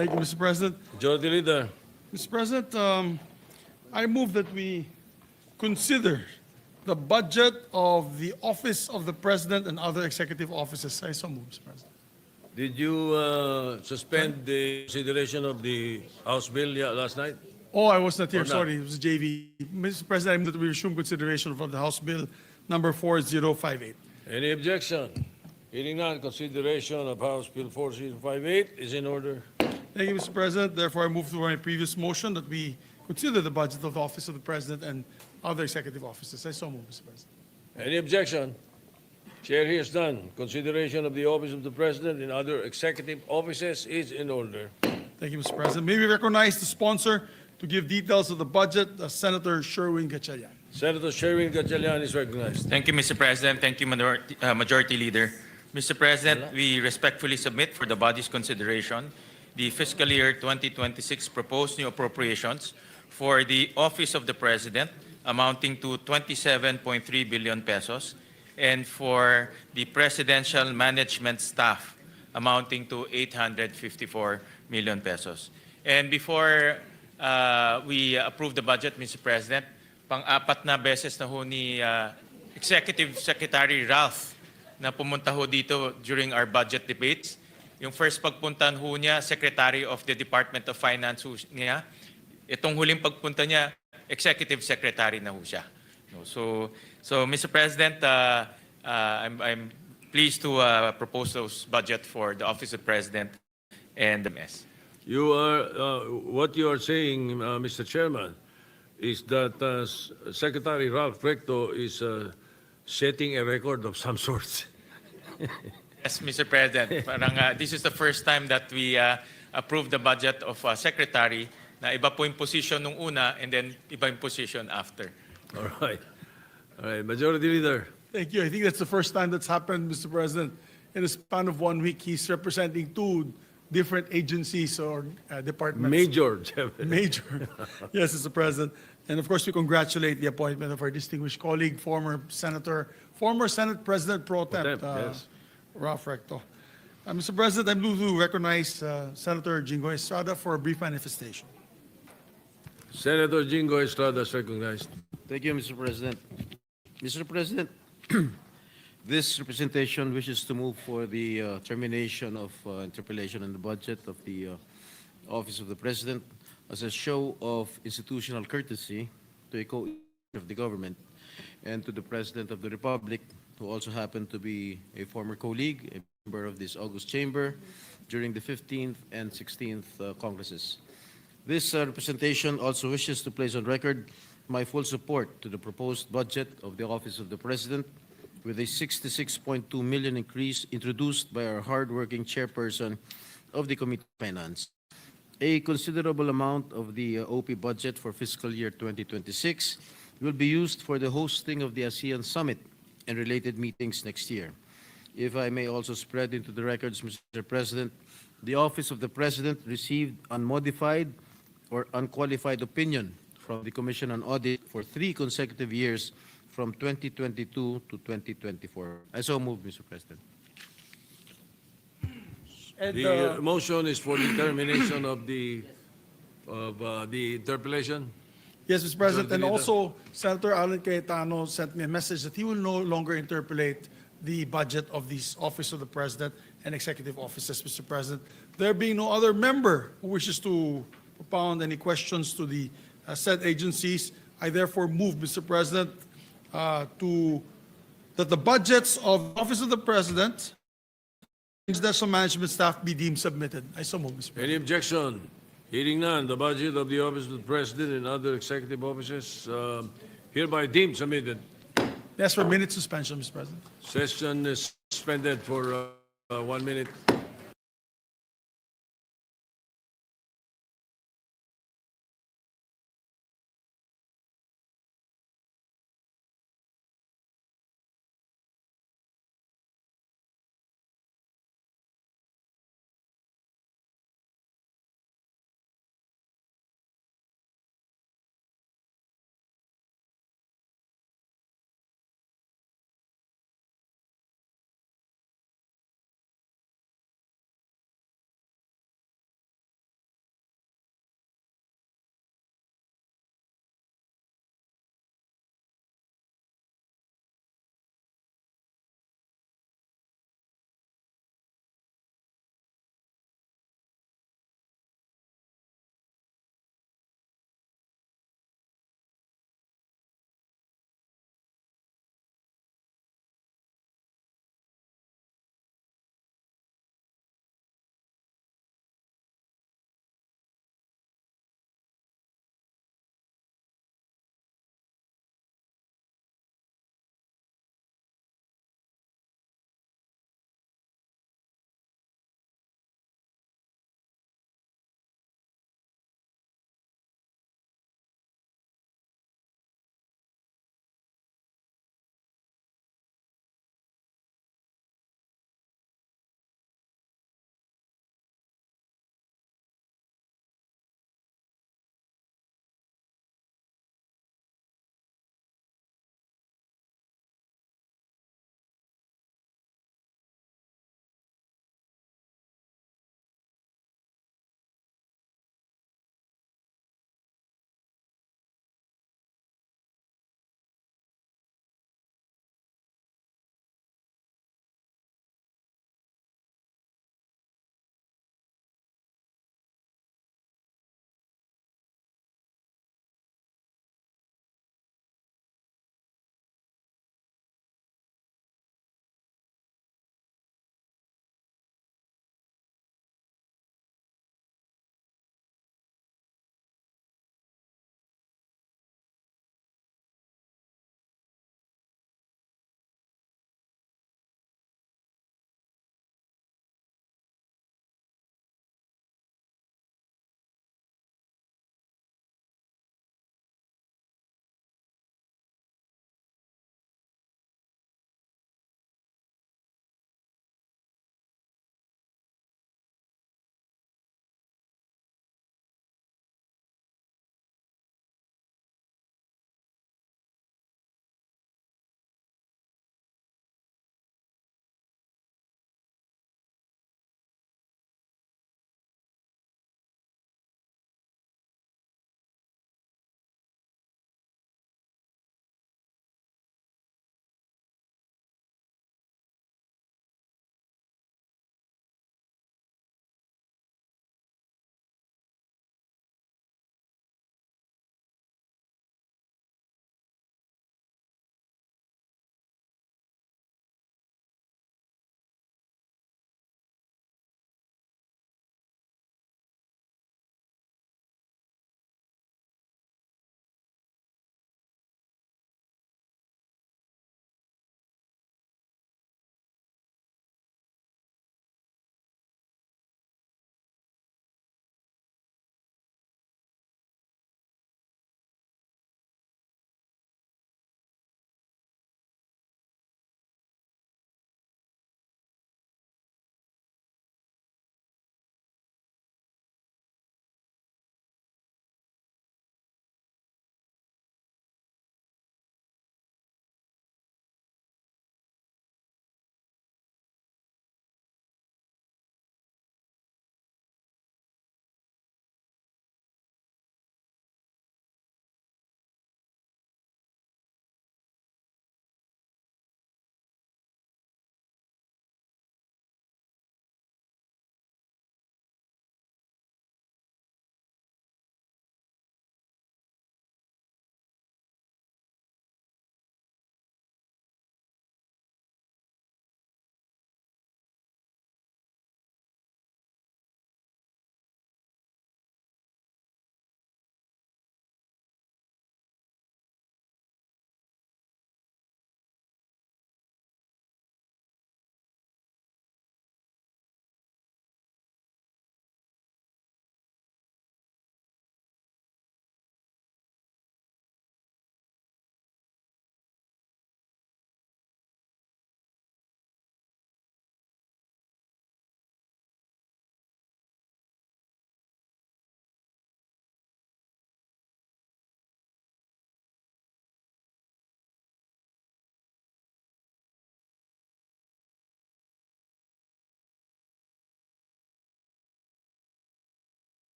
Thank you, Mr. President. Majority Leader. Mr. President, I move that we consider the budget of the Office of the President and other executive offices. I so move, Mr. President. Did you suspend the consideration of the House bill last night? Oh, I was not here. Or not? Sorry, it was JV. Mr. President, I move that we resume consideration of the House Bill number 4058. Any objection? Hearing none, consideration of House Bill 4058 is in order. Thank you, Mr. President. Therefore, I move to my previous motion that we consider the budget of the Office of the President and other executive offices. I so move, Mr. President. Any objection? Chair hears none. Consideration of the Office of the President and other executive offices is in order. Thank you, Mr. President. May we recognize the sponsor to give details of the budget, Senator Sherwin Gatchalian. Senator Sherwin Gatchalian is recognized. Thank you, Mr. President. Thank you, Majority Leader. Mr. President, we respectfully submit for the body's consideration the fiscal year 2026 proposed new appropriations for the Office of the President amounting to 27.3 billion pesos and for the Presidential Management Staff amounting to 854 million pesos. And before we approve the budget, Mr. President, pang-apat na beses na ho ni Executive Secretary Ralph na pumunta ho dito during our budget debates. Yung first pagpuntahan ho niya, Secretary of the Department of Finance ho niya. Itong huling pagpunta niya, Executive Secretary na ho siya. No, so Mr. President, I'm pleased to propose those budget for the Office of the President and the MS. You are, what you are saying, Mr. Chairman, is that Secretary Ralph Recto is setting a record of some sort. Yes, Mr. President. Parang, this is the first time that we approved the budget of Secretary na iba po yung position nung una and then iba yung position after. All right. All right. Majority Leader. Thank you. I think that's the first time that's happened, Mr. President. In a span of 1 week, he's representing two different agencies or departments. Major. Major. Yes, Mr. President. And of course, we congratulate the appointment of our distinguished colleague, former Senate President Pro Tem, Yes. Ralph Recto. Mr. President, I move to recognize Senator Jingo Estrada for a brief manifestation. Senator Jingo Estrada is recognized. Thank you, Mr. President. Mr. President, this representation wishes to move for the termination of interpellation on the budget of the Office of the President as a show of institutional courtesy to a co of the government and to the President of the Republic, who also happened to be a former colleague, a member of this August Chamber during the 15th and 16th Congresses. This representation also wishes to place on record my full support to the proposed budget of the Office of the President with a 66.2 million increase introduced by our hardworking chairperson of the Committee on Finance. A considerable amount of the OP budget for fiscal year 2026 will be used for the hosting of the ASEAN Summit and related meetings next year. If I may also spread into the records, Mr. President, the Office of the President received unmodified or unqualified opinion from the Commission on Audit for 3 consecutive years from 2022 to 2024. I so move, Mr. President. And, The motion is for the termination of the interpellation. yes, Mr. President, and Leader. also Senator Alan Cayetano sent me a message that he will no longer interpolate the budget of the Office of the President and executive offices, Mr. President. There being no other member who wishes to propound any questions to the said agencies, I therefore move, Mr. President, that the budgets of the Office of the President and National Management Staff be deemed submitted. I so move, Mr. President. Any objection? Hearing none, the budget of the Office of the President and other executive offices hereby deemed submitted. Yes, for minute suspension, Mr. President. Session is suspended for 1 minute.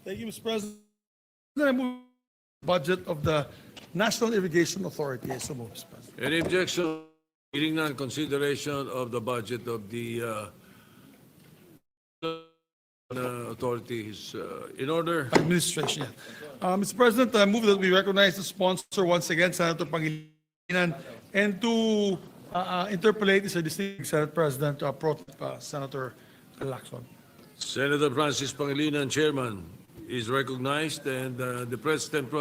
Thank you, Mr. President. I move budget of the National Irrigation Authority. I so move, Mr. President. Any objection? Hearing none, consideration of the budget of the authority is in order. Administration. Yeah. Mr. President, I move that we recognize the sponsor once again, Senator Pangilinan, and to interpolate is a distinguished Senate President, Senator Lacson. Senator Francis Pangilinan, Chairman, is recognized, and the President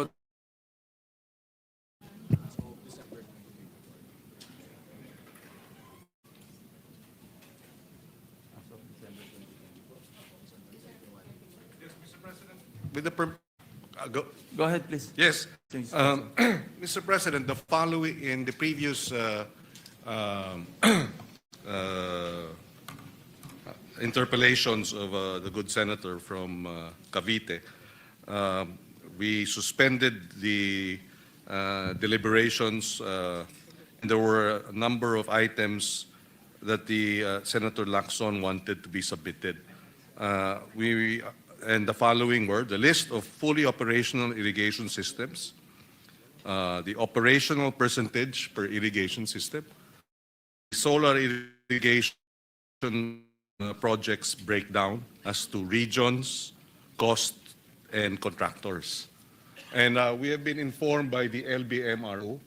With the Go ahead, please. yes, Please. Mr. President, the following in the previous interpellations of the good senator from Cavite, we suspended the deliberations, and there were a number of items that the Senator Lacson wanted to be submitted. And the following were the list of fully operational irrigation systems, the operational percentage per irrigation system, solar irrigation projects breakdown as to regions, cost, and contractors. And we have been informed by the LBMRO.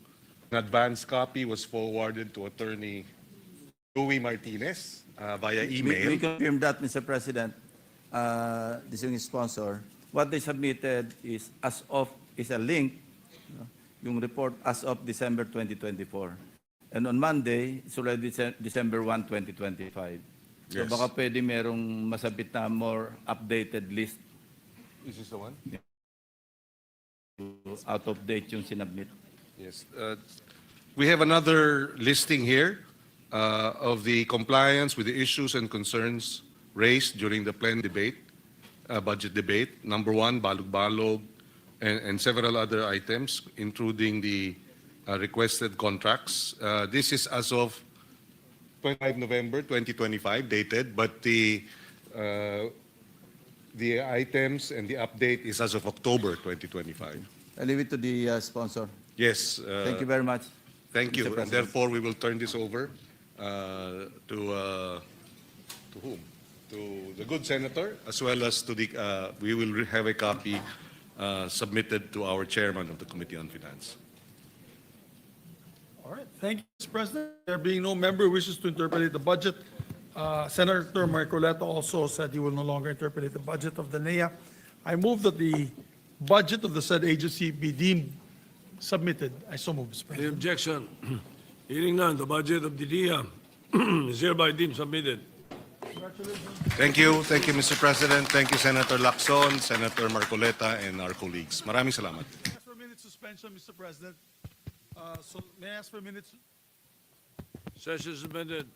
An advance copy was forwarded to Attorney Louis Martinez via email. We confirm that, Mr. President. Distinguished sponsor, what they submitted is a link, yung report as of December 2024. And on Monday, it's already December 1, 2025. So Yes. baka pwede merong masabit na more updated list, Is this the one? out of date yung sinabmit. Yes. We have another listing here of the compliance with the issues and concerns raised during the planned debate, budget debate. Number one, balog-balog, and several other items, including the requested contracts. This is as of 25 November 2025, dated, but the items and the update is as of October 2025. I leave it to the sponsor. Yes. Thank you very much. Thank you. Mr. And President. therefore, we will turn this over to whom? To the good senator, as well as to the, we will have a copy submitted to our chairman of the Committee on Finance. All right, thank you, Mr. President. There being no member who wishes to interpolate the budget, Senator Marcoleta also said he will no longer interpolate the budget of the NEA. I move that the budget of the said agency be deemed submitted. I so move, Mr. Any President. objection? Hearing none, the budget of the DIA is hereby deemed submitted. Thank you, Mr. President. Thank you, Senator Lacson, Senator Marcoleta, and our colleagues. Maraming salamat. May I ask for a minute suspension, Mr. President? So may I ask for a minute? Session suspended.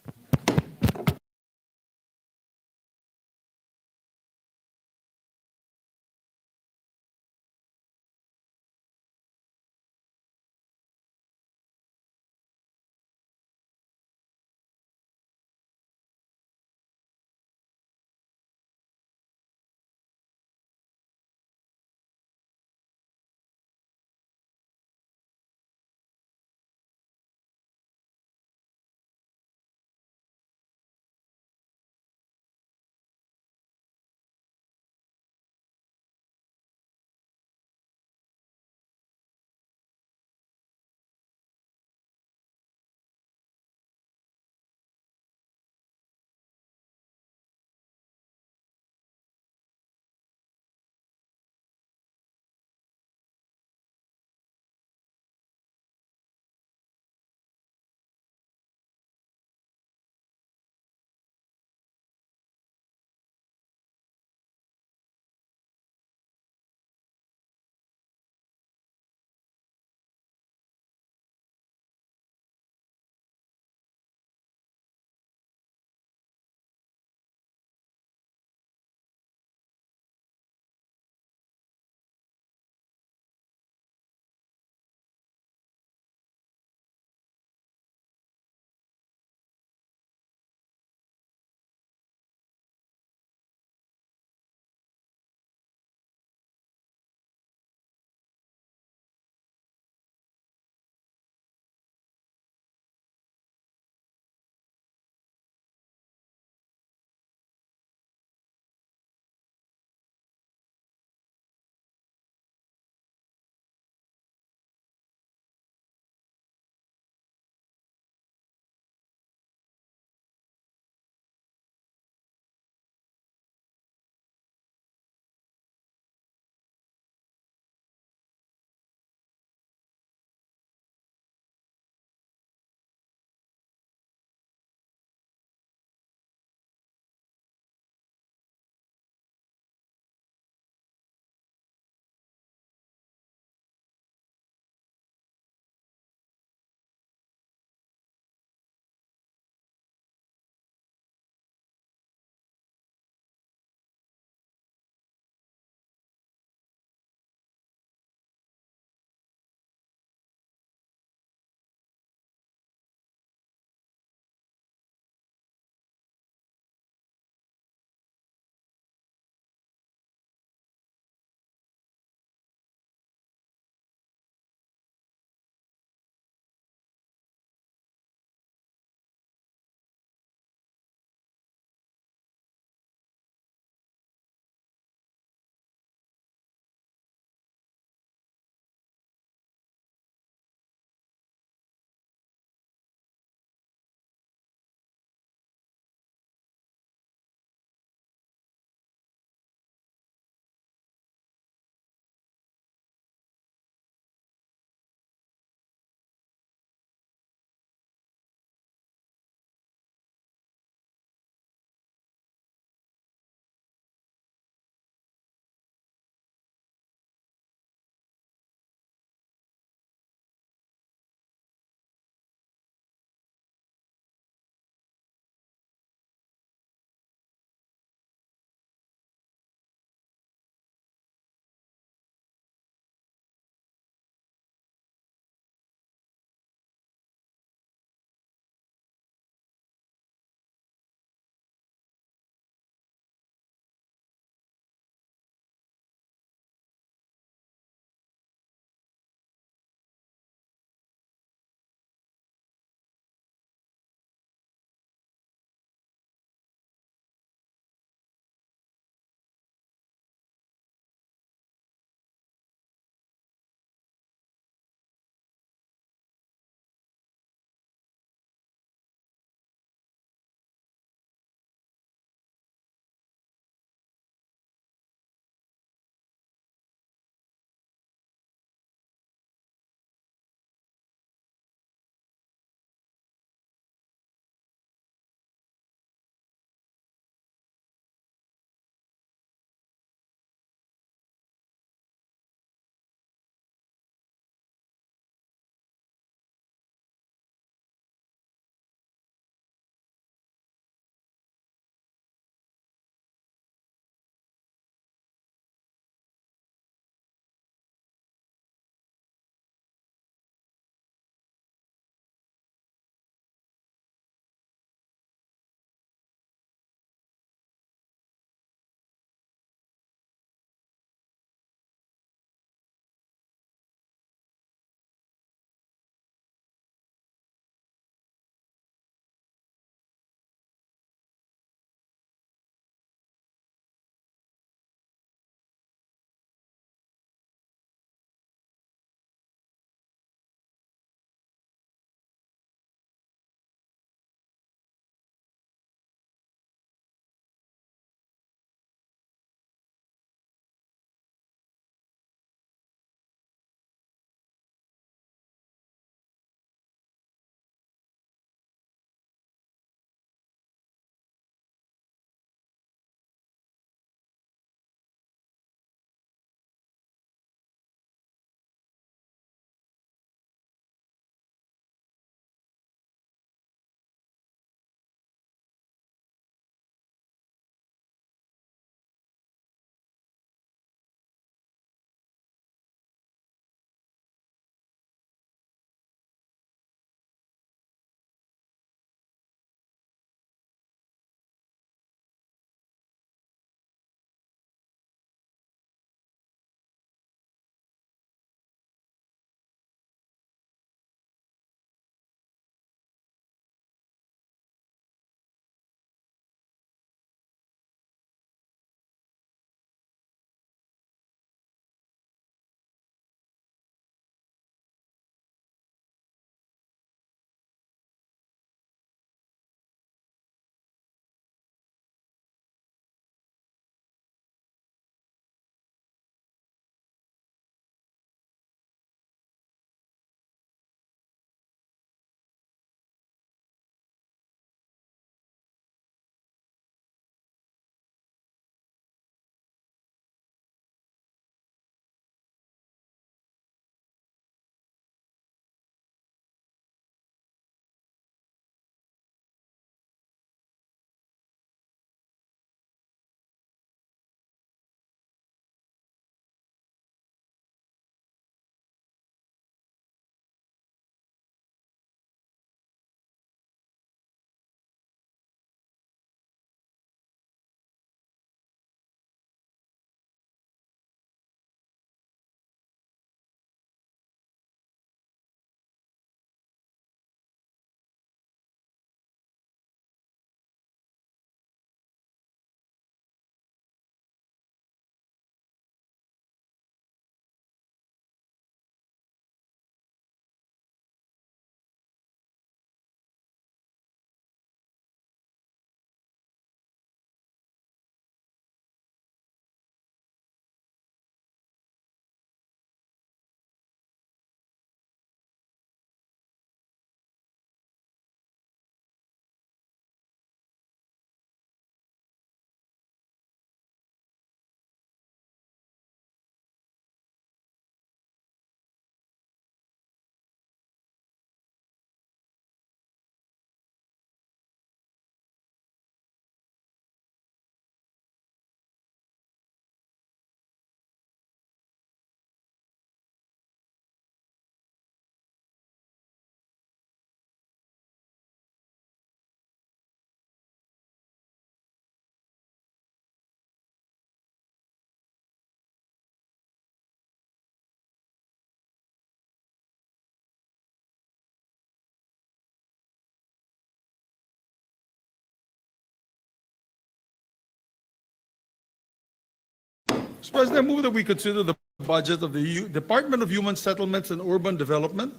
Mr. President, I move that we consider the budget of the Department of Human Settlements and Urban Development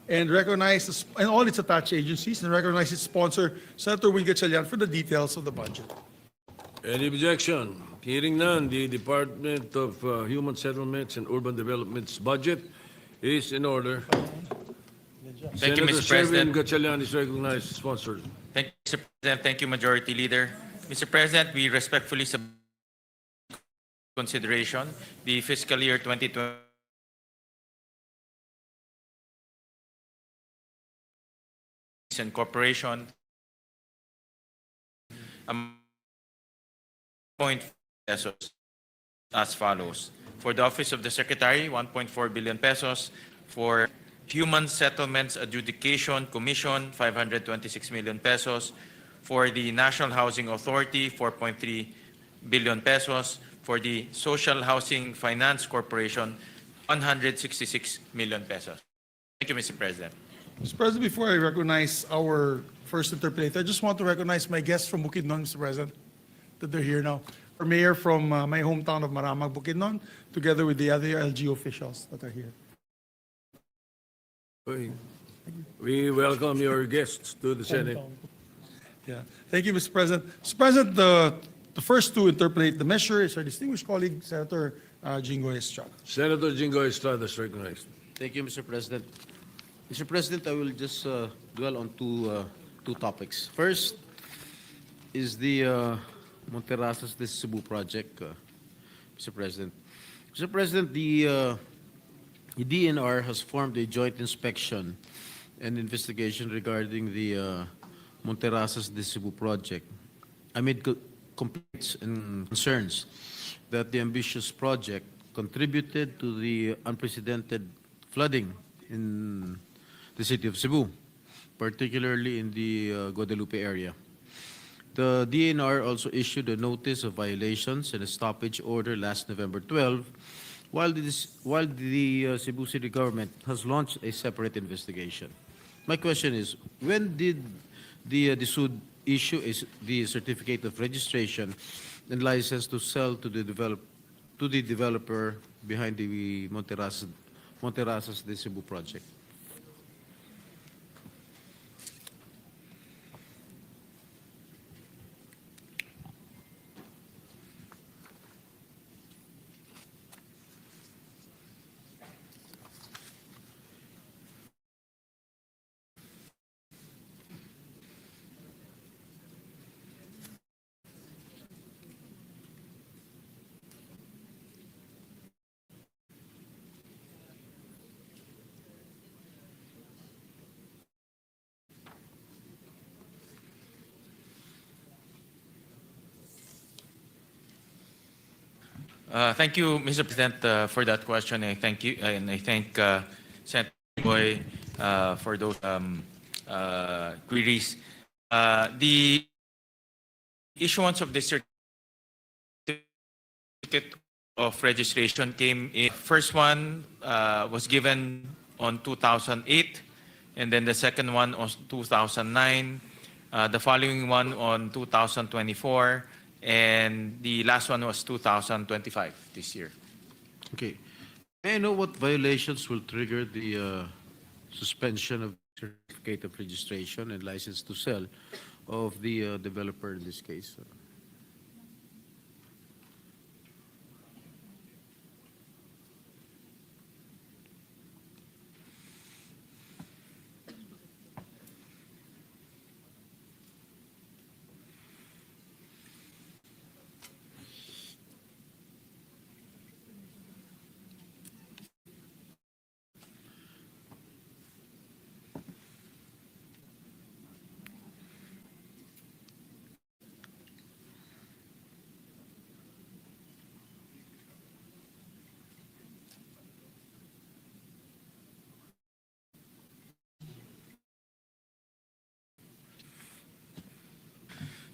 and recognize and all its attached agencies and recognize its sponsor, Senator Win Gatchalian, for the details of the budget. Any objection? Hearing none, the Department of Human Settlements and Urban Development's budget is in order. Thank you, Mr. Senator Sherwin President. Gatchalian is recognized, sponsored. Thank you, Mr. President. Thank you, Majority Leader. Mr. President, we respectfully submit consideration the fiscal year 2020 and corporation pesos as follows. For the Office of the Secretary, 1.4 billion pesos. For Human Settlements Adjudication Commission, 526 million pesos. For the National Housing Authority, 4.3 billion pesos. For the Social Housing Finance Corporation, 166 million pesos. Thank you, Mr. President. Mr. President, before I recognize our first interpolator, I just want to recognize my guests from Bukidnon, Mr. President, that they're here now. Our mayor from my hometown of Maramag, Bukidnon, together with the other LG officials that are here. We welcome your guests to the Senate. Yeah. Thank you, Mr. President. Mr. President, the first to interpolate the measure is our distinguished colleague, Senator Jingoy Estrada. Senator Jingo Estrada is recognized. Thank you, Mr. President. Mr. President, I will just dwell on two topics. First is the Monterrasas de Cebu project, Mr. President. Mr. President, the DNR has formed a joint inspection and investigation regarding the Monterrasas de Cebu project amid complaints and concerns that the ambitious project contributed to the unprecedented flooding in the city of Cebu, particularly in the Guadalupe area. The DNR also issued a notice of violations and a stoppage order last November 12, while the Cebu City government has launched a separate investigation. My question is, when did the DSUD issue the certificate of registration and license to sell to the developer behind the Monterrasas de Cebu project? Thank you, Mr. President, for that question. I thank you, and I thank Senator Boy for those queries. The issuance of the certificate of registration came in. First one was given on 2008, and then the second one was 2009. The following one on 2024. And the last one was 2025, this year. Okay. May I know what violations will trigger the suspension of certificate of registration and license to sell of the developer in this case?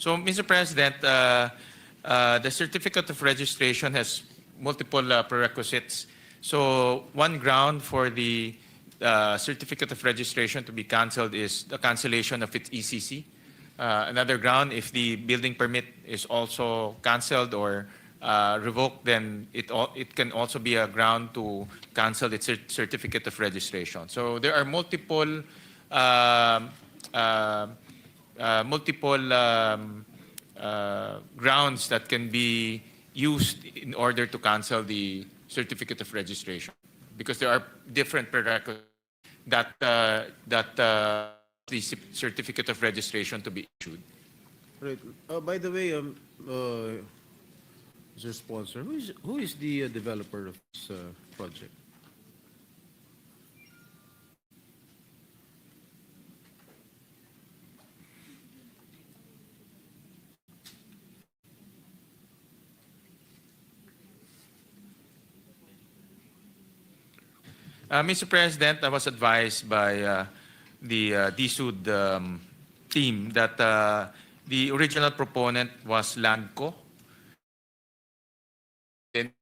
So, Mr. President, the certificate of registration has multiple prerequisites. So, one ground for the certificate of registration to be canceled is the cancellation of its ECC. Another ground, if the building permit is also canceled or revoked, then it can also be a ground to cancel its certificate of registration. So there are multiple grounds that can be used in order to cancel the certificate of registration, because there are different prerequisites that the certificate of registration to be issued. Right. By the way, Mr. Sponsor, who is the developer of this project? Mr. President, I was advised by the DSUD team that the original proponent was Landco. Then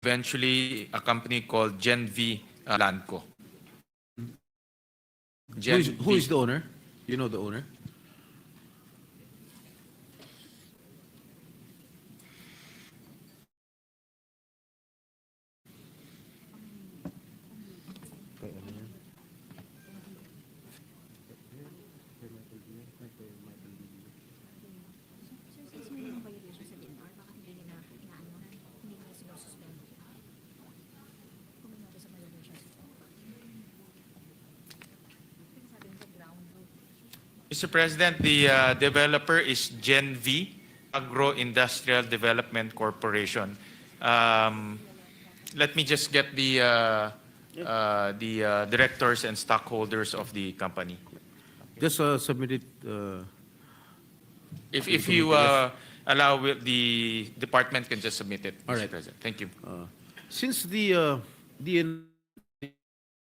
eventually a company called Gen V Landco. Who is the owner? You know the owner? Mr. President, the developer is Gen V Agro-Industrial Development Corporation. Let me just get the directors and stockholders of the company. Just submit it. If you allow, the department can just submit it, All Mr. right. President. Thank you. Since the DN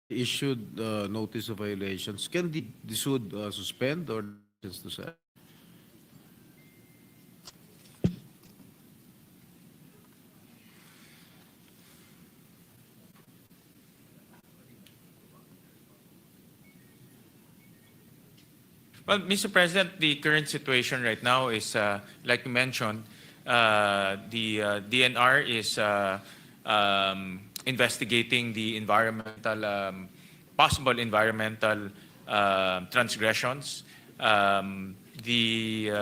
issued notice of violations, can the DSUD suspend or just to say? Well, Mr. President, the current situation right now is, like you mentioned, the DNR is investigating the possible environmental transgressions. The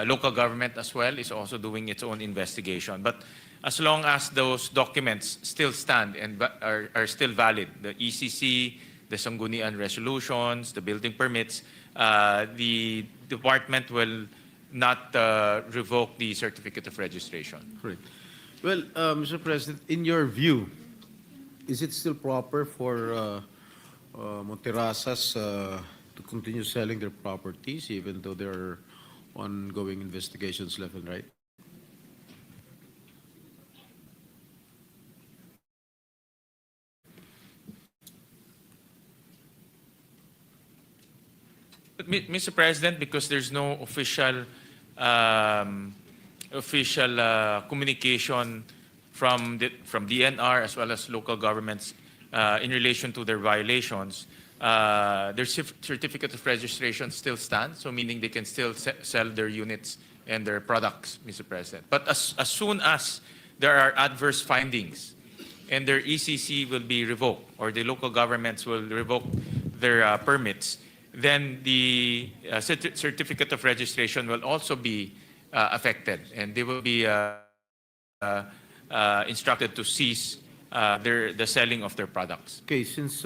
local government as well is also doing its own investigation. But as long as those documents still stand and are still valid, the ECC, the Sanggunian resolutions, the building permits, the department will not revoke the certificate of registration. Correct. Well, Mr. President, in your view, is it still proper for Monterrasas to continue selling their properties even though there are ongoing investigations left and right? But, Mr. President, because there's no official communication from DNR as well as local governments in relation to their violations, their certificate of registration still stands, so meaning they can still sell their units and their products, Mr. President. But as soon as there are adverse findings and their ECC will be revoked or the local governments will revoke their permits, then the certificate of registration will also be affected, and they will be instructed to cease the selling of their products. Okay, since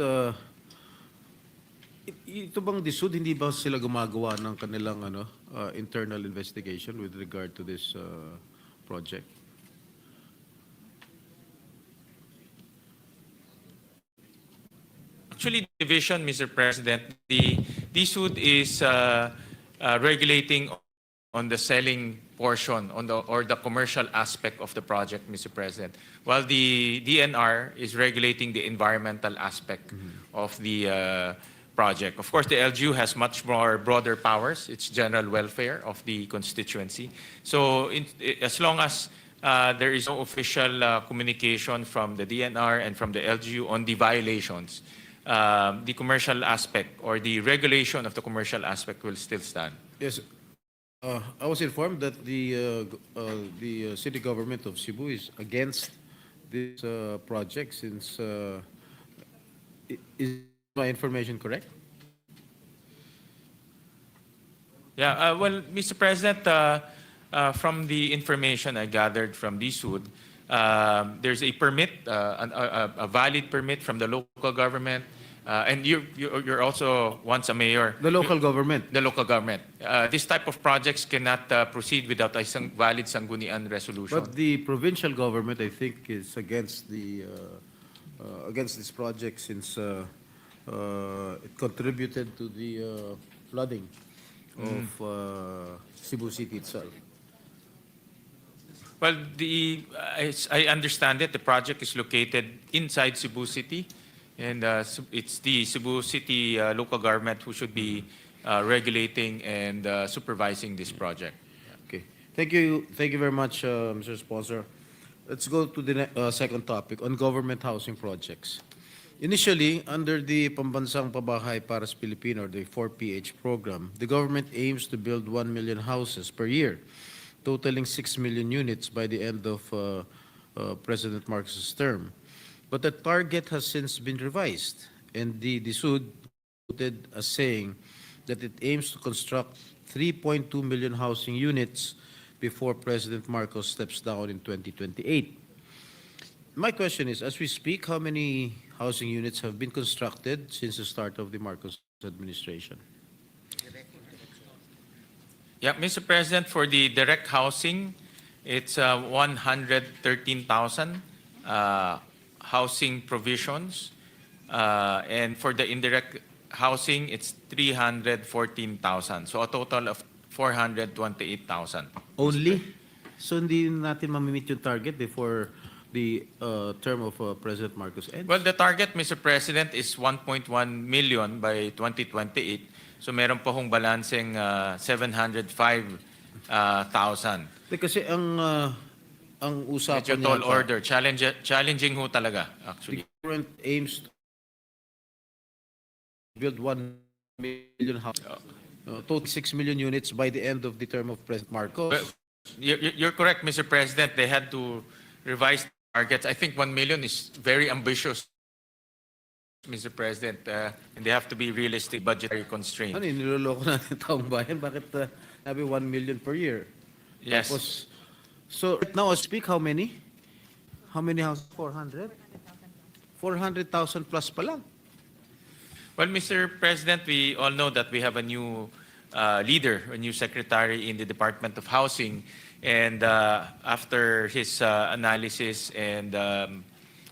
ito bang DSUD, hindi ba sila gumagawa ng kanilang internal investigation with regard to this project? Actually, division, Mr. President, the DSUD is regulating on the selling portion or the commercial aspect of the project, Mr. President, while the DNR is regulating the environmental aspect of the project. Of course, the LGU has much more broader powers. It's general welfare of the constituency. So as long as there is no official communication from the DNR and from the LGU on the violations, the commercial aspect or the regulation of the commercial aspect will still stand. Yes. I was informed that the city government of Cebu is against this project since, is my information correct? Yeah, well, Mr. President, from the information I gathered from DSUD, there's a permit, a valid permit from the local government, and you're also once a mayor. The local government. The local government. This type of projects cannot proceed without a valid Sanggunian resolution. But the provincial government, I think, is against against this project since it contributed to the flooding of Cebu City itself. Well, as I understand it, the project is located inside Cebu City, and it's the Cebu City local government who should be regulating and supervising this project. Okay. Thank you. Thank you very much, Mr. Sponsor. Let's go to the second topic on government housing projects. Initially, under the Pambansang Pabahay para sa Pilipino, or the 4PH program, the government aims to build 1 million houses per year, totaling 6 million units by the end of President Marcos's term. But the target has since been revised, and the DSUD quoted as saying that it aims to construct 3.2 million housing units before President Marcos steps down in 2028. My question is, as we speak, how many housing units have been constructed since the start of the Marcos administration? Yeah, Mr. President, for the direct housing, it's 113,000 housing provisions. And for the indirect housing, it's 314,000. So a total of 428,000. Only? So hindi natin mamimit yung target before the term of President Marcos ends? Well, the target, Mr. President, is 1.1 million by 2028. So meron pa hong balancing 705,000. Kasi ang Medyo usapan tall yata, order. Challenging ho talaga, actually. the current aims to build 1 million houses, total 6 million units by the end of the term of President Marcos. Well, you're correct, Mr. President. They had to revise targets. I think 1 million is very ambitious, Mr. President, and they have to be realistic, budgetary constrained. Ano, niloloko natin taong bayan? Bakit sabi 1 million per year? Yes. Tapos, so right now, I speak, how many? How many houses? 400? 400,000 plus pa lang. Well, Mr. President, we all know that we have a new leader, a new secretary in the Department of Housing, and after his analysis and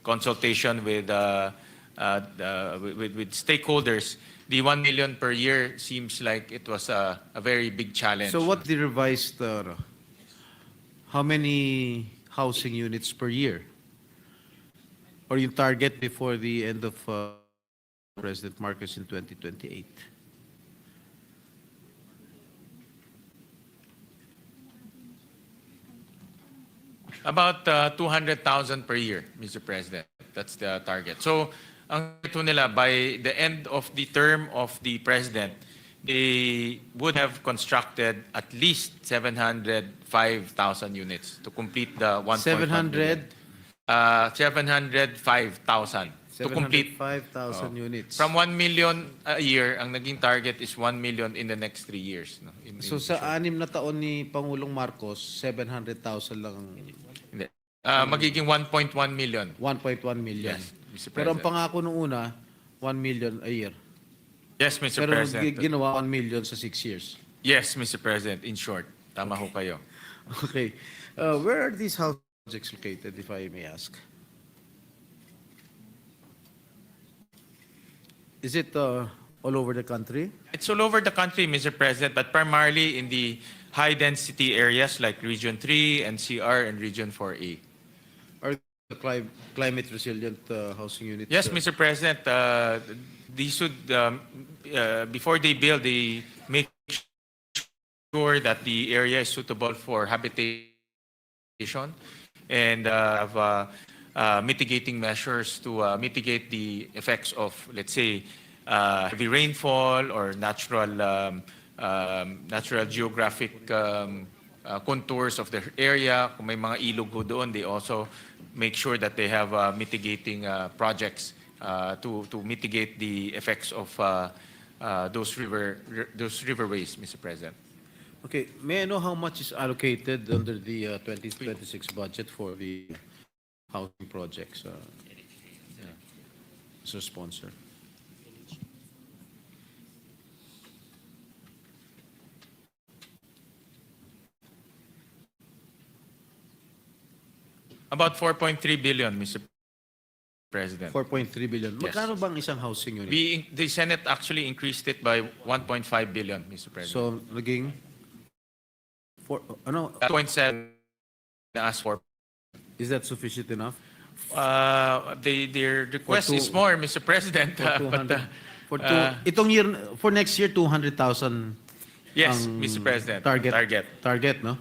consultation with stakeholders, the 1 million per year seems like it was a very big challenge. So what the revised, how many housing units per year? Or yung target before the end of President Marcos in 2028? About 200,000 per year, Mr. President. That's the target. So, ang ito nila, by the end of the term of the President, they would have constructed at least 705,000 units to complete the 1.1 million. 705,000 to complete. 705,000 units. From 1 million a year, ang naging target is 1 million in the next 3 years. No? So sa 6 na taon ni Pangulong Marcos, 700,000 lang, Hindi. Magiging 1.1 million. 1.1 million. Yes, Mr. Pero ang President. pangako nung una, 1 million a year. Yes, Mr. Pero President. ginawa 1 million sa 6 years. Yes, Mr. President. In short, tama ho kayo. Okay. Where are these house projects located, if I may ask? Is it all over the country? It's all over the country, Mr. President, but primarily in the high-density areas like Region 3, NCR, and Region 4A. Are the climate resilient housing units? Yes, Mr. President, these should, before they build, they make sure that the area is suitable for habitation and have mitigating measures to mitigate the effects of, let's say, heavy rainfall or natural natural geographic contours of the area. Kung may mga ilog ho doon, they also make sure that they have mitigating projects to mitigate the effects of those riverways, Mr. President. Okay, may I know how much is allocated under the 2026 budget for the housing projects, Mr. Sponsor? About 4.3 billion, Mr. President. 4.3 billion. Yes. Magkano bang isang housing unit? The Senate actually increased it by 1.5 billion, Mr. President. So, naging ano, 2.7 asked for. is that sufficient enough? Their request For is more, Mr. President. For 200, for uh, itong year, for next year, 200,000 yes, ang Mr. President. Target, no?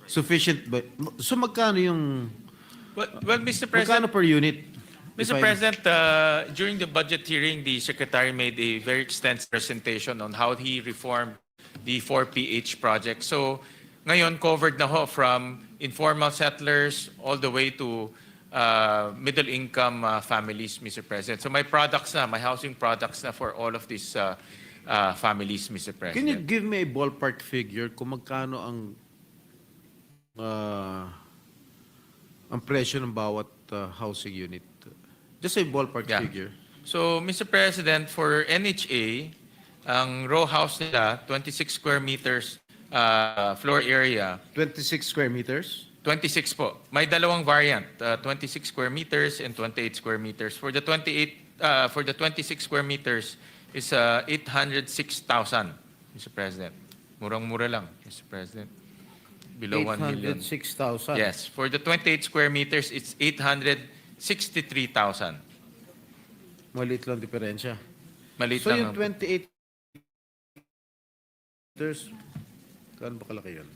Sufficient, but so magkano yung Well, Mr. President, magkano per unit? Mr. If I- President, during the budget hearing, the Secretary made a very extensive presentation on how he reformed the 4PH project. So, ngayon covered na ho from informal settlers all the way to middle-income families, Mr. President. So, my products na, my housing products na for all of these families, Mr. President. Can you give me a ballpark figure kung magkano ang presyo ng bawat housing unit? Just a ballpark Yeah. figure. So, Mr. President, for NHA, ang row house nila, 26 square meters floor area. 26 square meters? 26 po. May dalawang variant, 26 square meters and 28 square meters. For the 26 square meters is 806,000, Mr. President. Murang-mura lang, Mr. President. Below 1 million. 806,000. Yes. For the 28 square meters, it's 863,000. Maliit lang diferensya. Maliit So lang. yung 28 meters, gaano ba kalaki yun?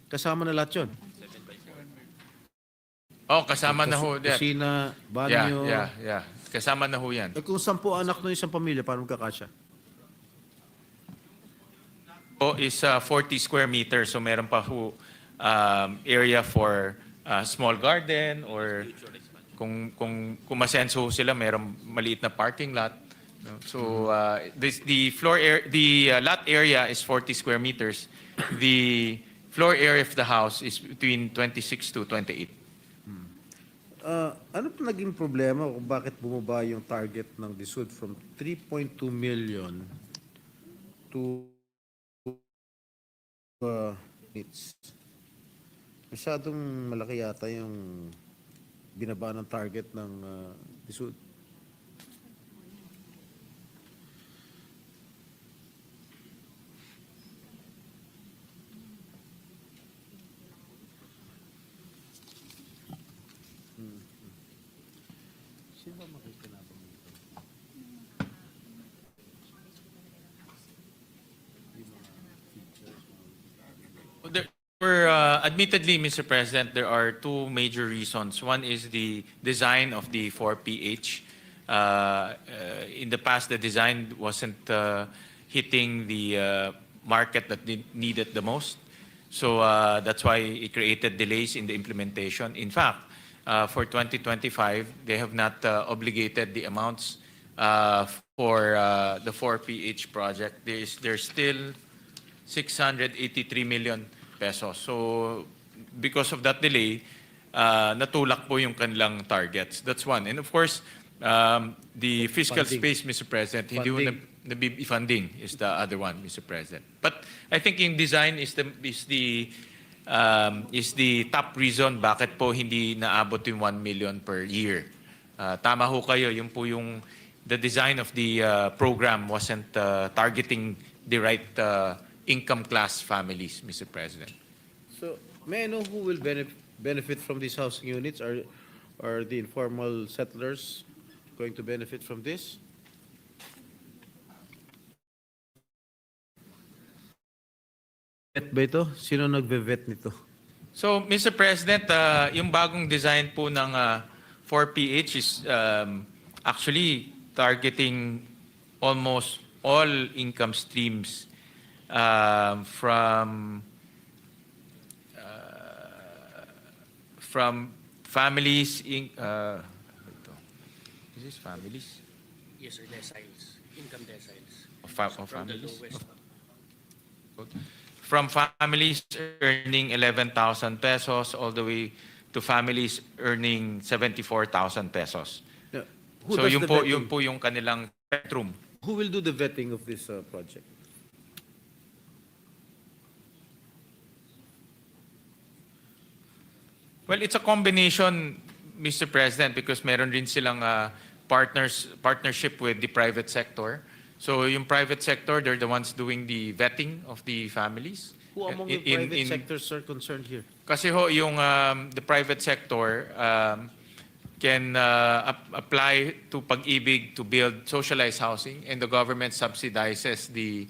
Kasama na lahat yun? Oh, kasama na ho. That. Kusina, banyo. Yeah. Kasama na ho yan. Eh kung 10 anak ng isang pamilya, paano magkakasya? Is 40 square meters. So meron pa ho area for small garden or kung masenso sila, meron maliit na parking lot. No? So the lot area is 40 square meters. The floor area of the house is between 26 to 28. Ano pa naging problema kung bakit bumaba yung target ng DSUD from 3.2 million to it's masyadong malaki yata yung binaba ng target ng DSUD. Sino ba makikinabang nito? Admittedly, Mr. President, there are two major reasons. One is the design of the 4PH. In the past, the design wasn't hitting the market that needed the most. So that's why it created delays in the implementation. In fact, for 2025, they have not obligated the amounts for the 4PH project. There's still 683 million pesos. So because of that delay, natulak po yung kanilang targets. That's one. And of course, the fiscal Funding. space, Mr. President, hindi ho funding is the other one, Mr. President. But I think in design is the top reason bakit po hindi naabot yung 1 million per year. Tama ho kayo, yung po yung the design of the program wasn't targeting the right income class families, Mr. President. So, may I know who will benefit from these housing units? Are the informal settlers going to benefit from this? Vet ba ito? Sino nagbe-vet nito? So, Mr. President, yung bagong design po ng 4PH is actually targeting almost all income streams from families in ito. Is this families? Yes, sir, deciles, income deciles. Of From the families? lowest. From families earning 11,000 pesos all the way to families earning 74,000 pesos. Yeah. Who So does yun the po, vetting? yun po yung kanilang spectrum. Who will do the vetting of this project? Well, it's a combination, Mr. President, because meron rin silang partnership with the private sector. So yung private sector, they're the ones doing the vetting of the families. Who among the private sectors are concerned here? Kasi ho, yung the private sector can apply to Pag-ibig to build socialized housing, and the government subsidizes the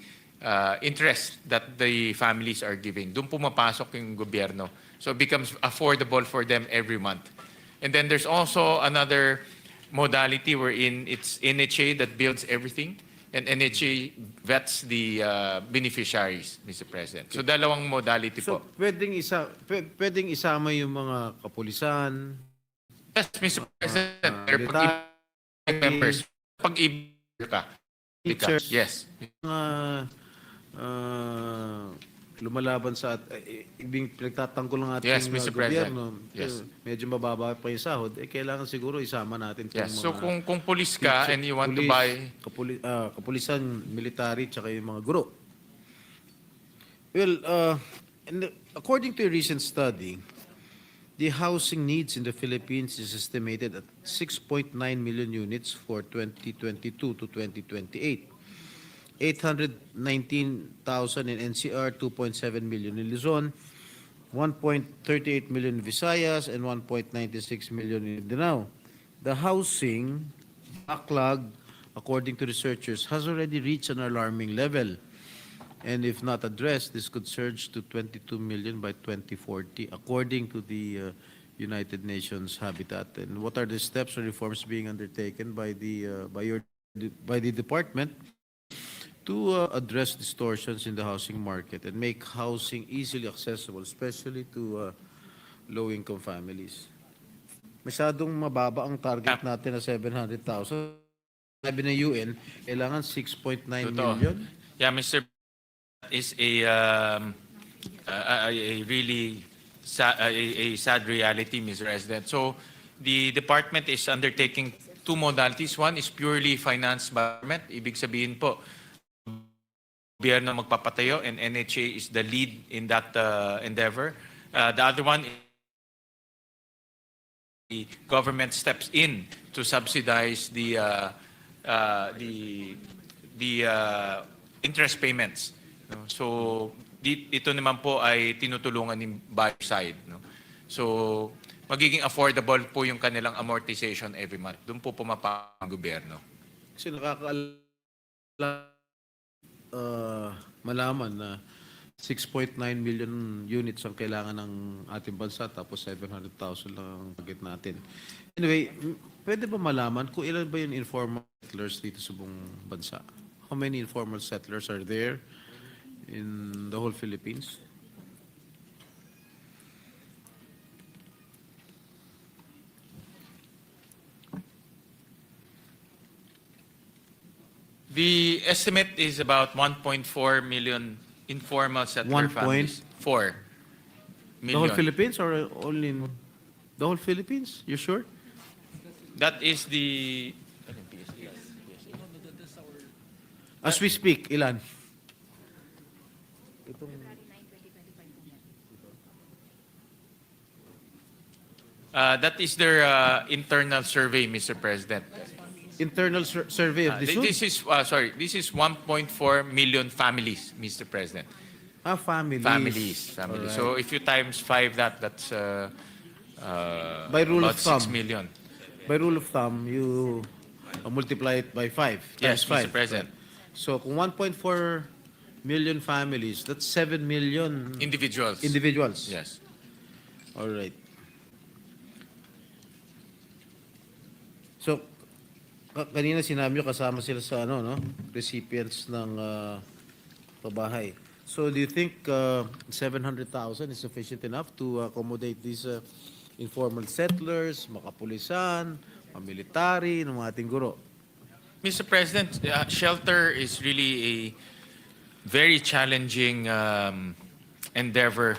interest that the families are giving. Doon pumapasok yung gobyerno. So it becomes affordable for them every month. And then there's also another modality wherein it's NHA that builds everything, and NHA vets the beneficiaries, Mr. President. So dalawang modality So, po. pwedeng isama yung mga kapulisan, Yes, Mr. President. Pero Pag-ibig members, Pag-ibig ka. teachers, Yes. mga lumalaban sa ibig pinagtatanggol ng ating Yes, Mr. President. gobyerno. Yes. Medyo mababa pa yung sahod, kailangan siguro isama natin itong Yes. So mga kung pulis ka and you want to pulis, buy, kapulisan, military, tsaka yung mga guro. Well, according to a recent study, the housing needs in the Philippines is estimated at 6.9 million units for 2022 to 2028. 819,000 in NCR, 2.7 million in Luzon, 1.38 million in Visayas, and 1.96 million in Mindanao. The housing backlog, according to researchers, has already reached an alarming level. And if not addressed, this could surge to 22 million by 2040, according to the United Nations Habitat. And what are the steps or reforms being undertaken by the department to address distortions in the housing market and make housing easily accessible, especially to low-income families? Masyadong mababa ang target natin na 700,000. Sabi ng UN, kailangan 6.9 Totoo. million. Yeah, Mr. is a really sad reality, Mr. President. So the department is undertaking two modalities. One is purely financed by government. Ibig sabihin po, gobyerno magpapatayo and NHA is the lead in that endeavor. The other one, the government steps in to subsidize the interest payments. No? So ito naman po ay tinutulungan ng buyer side. No? So magiging affordable po yung kanilang amortization every month. Doon po pumapasok ang gobyerno. Kasi malaman na 6.9 million units ang kailangan ng ating bansa, tapos 700,000 lang ang target natin. Anyway, pwede ba malaman kung ilan ba yung informal settlers dito sa buong bansa? How many informal settlers are there in the whole Philippines? The estimate is about 1.4 million informal settler 1 families. 4 The whole million. Philippines or only in the whole Philippines? You sure? That is the As we speak, ilan? that is their internal survey, Mr. President. Internal survey of this one? This is this is 1.4 million families, Mr. President. Families. Families. Alright. So if you times 5 that's By rule about of thumb. 6 million. By rule of thumb, you multiply it by 5. Yes, times 5. Mr. President. So kung 1.4 million families, that's 7 million Individuals. individuals. Yes. All right. So, kanina sinabi nyo kasama sila sa recipients ng pabahay. So do you think 700,000 is sufficient enough to accommodate these informal settlers, mga kapulisan, mga military, ng mga ating guro? Mr. President, shelter is really a very challenging endeavor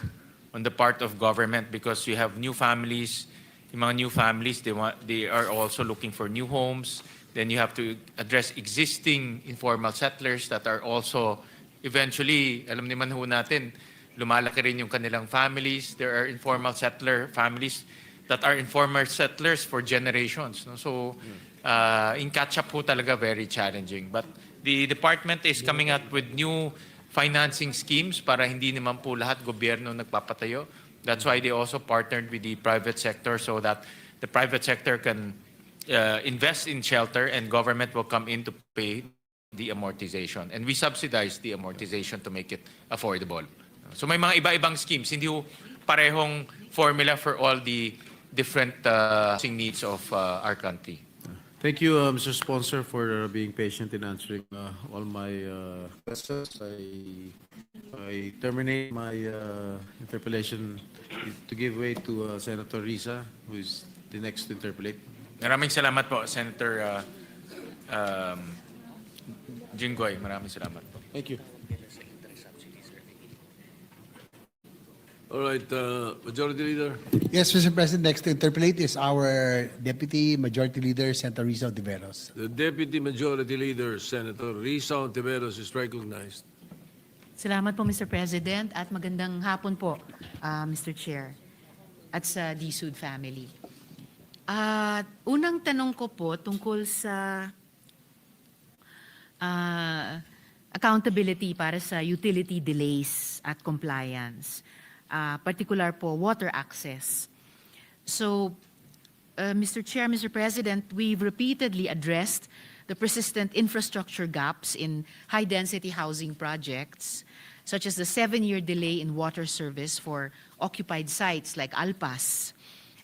on the part of government because you have new families. Yung mga new families, they are also looking for new homes. Then you have to address existing informal settlers that are also eventually, alam naman ho natin, lumalaki rin yung kanilang families. There are informal settler families that are informal settlers for generations. No? So, in catch-up ho talaga very challenging. But the department is coming up with new financing schemes para hindi naman po lahat gobyerno nagpapatayo. That's why they also partnered with the private sector so that the private sector can invest in shelter and government will come in to pay the amortization. And we subsidize the amortization to make it affordable. So may mga iba-ibang schemes. Hindi ho parehong formula for all the different housing needs of our country. Thank you, Mr. Sponsor, for being patient in answering all my questions. I terminate my interpellation to give way to Senator Risa, who is the next to interpellate. Maraming salamat po, Senator Jinggoy. Maraming salamat po. Thank you. All right, Majority Leader. Yes, Mr. President, next to interpolate is our Deputy Majority Leader, Senator Rizal Tiveros. The Deputy Majority Leader, Senator Risa Ontiveros, is recognized. Salamat po, Mr. President, at magandang hapon po, Mr. Chair, at sa DSUD family. Unang tanong ko po tungkol sa accountability para sa utility delays at compliance. Particular po, water access. So, Mr. Chair, Mr. President, we've repeatedly addressed the persistent infrastructure gaps in high-density housing projects, such as the 7-year delay in water service for occupied sites like Alpas,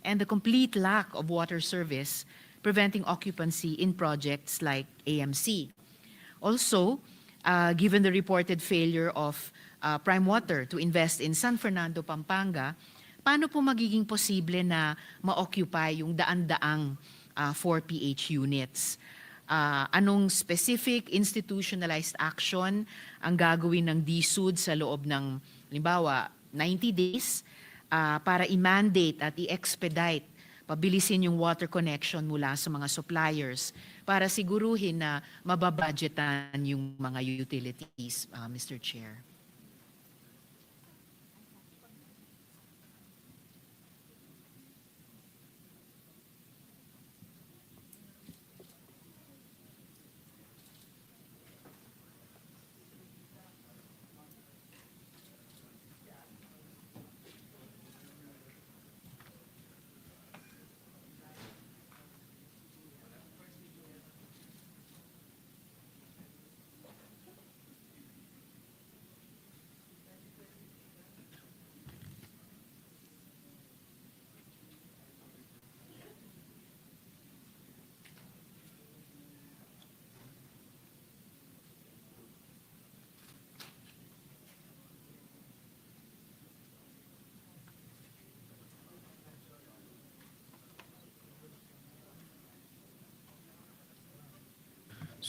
and the complete lack of water service preventing occupancy in projects like AMC. Also, given the reported failure of Prime Water to invest in San Fernando, Pampanga, paano po magiging posible na ma-occupy yung daan-daang 4 PH units? Anong specific institutionalized action ang gagawin ng DSUD sa loob ng, halimbawa, 90 days para i-mandate at i-expedite, pabilisin yung water connection mula sa mga suppliers para siguruhin na mababudgetan yung mga utilities, Mr. Chair.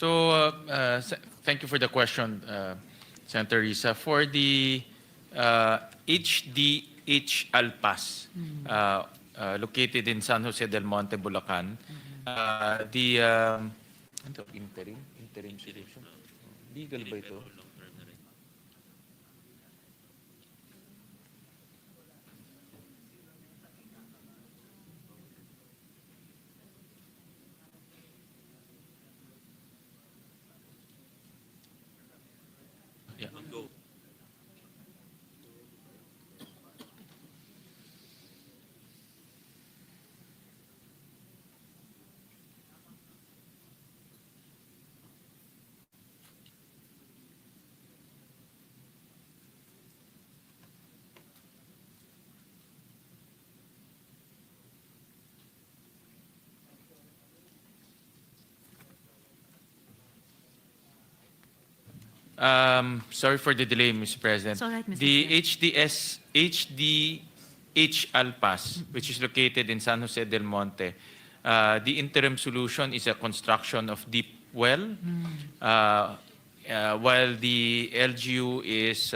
So, thank you for the question, Senator Risa. For the HDH Alpas, located in San Jose del Monte, Bulacan, the interim solution. Legal ba ito? Yeah. Sorry for the delay, Mr. President. It's all right, Mr. The Chair. HDH Alpas, which is located in San Jose del Monte, the interim solution is a construction of deep well, while the LGU is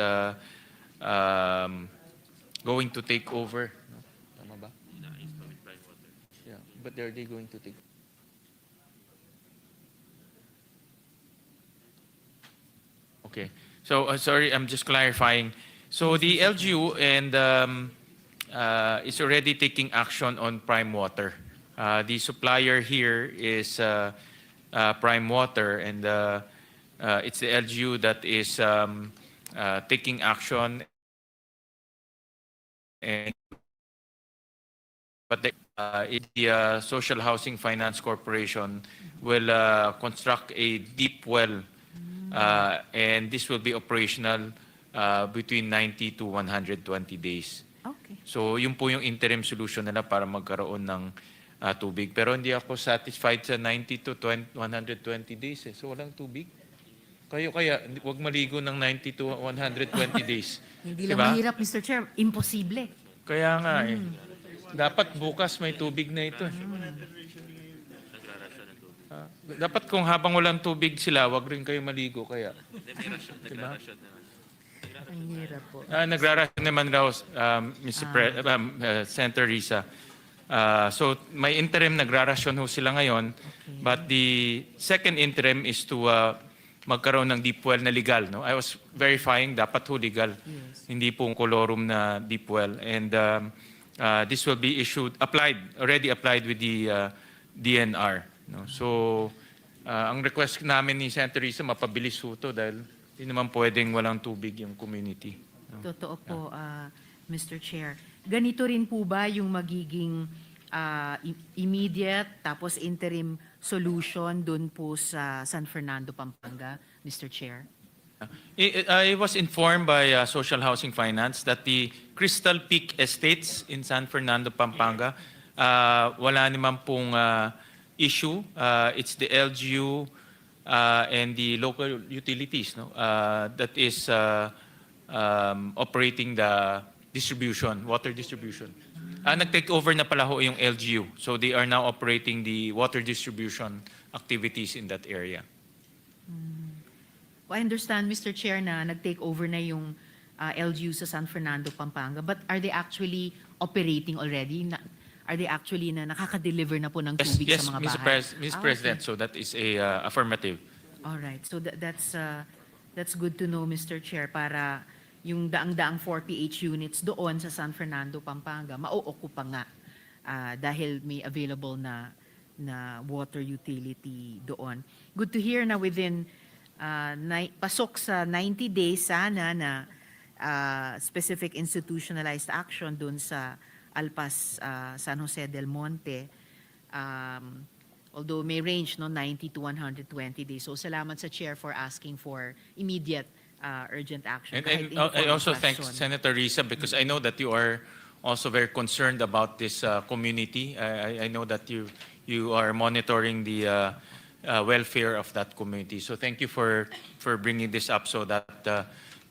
going to take over. No? Tama ba? Yeah, but are they going to take? Okay. So, sorry, I'm just clarifying. So the LGU and is already taking action on Prime Water. The supplier here is Prime Water, and it's the LGU that is taking action. And but the Social Housing Finance Corporation will construct a deep well, and this will be operational between 90 to 120 days. Okay. So yun po yung interim solution nila para magkaroon ng tubig. Pero hindi ako satisfied sa 90 to 120 days. So walang tubig. Kayo kaya, huwag maligo ng 90 to 120 days. Hindi lang Diba? mahirap, Mr. Chair. Imposible. Kaya nga eh. Dapat bukas may tubig na ito. Dapat kung habang walang tubig sila, wag rin kayo maligo kaya. Diba? Ang hirap po. Nagrarasyon naman raw, Senator Risa. So may interim nagrarasyon ho sila ngayon, but the second interim is to magkaroon ng deep well na legal. No? I was verifying, dapat ho legal. Yes. Hindi pong kolorum na deep well. And this will be already applied with the DNR. No? So, ang request namin ni Senator Risa, mapabilis ho to dahil hindi naman pwedeng walang tubig yung community. No? Totoo po, Mr. Chair. Ganito rin po ba yung magiging immediate tapos interim solution doon po sa San Fernando, Pampanga, Mr. Chair? I was informed by Social Housing Finance that the Crystal Peak Estates in San Fernando, Pampanga, wala naman pong issue. It's the LGU and the local utilities, no, that is operating the distribution, water distribution. Nag-take over na pala ho yung LGU. So they are now operating the water distribution activities in that area. I understand, Mr. Chair, na nag-take over na yung LGU sa San Fernando, Pampanga. But are they actually operating already? Are they actually na nakaka-deliver na po ng tubig Yes, sa mga Mr. bahay? Mr. President, so that is a affirmative. All right. So that's good to know, Mr. Chair, para yung daang-daang 40H units doon sa San Fernando, Pampanga, mauokupa nga dahil may available na water utility doon. Good to hear na within pasok sa 90 days sana na specific institutionalized action doon sa Alpas, San Jose del Monte. Although may range no 90 to 120 days. So salamat sa Chair for asking for immediate urgent action. And I also thank Senator Risa because I know that you are also very concerned about this community. I know that you are monitoring the welfare of that community. So thank you for bringing this up so that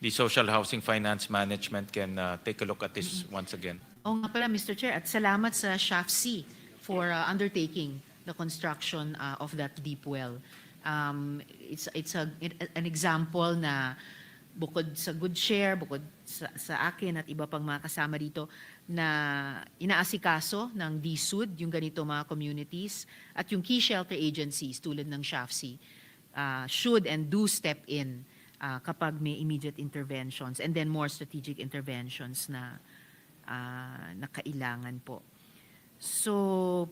the Social Housing Finance Management can take a look at this once again. Oo nga pala, Mr. Chair, at salamat sa SHAFC for undertaking the construction of that deep well. It's an example na bukod sa good share, bukod sa akin at iba pang mga kasama dito na inaasikaso ng DSUD, yung ganito mga communities, at yung key shelter agencies tulad ng SHAFC should and do step in kapag may immediate interventions and then more strategic interventions na kailangan po. So,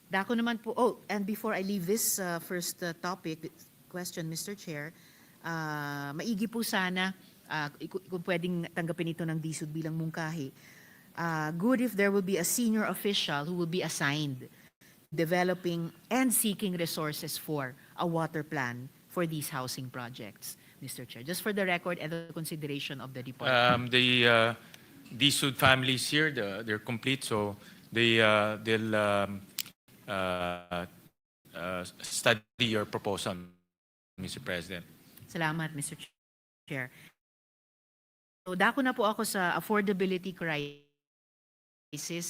dako naman po, and before I leave this first question, Mr. Chair, maigi po sana, kung pwedeng tanggapin ito ng DSUD bilang mungkahi, good if there will be a senior official who will be assigned developing and seeking resources for a water plan for these housing projects, Mr. Chair. Just for the record and the consideration of the department. The DSUD families here, they're complete, so they'll study your proposal, Mr. President. Salamat, Mr. Chair. Chair. So dako na po ako sa affordability crisis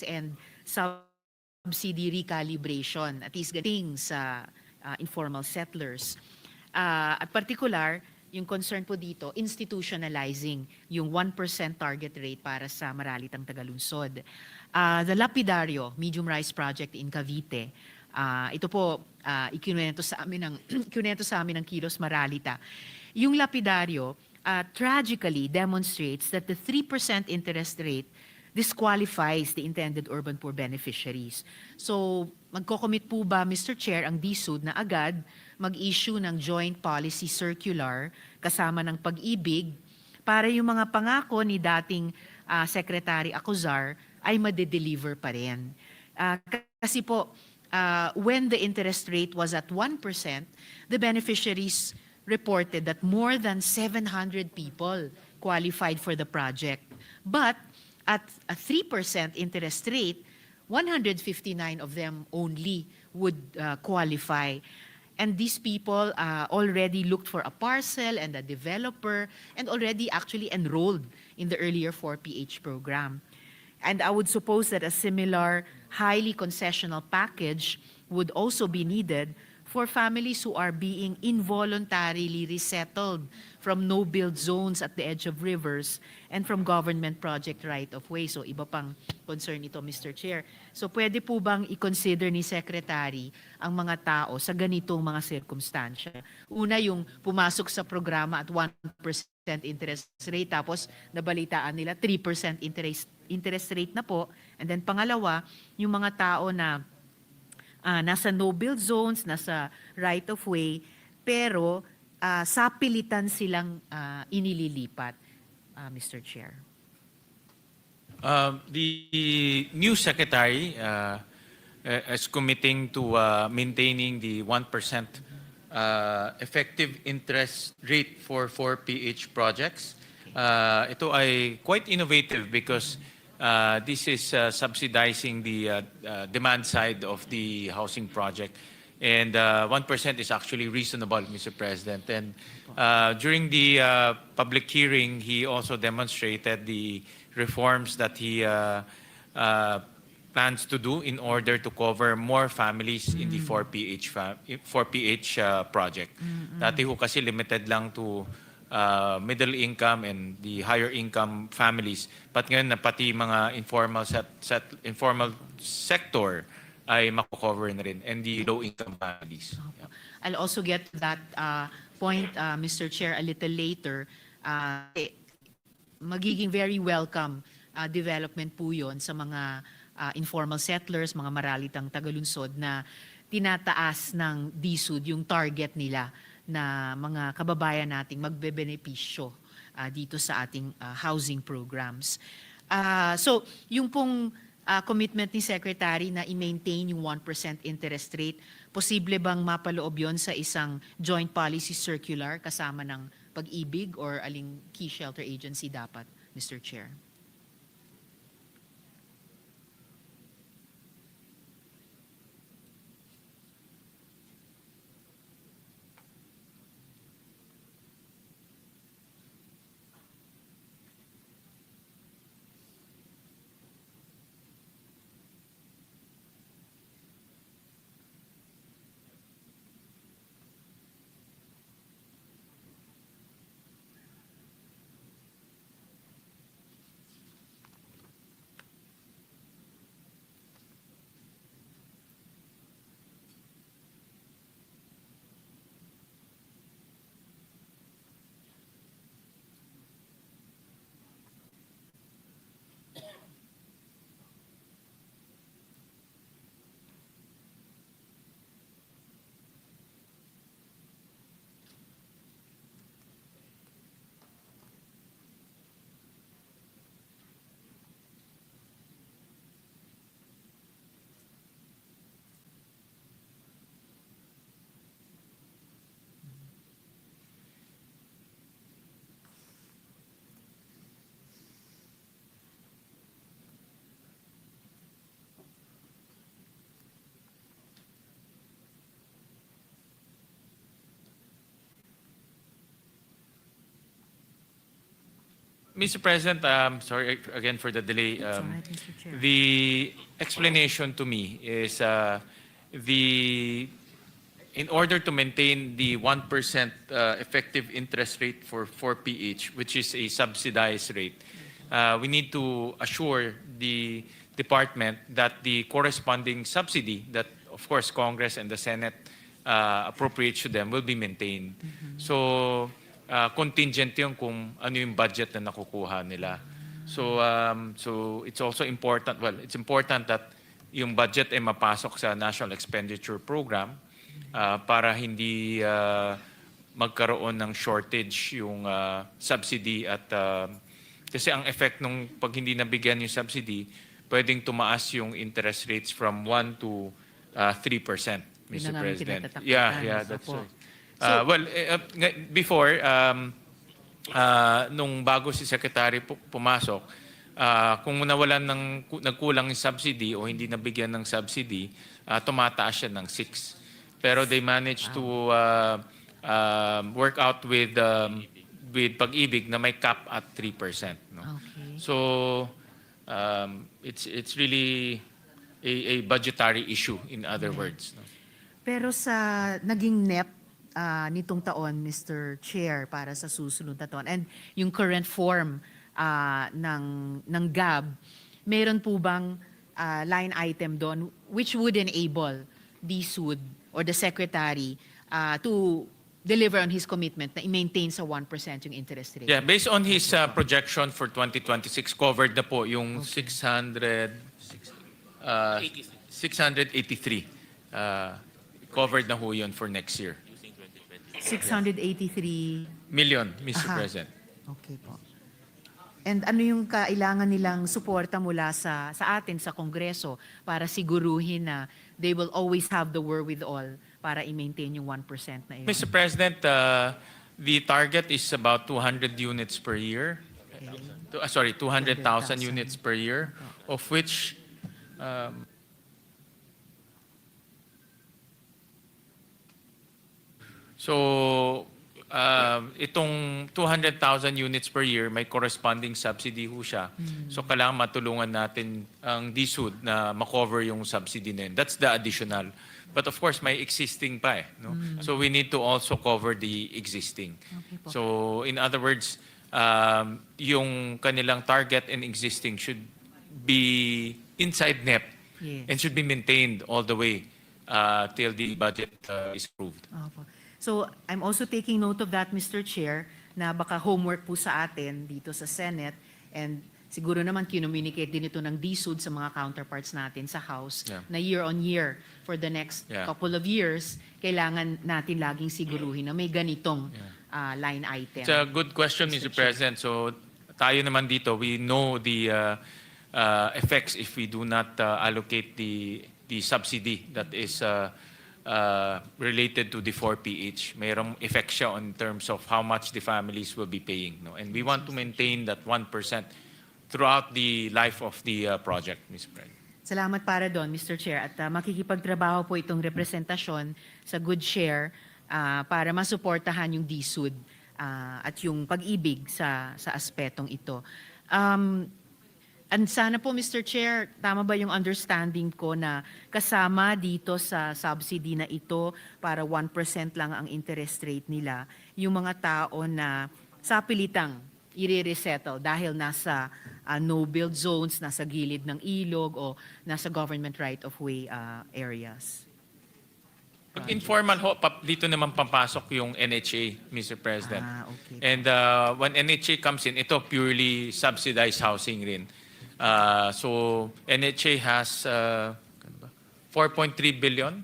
and subsidy recalibration, at least gating sa informal settlers. At particular, yung concern po dito, institutionalizing yung 1% target rate para sa Maralitang Tagalunsod. The Lapidario Medium Rise Project in Cavite, ito po, ikinuwento sa amin ng, ikinuwento sa amin ng Kilos Maralita. Yung Lapidario, tragically demonstrates that the 3% interest rate disqualifies the intended urban poor beneficiaries. So, magko-commit po ba, Mr. Chair, ang DSUD na agad mag-issue ng joint policy circular kasama ng pag-ibig para yung mga pangako ni dating Secretary Acuzar ay madedeliver pa rin. Kasi po, when the interest rate was at 1%, the beneficiaries reported that more than 700 people qualified for the project. But at a 3% interest rate, 159 of them only would qualify. And these people already looked for a parcel and a developer and already actually enrolled in the earlier 4PH program. And I would suppose that a similar highly concessional package would also be needed for families who are being involuntarily resettled from no-build zones at the edge of rivers and from government project right-of-way. So iba pang concern ito, Mr. Chair. So pwede po bang i-consider ni Secretary ang mga tao sa ganitong mga sirkumstansya? Una, yung pumasok sa programa at 1% interest rate, tapos nabalitaan nila 3% interest rate na po. And then pangalawa, yung mga tao na nasa no-build zones, nasa right-of-way, pero sa pilitan silang inililipat, Mr. Chair. The new secretary is committing to maintaining the 1% effective interest rate for 4PH projects. Ito ay quite innovative because this is subsidizing the demand side of the housing project. And 1% is actually reasonable, Mr. President. And during the public hearing, he also demonstrated the reforms that he plans to do in order to cover more families in the 4PH project. Dati ho kasi limited lang to middle income and the higher income families. But ngayon na pati mga informal sector ay mako-cover na rin, and the low income families. Yeah. I'll also get to that point, Mr. Chair, a little later. Magiging very welcome development po yun sa mga informal settlers, mga maralitang tagalunsod na tinataas ng DSUD yung target nila na mga kababayan nating magbebenepisyo dito sa ating housing programs. So, yung pong commitment ni Secretary na i-maintain yung 1% interest rate, posible bang mapaloob yon sa isang joint policy circular kasama ng pag-ibig or aling key shelter agency dapat, Mr. Chair? Mr. President, sorry again for the delay. It's all right, Mr. Chair. The explanation to me is in order to maintain the 1% effective interest rate for 4PH, which is a subsidized rate, we need to assure the department that the corresponding subsidy that, of course, Congress and the Senate appropriates to them will be maintained. So, contingent yun kung ano yung budget na nakukuha nila. So it's also important, well, it's important that yung budget ay mapasok sa National Expenditure Program para hindi magkaroon ng shortage yung subsidy at kasi ang effect nung pag hindi nabigyan yung subsidy, pwedeng tumaas yung interest rates from 1 to 3%, Yun Mr. ang President. kinatatakbuhan. Yeah, that's Opo. right. Well, before, nung bago si Secretary pumasok, kung nagkulang yung subsidy o hindi nabigyan ng subsidy, tumataas siya ng 6. Pero they managed to work out with Pag-ibig na may cap at 3%. No? Okay. So, it's really a budgetary issue, in other words. No? Pero sa naging NEP nitong taon, Mr. Chair, para sa susunod na taon, and yung current form ng GAB, meron po bang line item doon which would enable the SUD or the Secretary to deliver on his commitment na i-maintain sa 1% yung interest rate? Yeah, based on his projection for 2026, covered na po yung 683. Covered na ho yun for next year. 683. Million, Mr. Aha. President. Okay po. And ano yung kailangan nilang suporta mula sa atin sa Kongreso para siguruhin na they will always have the wherewithal para i-maintain yung 1% na yun? Mr. President, the target is about 200 units per year. Sorry, 200,000 units per year, of which so itong 200,000 units per year, may corresponding subsidy ho siya. So kailangan matulungan natin ang DSUD na makover yung subsidy na yun. That's the additional. But of course, may existing pa eh. No? So we need to also cover the existing. Okay po. So in other words, yung kanilang target and existing should be inside NEP Yes. and should be maintained all the way till the budget is approved. Opo. So, I'm also taking note of that, Mr. Chair, na baka homework po sa atin dito sa Senate and siguro naman kinommunicate din ito ng DSUD sa mga counterparts natin sa House Yeah. na year on year for the next Yeah. couple of years, kailangan natin laging siguruhin na may ganitong line item. It's a good question, Mr. President. So tayo naman dito, we know the effects if we do not allocate the subsidy that is related to the 4PH. Mayroong effect siya in terms of how much the families will be paying. No? And we want to maintain that 1% throughout the life of the project, Mr. President. Salamat para doon, Mr. Chair. At makikipagtrabaho po itong representasyon sa Good Share para masuportahan yung DSUD at yung pag-ibig sa aspetong ito. And sana po, Mr. Chair, tama ba yung understanding ko na kasama dito sa subsidy na ito para 1% lang ang interest rate nila, yung mga tao na sa pilitang i-resettle dahil nasa no-build zones, nasa gilid ng ilog o nasa government right-of-way areas? Pag informal ho, dito naman papasok yung NHA, Mr. President. Okay. And when NHA comes in, ito purely subsidized housing rin. So NHA has 4.3 billion.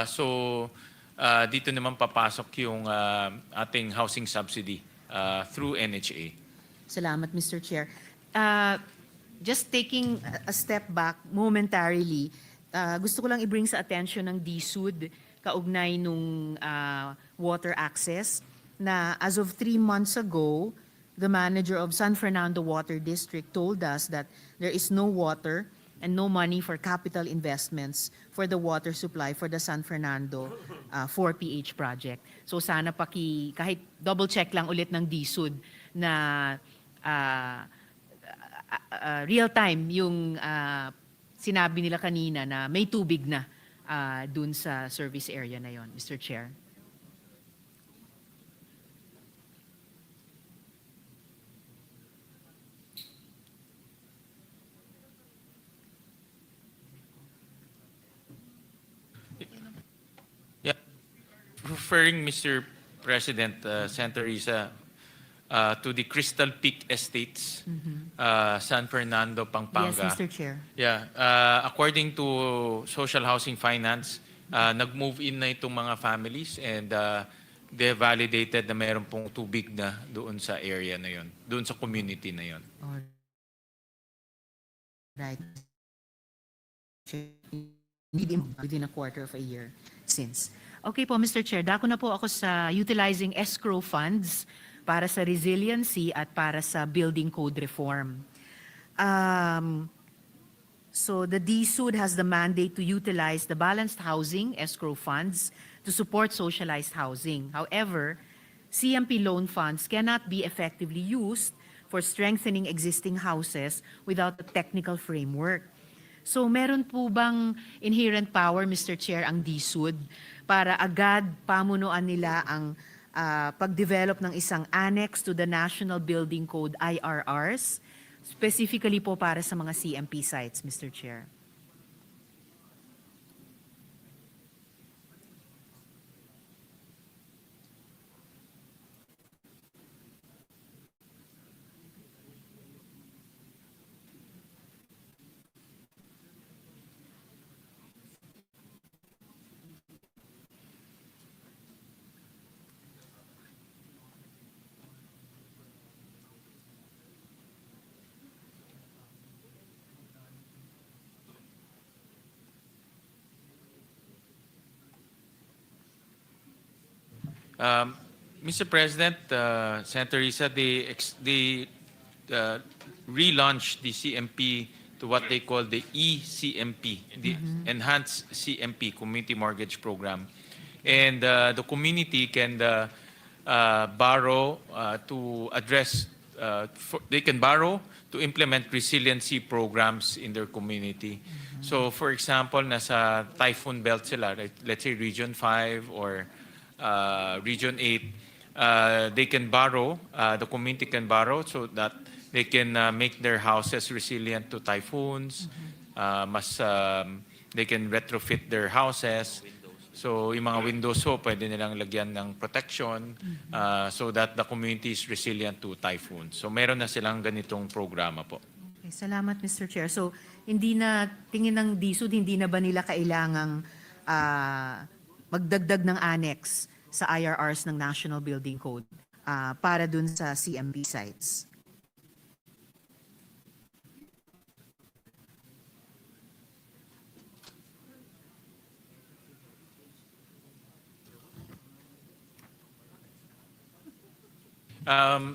So dito naman papasok yung ating housing subsidy through NHA. Salamat, Mr. Chair. Just taking a step back momentarily, gusto ko lang i-bring sa attention ng DSUD kaugnay nung water access na as of 3 months ago, the manager of San Fernando Water District told us that there is no water and no money for capital investments for the water supply for the San Fernando 4PH project. So sana kahit double check lang ulit ng DSUD na real time yung sinabi nila kanina na may tubig na dun sa service area na yon, Mr. Chair. Yeah. Referring, Mr. President, Senator Risa, to the Crystal Peak Estates, San Fernando, Pampanga. Yes, Mr. Chair. Yeah, according to Social Housing Finance, nag-move in na itong mga families and they validated na mayroon pong tubig na doon sa area na yon, doon sa community na yon. Right. Within a quarter of a year since. Okay po, Mr. Chair, dako na po ako sa utilizing escrow funds para sa resiliency at para sa building code reform. So the DSUD has the mandate to utilize the balanced housing escrow funds to support socialized housing. However, CMP loan funds cannot be effectively used for strengthening existing houses without a technical framework. So meron po bang inherent power, Mr. Chair, ang DSUD para agad pamunuan nila ang pag-develop ng isang annex to the National Building Code IRRs, specifically po para sa mga CMP sites, Mr. Chair? Mr. President, Senator Risa, they relaunched the CMP to what they call the eCMP, the Enhanced CMP, Community Mortgage Program. And the community can borrow to address, they can borrow to implement resiliency programs in their community. So for example, nasa typhoon belt sila, let's say Region 5 or Region 8, they can borrow, the community can borrow so that they can make their houses resilient to typhoons. They can retrofit their houses. So yung mga windows po, pwede nilang lagyan ng protection so that the community is resilient to typhoons. So meron na silang ganitong programa po. Okay, salamat, Mr. Chair. So hindi na, tingin ng DSUD, hindi na ba nila kailangang magdagdag ng annex sa IRRs ng National Building Code para dun sa CMP sites?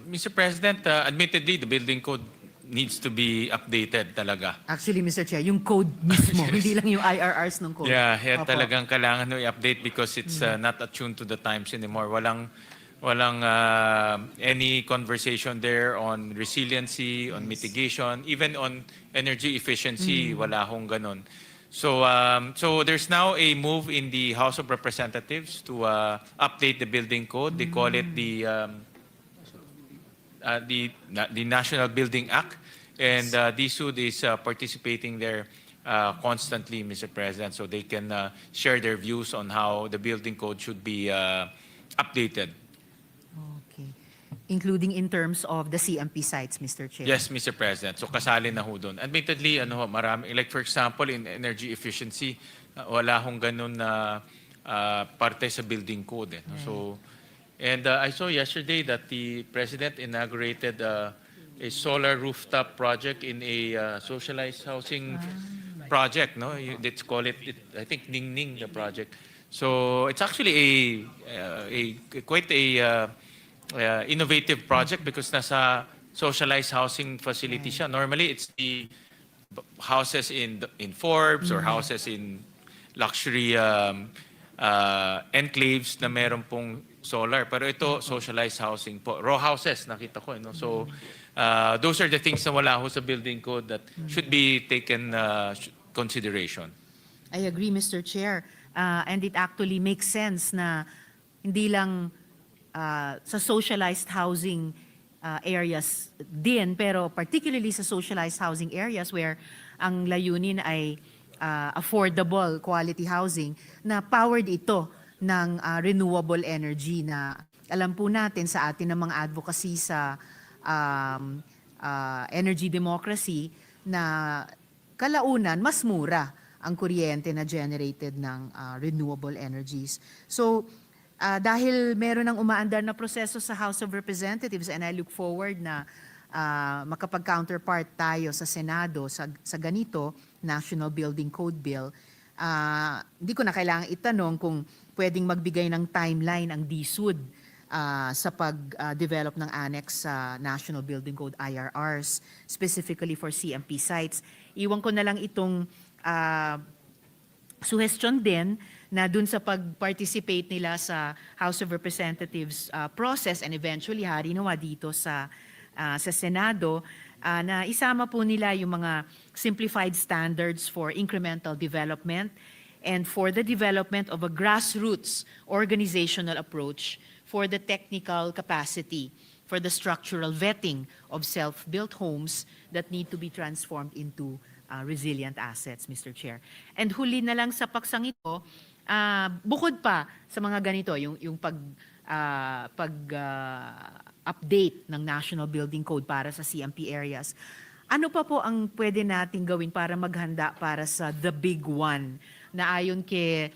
Mr. President, admittedly, the building code needs to be updated talaga. Actually, Mr. Chair, yung code mismo, hindi lang yung IRRs ng code. Yeah, Opo. talagang kailangan no i-update because it's not attuned to the times anymore. Walang any conversation there on resiliency, on mitigation, even on energy efficiency, wala hong ganun. So so there's now a move in the House of Representatives to update the building code. They call it the National Building Act, and DSUD is participating there constantly, Mr. President, so they can share their views on how the building code should be updated. Okay. Including in terms of the CMP sites, Mr. Chair? Yes, Mr. President. So kasali na ho doon. Admittedly, marami, like for example, in energy efficiency, wala hong ganun na parte sa building code. So, and I saw yesterday that the President inaugurated a solar rooftop project in a socialized housing project. No, let's call it, I think, Ning Ning, the project. So it's actually quite a innovative project because nasa socialized housing facility siya. Normally, it's the houses in Forbes or houses in luxury enclaves na meron pong solar. Pero ito, socialized housing po. Row houses, nakita ko. No? So, those are the things na wala ho sa building code that should be taken consideration. I agree, Mr. Chair. And it actually makes sense na hindi lang sa socialized housing areas din, pero particularly sa socialized housing areas where ang layunin ay affordable quality housing, na powered ito ng renewable energy na alam po natin sa atin ng mga advocacy sa energy democracy na kalaunan mas mura ang kuryente na generated ng renewable energies. So, dahil meron ng umaandar na proseso sa House of Representatives, and I look forward na makapag-counterpart tayo sa Senado sa ganito, National Building Code Bill, hindi ko na kailangan itanong kung pwedeng magbigay ng timeline ang DSUD sa pag-develop ng annex sa National Building Code IRRs, specifically for CMP sites. Iwan ko na lang itong suggestion din na dun sa pag-participate nila sa House of Representatives process and eventually harinawa dito sa Senado, na isama po nila yung mga simplified standards for incremental development and for the development of a grassroots organizational approach for the technical capacity, for the structural vetting of self-built homes that need to be transformed into resilient assets, Mr. Chair. And huli na lang sa paksang ito, bukod pa sa mga ganito, yung update ng National Building Code para sa CMP areas, ano pa po ang pwede nating gawin para maghanda para sa the big one na ayon kay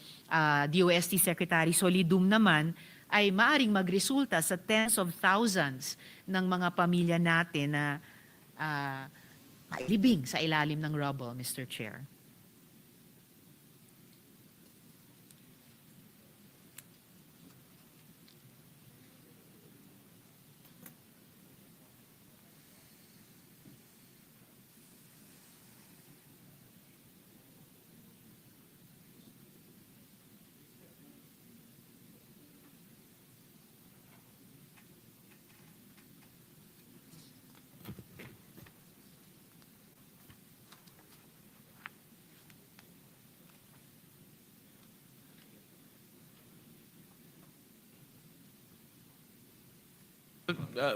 DOST Secretary Solidum naman ay maaring magresulta sa tens of thousands ng mga pamilya natin na libing sa ilalim ng rubble, Mr. Chair.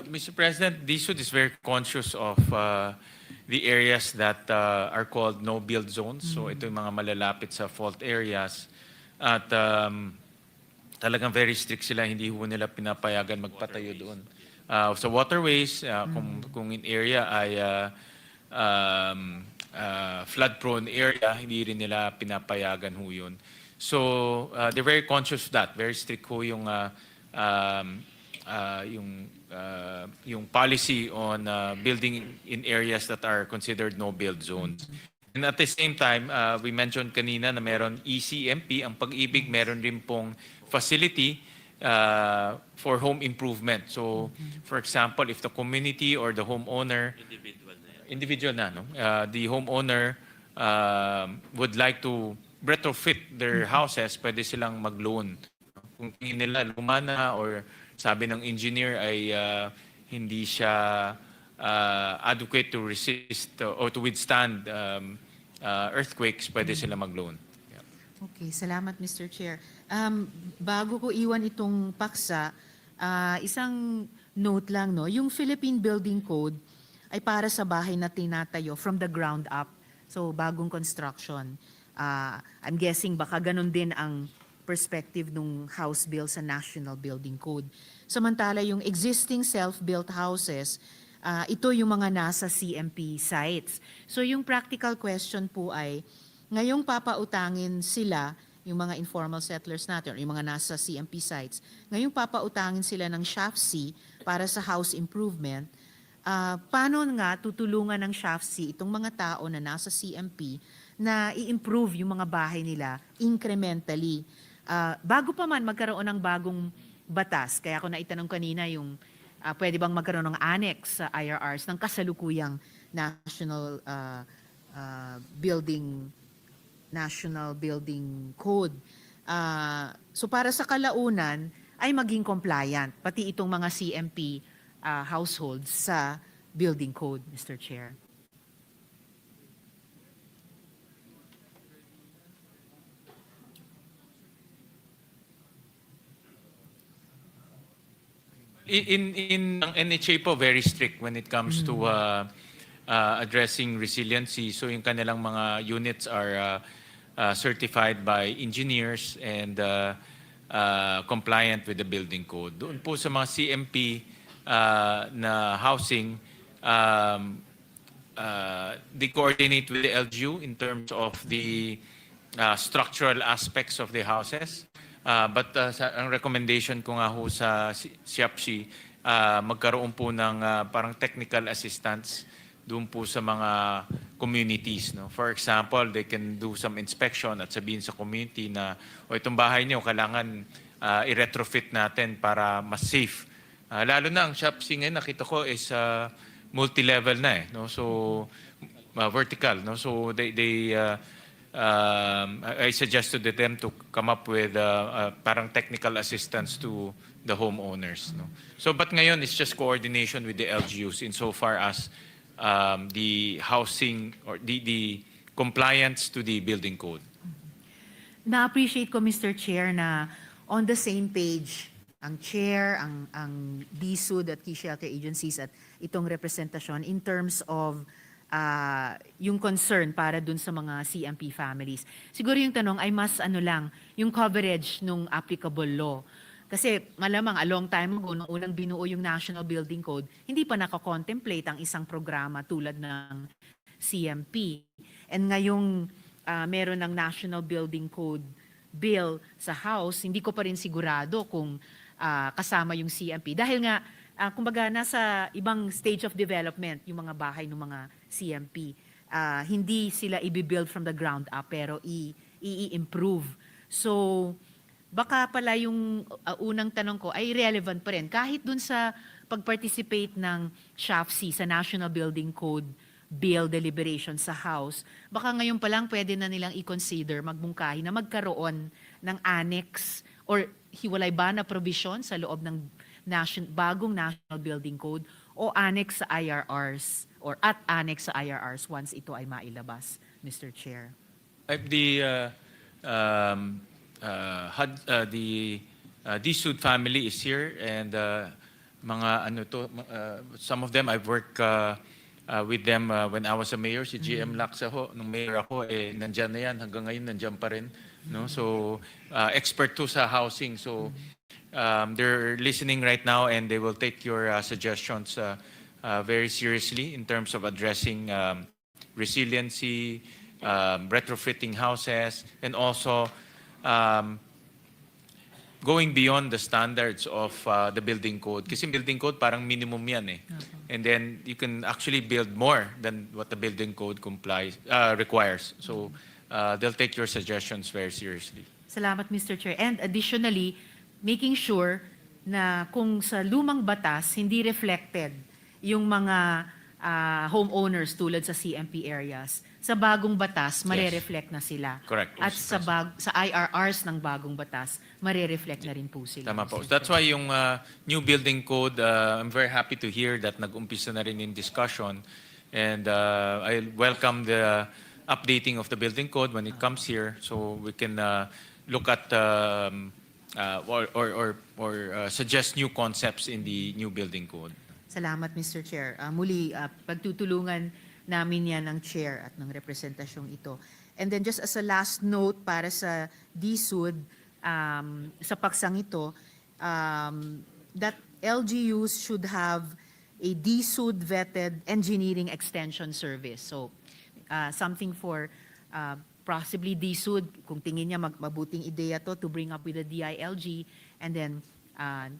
Mr. President, DSUD is very conscious of the areas that are called no-build zones. So ito yung mga malalapit sa fault areas. At talagang very strict sila, hindi ho nila pinapayagan magpatayo doon. Sa waterways, kung in area ay flood-prone area, hindi rin nila pinapayagan ho yun. So they're very conscious of that. Very strict ho yung policy on building in areas that are considered no-build zones. And at the same time, we mentioned kanina na meron ECMP, ang Pag-ibig meron rin pong facility for home improvement. So, for example, if the community or the homeowner, individual na, no? The homeowner would like to retrofit their houses, pwede silang mag-loan. Kung tingin nila luma na or sabi ng engineer ay hindi siya adequate to resist or to withstand earthquakes, pwede sila mag-loan. Okay, salamat Mr. Chair. Bago ko iwan itong paksa, isang note lang, no? Yung Philippine Building Code ay para sa bahay na tinatayo from the ground up. So bagong construction. I'm guessing baka ganun din ang perspective ng House Bill sa National Building Code. Samantala yung existing self-built houses, ito yung mga nasa CMP sites. So yung practical question po ay, ngayong papautangin sila, yung mga informal settlers natin, or yung mga nasa CMP sites, ngayong papautangin sila ng SHAFC para sa house improvement, paano nga tutulungan ng SHAFC itong mga tao na nasa CMP na i-improve yung mga bahay nila incrementally? Bago pa man magkaroon ng bagong batas, kaya ako naitanong kanina yung pwede bang magkaroon ng annex sa IRRs ng kasalukuyang National Building Code. So para sa kalaunan, ay maging compliant, pati itong mga CMP households sa building code, Mr. Chair. Ang NHA po very strict when it comes to addressing resiliency. So yung kanilang mga units are certified by engineers and compliant with the building code. Doon po sa mga CMP na housing, they coordinate with the LGU in terms of the structural aspects of the houses. But ang recommendation ko nga ho sa SIAPSI, magkaroon po ng parang technical assistance doon po sa mga communities. No? For example, they can do some inspection at sabihin sa community na itong bahay niyo kailangan i-retrofit natin para mas safe. Lalo na ang SIAPSI ngayon nakita ko is multi-level na no? So vertical. No? So I suggested to them to come up with parang technical assistance to the homeowners. No? So, but ngayon, it's just coordination with the LGUs insofar as the housing or the compliance to the building code. Na-appreciate ko, Mr. Chair, na on the same page ang chair, ang DSUD at key shelter agencies at itong representasyon in terms of yung concern para dun sa mga CMP families. Siguro yung tanong ay mas yung coverage nung applicable law. Kasi malamang a long time ago, nung unang binuo yung National Building Code, hindi pa nakakontemplate ang isang programa tulad ng CMP. And ngayong meron ng National Building Code bill sa House, hindi ko pa rin sigurado kung kasama yung CMP. Dahil nga, kumbaga nasa ibang stage of development yung mga bahay ng mga CMP. Hindi sila i-build from the ground up pero i-improve. So baka pala yung unang tanong ko ay relevant pa rin kahit dun sa pag-participate ng SHAFC sa National Building Code bill deliberation sa House. Baka ngayon pa lang pwede na nilang i-consider magmungkahi na magkaroon ng annex or hiwalay ba na provision sa loob ng bagong National Building Code o annex sa IRRs or at annex sa IRRs once ito ay mailabas, Mr. Chair. The DSUD family is here and some of them I've worked with them when I was a mayor. Si GM Laksa ho, nung mayor ako, nandyan na yan. Hanggang ngayon, nandyan pa rin. No? So, expert to sa housing. So, they're listening right now and they will take your suggestions very seriously in terms of addressing resiliency, retrofitting houses, and also going beyond the standards of the building code. Kasi building code parang minimum yan eh. And then you can actually build more than what the building code requires. So they'll take your suggestions very seriously. Salamat, Mr. Chair. And additionally, making sure na kung sa lumang batas, hindi reflected yung mga homeowners tulad sa CMP areas. Sa bagong batas, marereflect na sila. Correct. At sa IRRs ng bagong batas, marereflect na rin po sila. Tama po. That's why yung new building code, I'm very happy to hear that nag-umpisa na rin in discussion. And I welcome the updating of the building code when it comes here so we can look at or suggest new concepts in the new building code. Salamat, Mr. Chair. Muli, pagtutulungan namin yan ng chair at ng representasyong ito. And then just as a last note para sa DSUD, sa paksang ito, that LGUs should have a DSUD vetted engineering extension service. So something for possibly DSUD, kung tingin niya mabuting ideya to bring up with the DILG, and then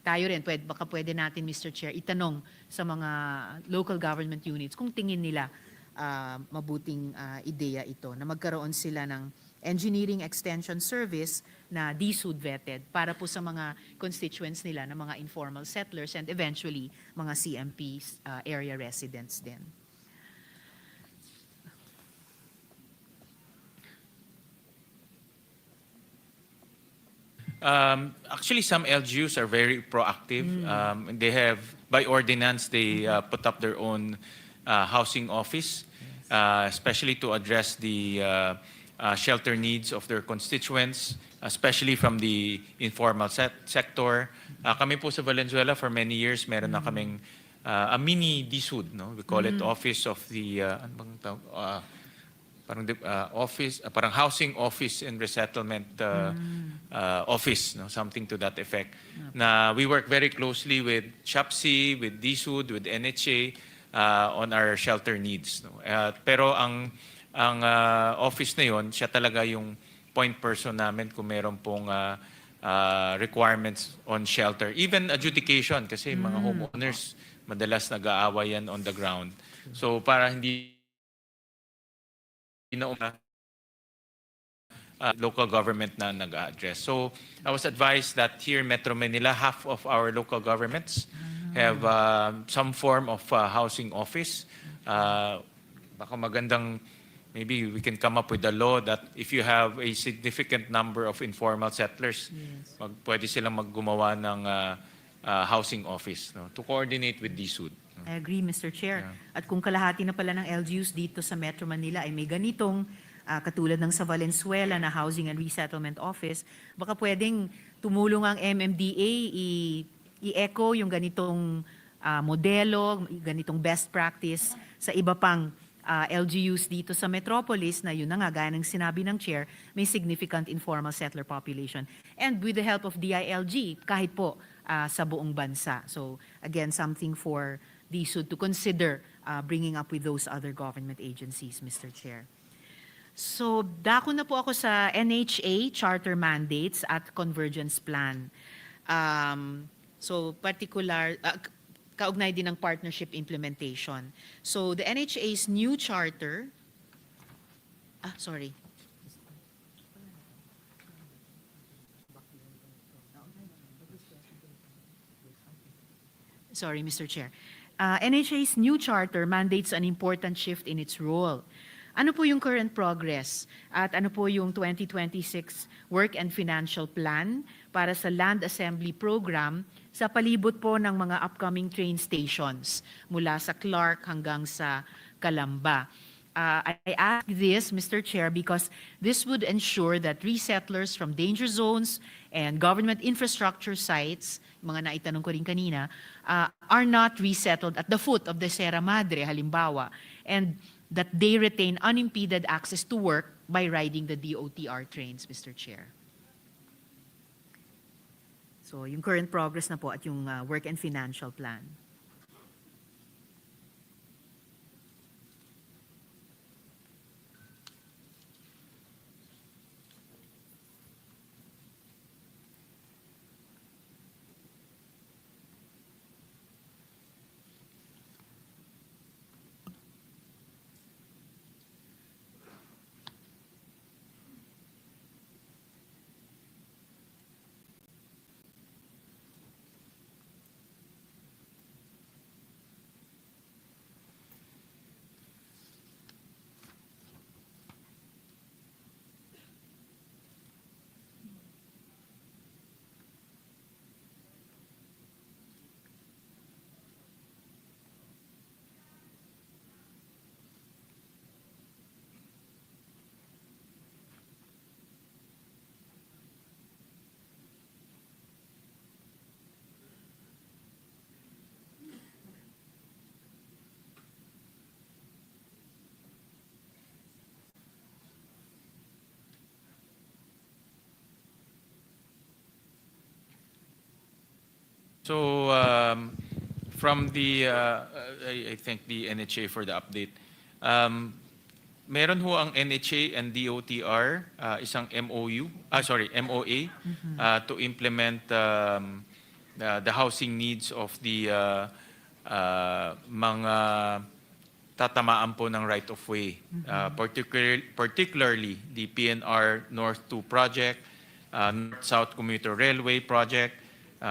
tayo rin, baka pwede natin, Mr. Chair, itanong sa mga local government units kung tingin nila mabuting ideya ito, na magkaroon sila ng engineering extension service na DSUD vetted para po sa mga constituents nila na mga informal settlers and eventually mga CMPs, area residents din. Actually, some LGUs are very proactive. They have, by ordinance, they put up their own housing office, especially to address the shelter needs of their constituents, especially from the informal sector. Kami po sa Valenzuela, for many years, meron na kaming a mini DSUD, no? We call it Office of the, ano bang tawag? Office, parang housing office and resettlement office, no? Something to that effect. Na we work very closely with SHAPSI, with DSUD, with NHA on our shelter needs. No? Pero ang office na yon, siya talaga yung point person namin kung meron pong requirements on shelter. Even adjudication, kasi mga homeowners, madalas nag-aaway yan on the ground. So para hindi local government na nag-address. So I was advised that here in Metro Manila, half of our local governments have some form of housing office. Baka magandang, maybe we can come up with a law that if you have a significant number of informal settlers, pwede silang maggumawa ng housing office, no, to coordinate with DSUD. I agree, Mr. Chair. At kung kalahati na pala ng LGUs dito sa Metro Manila ay may ganitong katulad ng sa Valenzuela na Housing and Resettlement Office, baka pwedeng tumulong ang MMDA i-echo yung ganitong modelo, ganitong best practice sa iba pang LGUs dito sa Metropolis na yun na nga, gaya ng sinabi ng Chair, may significant informal settler population. And with the help of DILG, kahit po sa buong bansa. So again, something for DSUD to consider bringing up with those other government agencies, Mr. Chair. So dako na po ako sa NHA, charter mandates at convergence plan. So particular, kaugnay din ng partnership implementation. So the NHA's new charter, sorry. Sorry, Mr. Chair. NHA's new charter mandates an important shift in its role. Ano po yung current progress at ano po yung 2026 work and financial plan para sa land assembly program sa palibot po ng mga upcoming train stations mula sa Clark hanggang sa Calamba? I ask this, Mr. Chair, because this would ensure that resettlers from danger zones and government infrastructure sites, mga naitanong ko rin kanina, are not resettled at the foot of the Sierra Madre, halimbawa, and that they retain unimpeded access to work by riding the DOTR trains, Mr. Chair. So yung current progress na po at yung work and financial plan. So from the, I thank the NHA for the update. Meron ho ang NHA and DOTR isang MOA to implement the housing needs of the mga tatamaan po ng right of way, particularly the PNR North 2 project, North-South Commuter Railway project,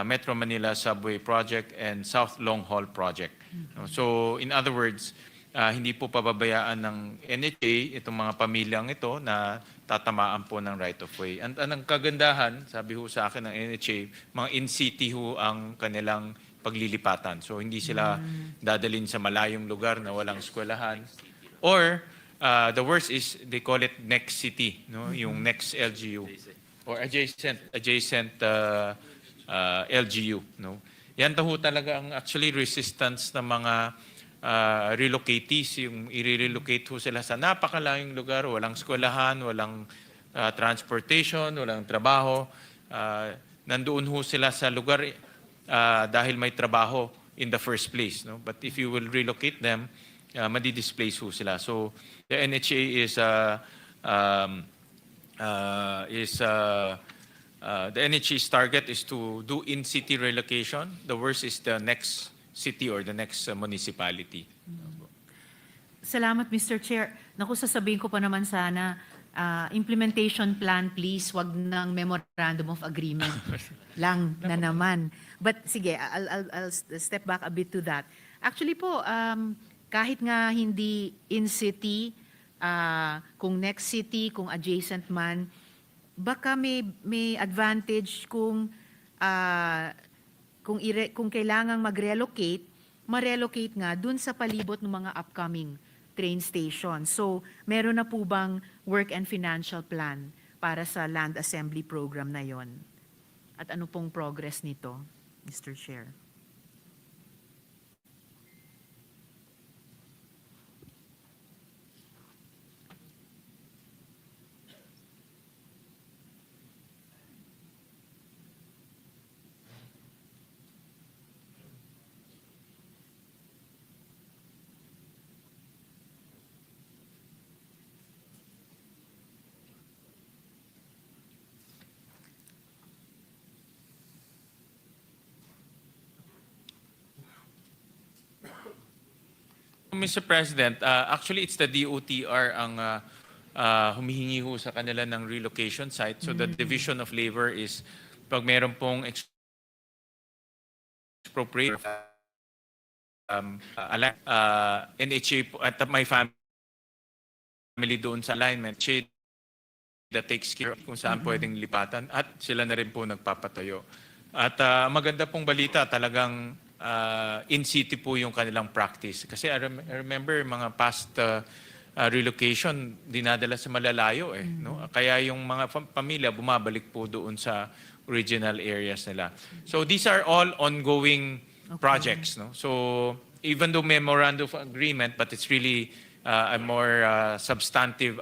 Metro Manila Subway project, and South Long Haul project. So in other words, hindi po pababayaan ng NHA itong mga pamilyang ito na tatamaan po ng right of way. And ang kagandahan, sabi ho sa akin ng NHA, mga in-city ho ang kanilang paglilipatan. So hindi sila dadalhin sa malayong lugar na walang eskwelahan. Or the worst is they call it next city, no? Yung next LGU or adjacent LGU, no? Yan daw ho talaga ang actually resistance ng mga relocatees, yung i-relocate ho sila sa napakalayong lugar, walang eskwelahan, walang transportation, walang trabaho. Nandoon ho sila sa lugar dahil may trabaho in the first place, no? But if you will relocate them, madi-displace ho sila. So the NHA the NHA's target is to do in-city relocation. The worst is the next city or the next municipality. Salamat, Mr. Chair. Naku, sasabihin ko pa naman sana, implementation plan please, wag ng memorandum of agreement lang na naman. But sige, I'll step back a bit to that. Actually po, kahit nga hindi in-city, kung next city, kung adjacent man, baka may advantage kung kung kailangang mag-relocate, ma-relocate nga dun sa palibot ng mga upcoming train station. So, meron na po bang work and financial plan para sa land assembly program na yon? At ano pong progress nito, Mr. Chair? Mr. President, actually it's the DOTR ang humihingi ho sa kanila ng relocation site. So the Division of Labor is pag meron pong expropriate NHA po, at may family doon sa alignment, NHA that takes care kung saan pwedeng lipatan at sila na rin po nagpapatayo. At maganda pong balita, talagang in-city po yung kanilang practice. Kasi I remember mga past relocation, dinadala sa malalayo eh. No? Kaya yung mga pamilya bumabalik po doon sa original areas nila. So these are all ongoing projects. No? So even though memorandum of agreement, but it's really a more substantive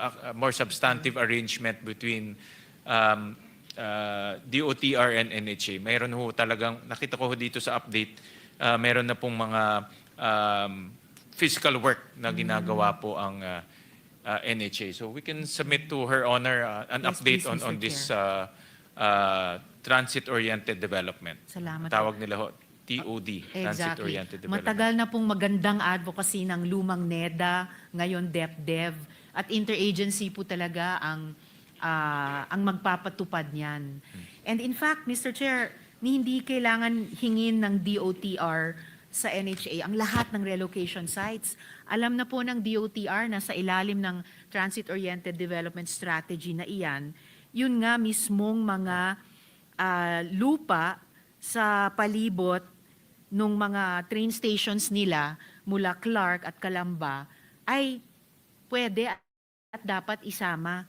arrangement between DOTR and NHA. Mayroon ho talagang, nakita ko ho dito sa update, meron na pong mga physical work na ginagawa po ang NHA. So we can submit to Her Honor an Yes, update please, on Mr. this transit-oriented development. Salamat. Tawag nila ho, TOD, transit-oriented development. Matagal na pong magandang advocacy ng lumang NEDA, ngayon DepDev, at interagency po talaga ang magpapatupad niyan. And in fact, Mr. Chair, hindi kailangan hingin ng DOTR sa NHA ang lahat ng relocation sites. Alam na po ng DOTR na sa ilalim ng Transit-Oriented Development Strategy na iyan, yun nga mismong mga lupa sa palibot ng mga train stations nila mula Clark at Calamba ay pwede at dapat isama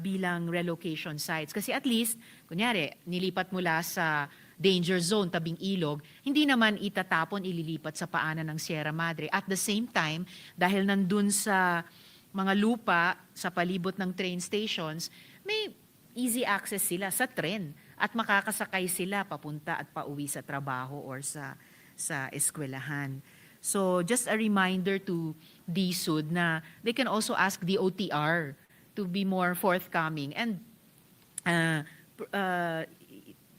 bilang relocation sites. Kasi at least, kunyari, nilipat mula sa danger zone, tabing ilog, hindi naman itatapon, ililipat sa paanan ng Sierra Madre. At the same time, dahil nandun sa mga lupa, sa palibot ng train stations, may easy access sila sa tren at makakasakay sila papunta at pauwi sa trabaho or sa eskwelahan. So just a reminder to DSUD na they can also ask the OTR to be more forthcoming and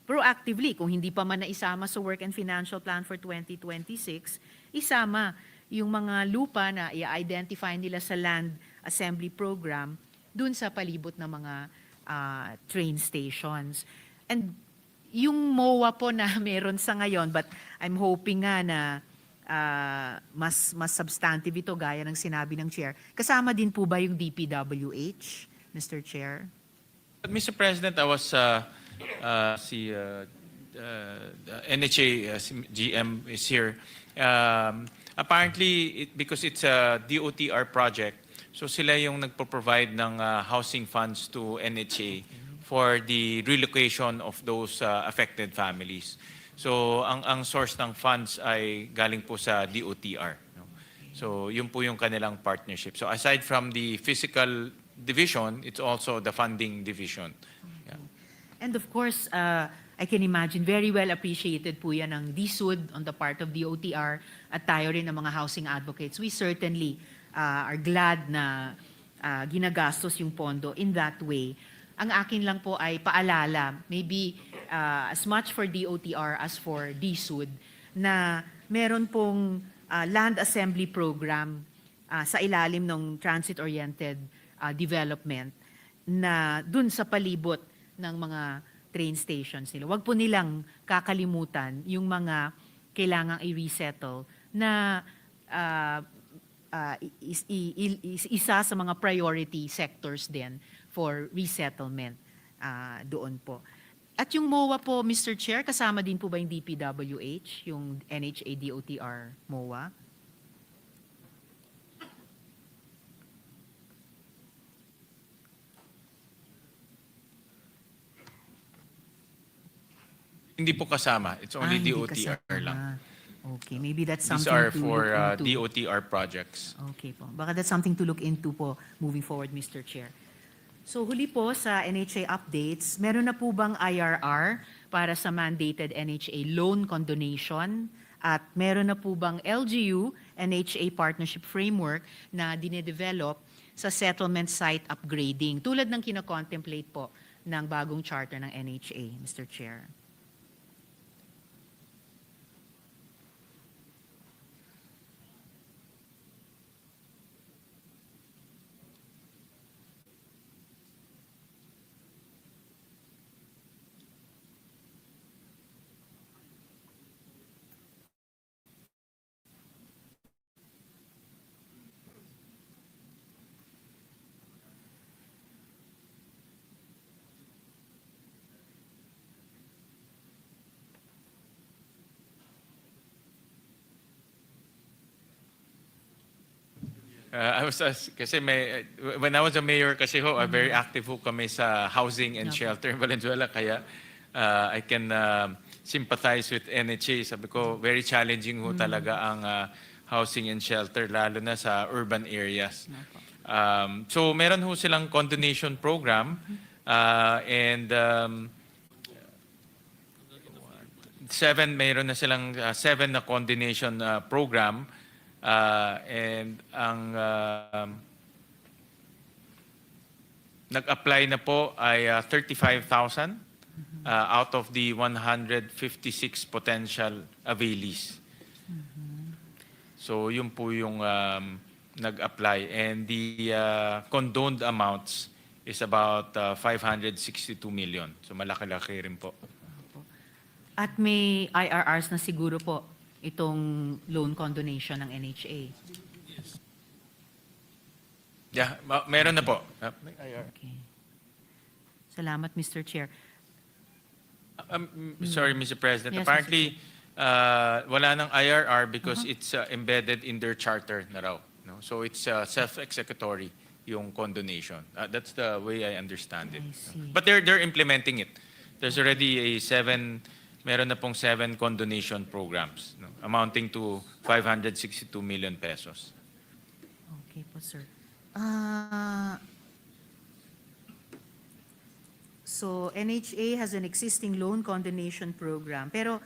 proactively, kung hindi pa man naisama sa Work and Financial Plan for 2026, isama yung mga lupa na i-identify nila sa Land Assembly Program dun sa palibot ng mga train stations. And yung MOA po na meron sa ngayon, but I'm hoping nga na mas substantive ito gaya ng sinabi ng Chair. Kasama din po ba yung DPWH, Mr. Chair? But Mr. President, I was si NHA si GM is here. Apparently, because it's a DOTR project, so sila yung nagpo-provide ng housing funds to NHA for the relocation of those affected families. So ang source ng funds ay galing po sa DOTR. No? So yun po yung kanilang partnership. So aside from the physical division, it's also the funding division. Yeah. And of course, I can imagine very well appreciated po yan ng DSUD on the part of DOTR at tayo rin ng mga housing advocates. We certainly are glad na ginagastos yung pondo in that way. Ang akin lang po ay paalala, maybe as much for DOTR as for DSUD, na meron pong land assembly program sa ilalim ng transit-oriented development na dun sa palibot ng mga train stations nila. Huwag po nilang kakalimutan yung mga kailangang i-resettle na isa sa mga priority sectors din for resettlement doon po. At yung MOA po, Mr. Chair, kasama din po ba yung DPWH, yung NHA DOTR MOA? Hindi po kasama. It's only Hindi DOTR kasama. lang. Okay, maybe that's These something are to for look into. DOTR projects. Okay po. Baka that's something to look into po moving forward, Mr. Chair. So huli po sa NHA updates, meron na po bang IRR para sa mandated NHA loan condonation? At meron na po bang LGU NHA partnership framework na dinedevelop sa settlement site upgrading tulad ng kinocontemplate po ng bagong charter ng NHA, Mr. Chair? Kasi when I was a mayor kasi ho, very active ho kami sa housing and shelter in Valenzuela. Kaya I can sympathize with NHA. Sabi ko, very challenging ho talaga ang housing and shelter, lalo na sa urban areas. So meron ho silang condonation program and meron na silang 7 na condonation program. And ang nag-apply na po ay 35,000 out of the 156 potential availees. So yun po yung nag-apply. And the condoned amounts is about 562 million. So malaki-laki rin po. At may IRRs na siguro po itong loan condonation ng NHA. Yeah, meron na po. Okay. Salamat, Mr. Chair. Sorry, Mr. President. Yes, Mr. Apparently, wala ng IRR because it's embedded in their charter na raw. No? So it's self-executory yung condonation. That's the way I understand it. I see. But they're implementing it. There's already meron na pong 7 condonation programs, no? Amounting to 562 million pesos. Okay po, sir. So, NHA has an existing loan condonation program. Pero,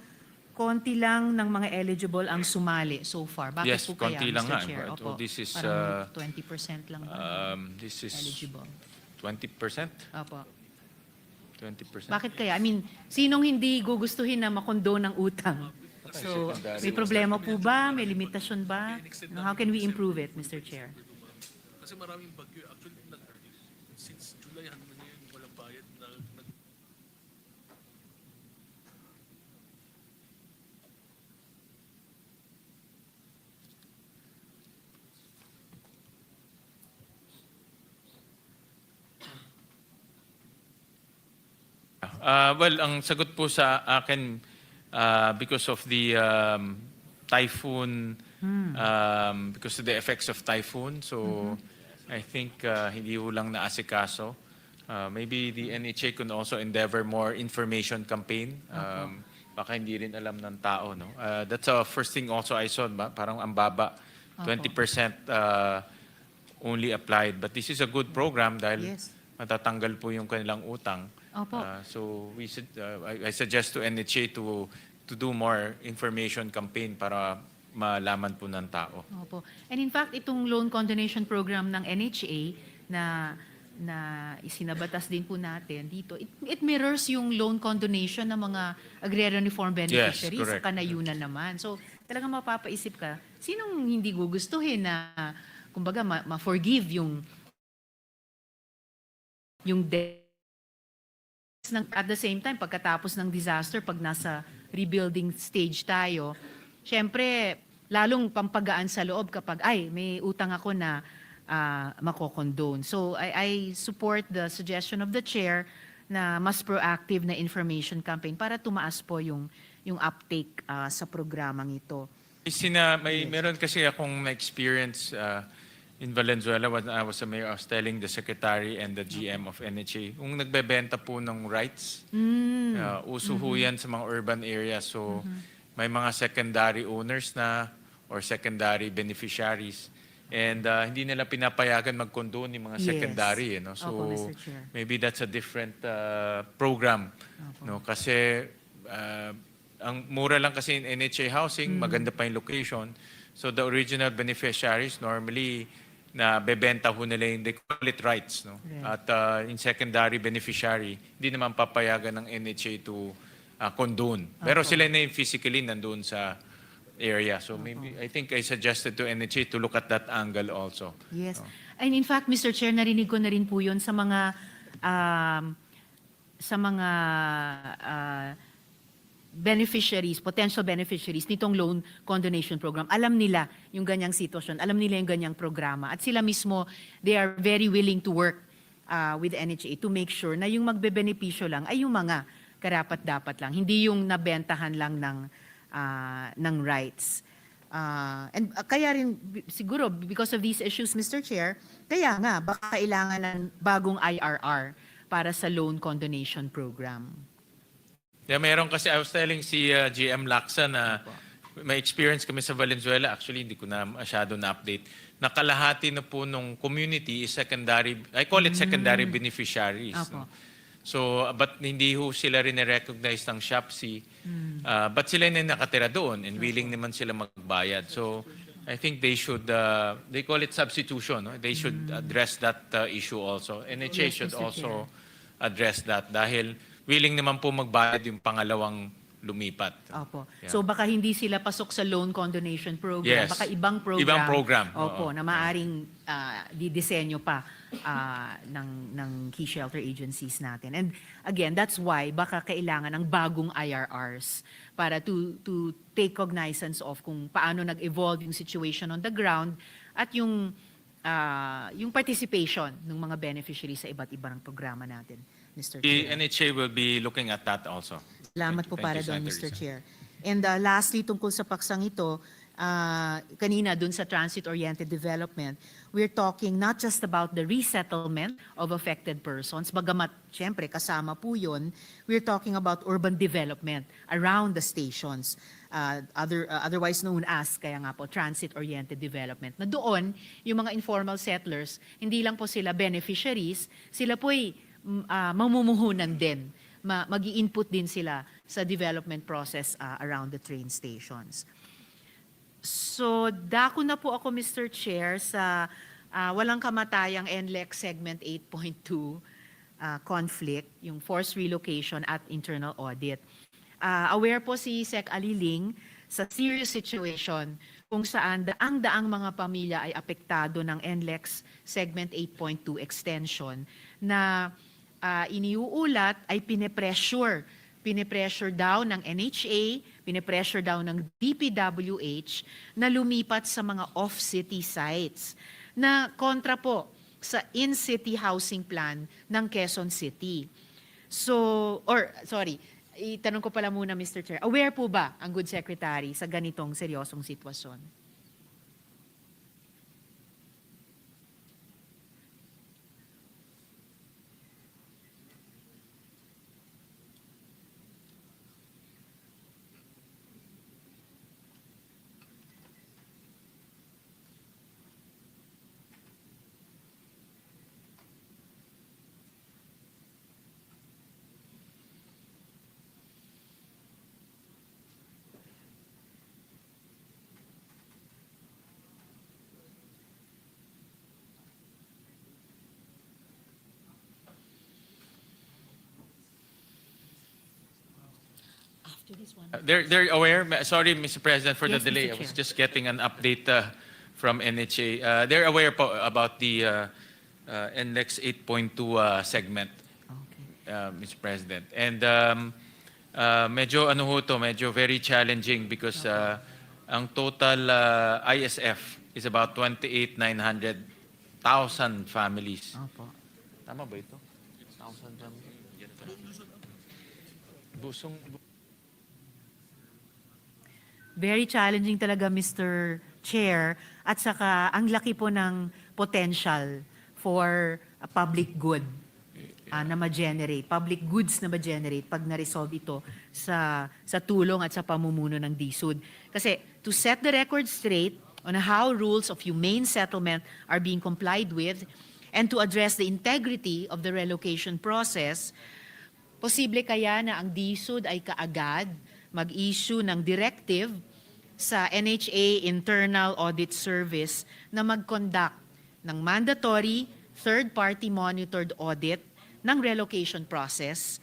konti lang ng mga eligible ang sumali so far. Bakit Yes, po kaya, konti lang Mr. nga. Chair? But, Opo, this is, parang 20% lang ba This is eligible? 20%? Opo. 20%. Bakit kaya? I mean, sinong hindi gugustuhin na makondo ng utang? So, may problema po ba? May limitasyon ba? No, how can we improve it, Mr. Chair? Kasi maraming bagyo. Actually, since July hanggang ngayon, walang bayad na Well, ang sagot po sa akin, because of the typhoon, because of the effects of typhoon, so I think hindi ho lang naasikaso. Maybe the NHA could also endeavor more information campaign. Baka hindi rin alam ng tao, no? That's the first thing also I saw, parang ang baba, 20% only applied. But this is a good program dahil Yes. matatanggal po yung kanilang utang. Opo. So I suggest to NHA to do more information campaign para malaman po ng tao. Opo. And in fact, itong loan condonation program ng NHA na isinabatas din po natin dito, it mirrors yung loan condonation ng mga agrarian reform beneficiaries sa correct. kanayunan naman. So talagang mapapaisip ka, sinong hindi gugustuhin na kumbaga ma-forgive yung debt at the same time, pagkatapos ng disaster, pag nasa rebuilding stage tayo, syempre, lalong pampagaan sa loob kapag, ay, may utang ako na mako-condone. So, I support the suggestion of the chair na mas proactive na information campaign para tumaas po yung uptake sa programang ito. Meron kasi akong na-experience in Valenzuela when I was a mayor. I was telling the secretary and the GM of NHA, kung nagbebenta po ng rights, uso ho yan sa mga urban areas. So, may mga secondary owners na or secondary beneficiaries. And hindi nila pinapayagan mag-condone yung mga Yes. secondary. No? So, Opo, Mr. Chair. maybe that's a different program. No? Kasi ang mura lang kasi in NHA housing, maganda pa yung location. So the original beneficiaries normally na bebenta ho nila yung they call it rights. No? Right. At in secondary beneficiary, hindi naman papayagan ng NHA to condone. Pero sila na yung physically nandun sa area. So maybe I think I suggested to NHA to look at that angle also. Yes. And in fact, Mr. Chair, narinig ko na rin po yun sa mga beneficiaries, potential beneficiaries nitong loan condonation program. Alam nila yung ganyang sitwasyon, alam nila yung ganyang programa. At sila mismo, they are very willing to work with NHA to make sure na yung magbebenepisyo lang ay yung mga karapat-dapat lang, hindi yung nabentahan lang ng rights. And kaya rin, siguro, because of these issues, Mr. Chair, kaya nga, baka kailangan ng bagong IRR para sa loan condonation program. Yeah, meron kasi, I was telling si GM Laksa na may experience kami sa Valenzuela. Actually, hindi ko na masyado na-update. Nakalahati na po nung community is secondary, I call it secondary beneficiaries. Opo. No? So, but hindi ho sila rin recognize ng SHAPC. But sila na nakatira doon and willing naman sila magbayad. So, I think they should, they call it substitution. No? They should address that issue also. NHA Yes, should Mr. also address that dahil willing naman po magbayad yung pangalawang lumipat. Opo. Yeah. So baka hindi sila pasok sa loan condonation program, Yes. baka ibang program. Ibang program. Opo, Oo. na maaring didisenyo pa ng key shelter agencies natin. And again, that's why baka kailangan ng bagong IRRs para to take cognizance of kung paano nag-evolve yung situation on the ground at yung participation ng mga beneficiaries sa iba't ibang programa natin, Mr. The Chair. NHA will be looking at that also. Salamat po Thank para you, doon, Senator Mr. Risa. Chair. And lastly, tungkol sa paksang ito, kanina doon sa transit-oriented development, we're talking not just about the resettlement of affected persons, bagamat siyempre kasama po yun, we're talking about urban development around the stations, otherwise known as, kaya nga po, transit-oriented development. Na doon, yung mga informal settlers, hindi lang po sila beneficiaries, sila po'y mamumuhunan din. Mag-i-input din sila sa development process around the train stations. So, dako na po ako, Mr. Chair, sa walang kamatayang NLEX Segment 8.2 conflict, yung forced relocation at internal audit. Aware po si Sec. Aliling sa serious situation kung saan daang-daang mga pamilya ay apektado ng NLEX Segment 8.2 extension na iniuulat ay pinipressure daw ng NHA, pinipressure daw ng DPWH na lumipat sa mga off-city sites na kontra po sa in-city housing plan ng Quezon City. Itanong ko pala muna, Mr. Chair, aware po ba ang Good Secretary sa ganitong seryosong sitwasyon? After this one. They're aware. Sorry, Mr. President, for the Yes, delay. Mr. I was Chair. just getting an update from NHA. They're aware po about the NLEX 8.2 segment, Okay. Mr. President. And medyo ano ho to, medyo very challenging because ang total ISF is about 28,900,000 families. Opo. Tama ba ito? 1,000 families. Busong. Very challenging talaga, Mr. Chair, at saka ang laki po ng potential for a public good na ma-generate, public goods na ma-generate pag na-resolve ito sa tulong at sa pamumuno ng DSUD. Kasi to set the record straight on how rules of humane settlement are being complied with and to address the integrity of the relocation process, posible kaya na ang DSUD ay kaagad mag-issue ng directive sa NHA Internal Audit Service na mag-conduct ng mandatory third-party monitored audit ng relocation process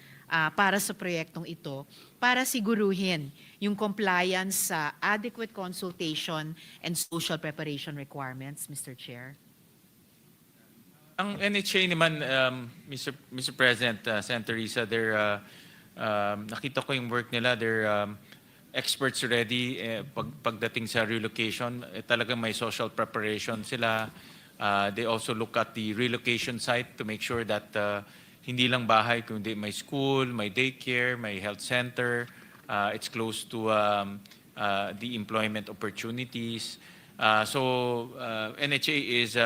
para sa proyektong ito para siguruhin yung compliance sa adequate consultation and social preparation requirements, Mr. Chair. Ang NHA naman, Mr. President, Senator Risa, nakita ko yung work nila. They're experts already pagdating sa relocation. Talagang may social preparation sila. They also look at the relocation site to make sure that hindi lang bahay, kundi may school, may daycare, may health center. It's close to the employment opportunities. NHA is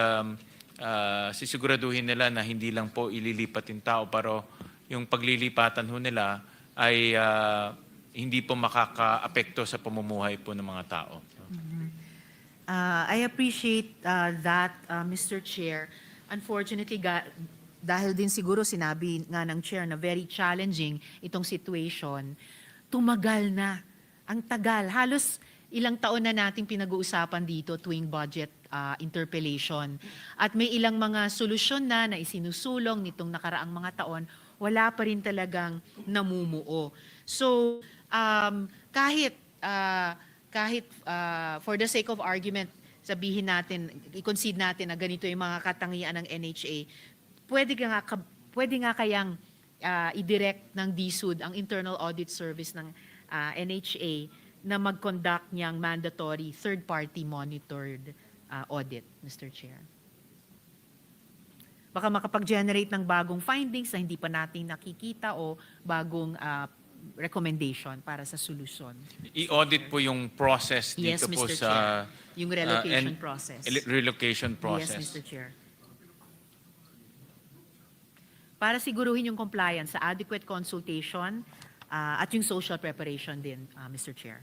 sisiguraduhin nila na hindi lang po ililipat yung tao, pero yung paglilipatan ho nila ay hindi po makaka-apekto sa pamumuhay po ng mga tao. I appreciate that, Mr. Chair. Unfortunately, dahil din siguro sinabi nga ng Chair na very challenging itong situation, tumagal na. Ang tagal. Halos ilang taon na nating pinag-uusapan dito tuwing budget interpellation. At may ilang mga solusyon na isinusulong nitong nakaraang mga taon, wala pa rin talagang namumuo. So, kahit for the sake of argument, sabihin natin, i-concede natin na ganito yung mga katangian ng NHA, pwede nga kayang i-direct ng DSUD ang Internal Audit Service ng NHA na mag-conduct niyang mandatory third-party monitored audit, Mr. Chair. Baka makapag-generate ng bagong findings na hindi pa natin nakikita o bagong recommendation para sa solusyon. I-audit po yung process Yes, dito po Mr. sa Chair. Yung relocation and process. Relocation process. Yes, Mr. Chair. Para siguruhin yung compliance sa adequate consultation at yung social preparation din, Mr. Chair.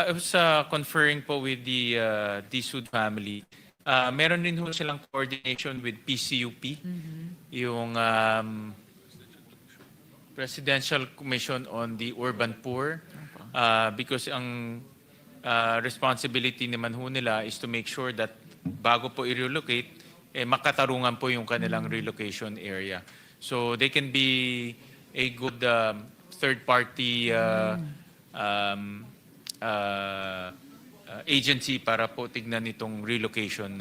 I was conferring po with the DSUD family. Meron din ho silang coordination with PCUP, yung Presidential Commission on the Urban Poor, because ang responsibility naman ho nila is to make sure that bago po i-relocate, makatarungan po yung kanilang relocation area. So they can be a good third-party agency para po tignan itong relocation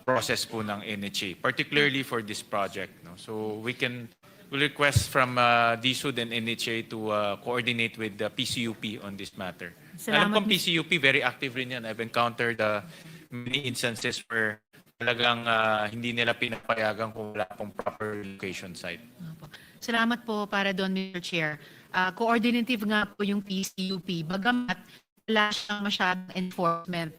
process po ng NHA, particularly for this project. No? So we'll request from DSUD and NHA to coordinate with the PCUP on this matter. Alam Salamat, kong PCUP, very active rin yan. I've encountered many instances where talagang hindi nila pinapayagan kung wala pong proper relocation site. Opo. Salamat po para doon, Mr. Chair. Coordinative nga po yung PCUP, bagamat wala siyang masyadong enforcement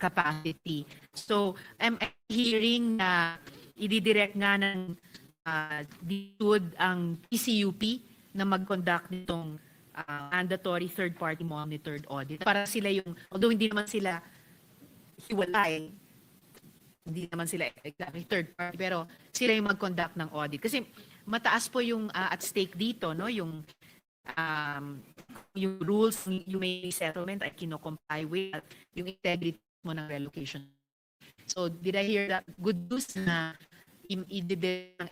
capacity. So, I'm hearing na ididirect nga ng DSUD ang PCUP na mag-conduct nitong mandatory third-party monitored audit. Para sila yung, although hindi naman sila hiwalay, hindi naman sila exactly third party, pero sila yung mag-conduct ng audit. Kasi mataas po yung at stake dito, no? Yung rules, yung may settlement ay kino-comply with, at yung integrity mo ng relocation. So, did I hear that? Good news na i-did ng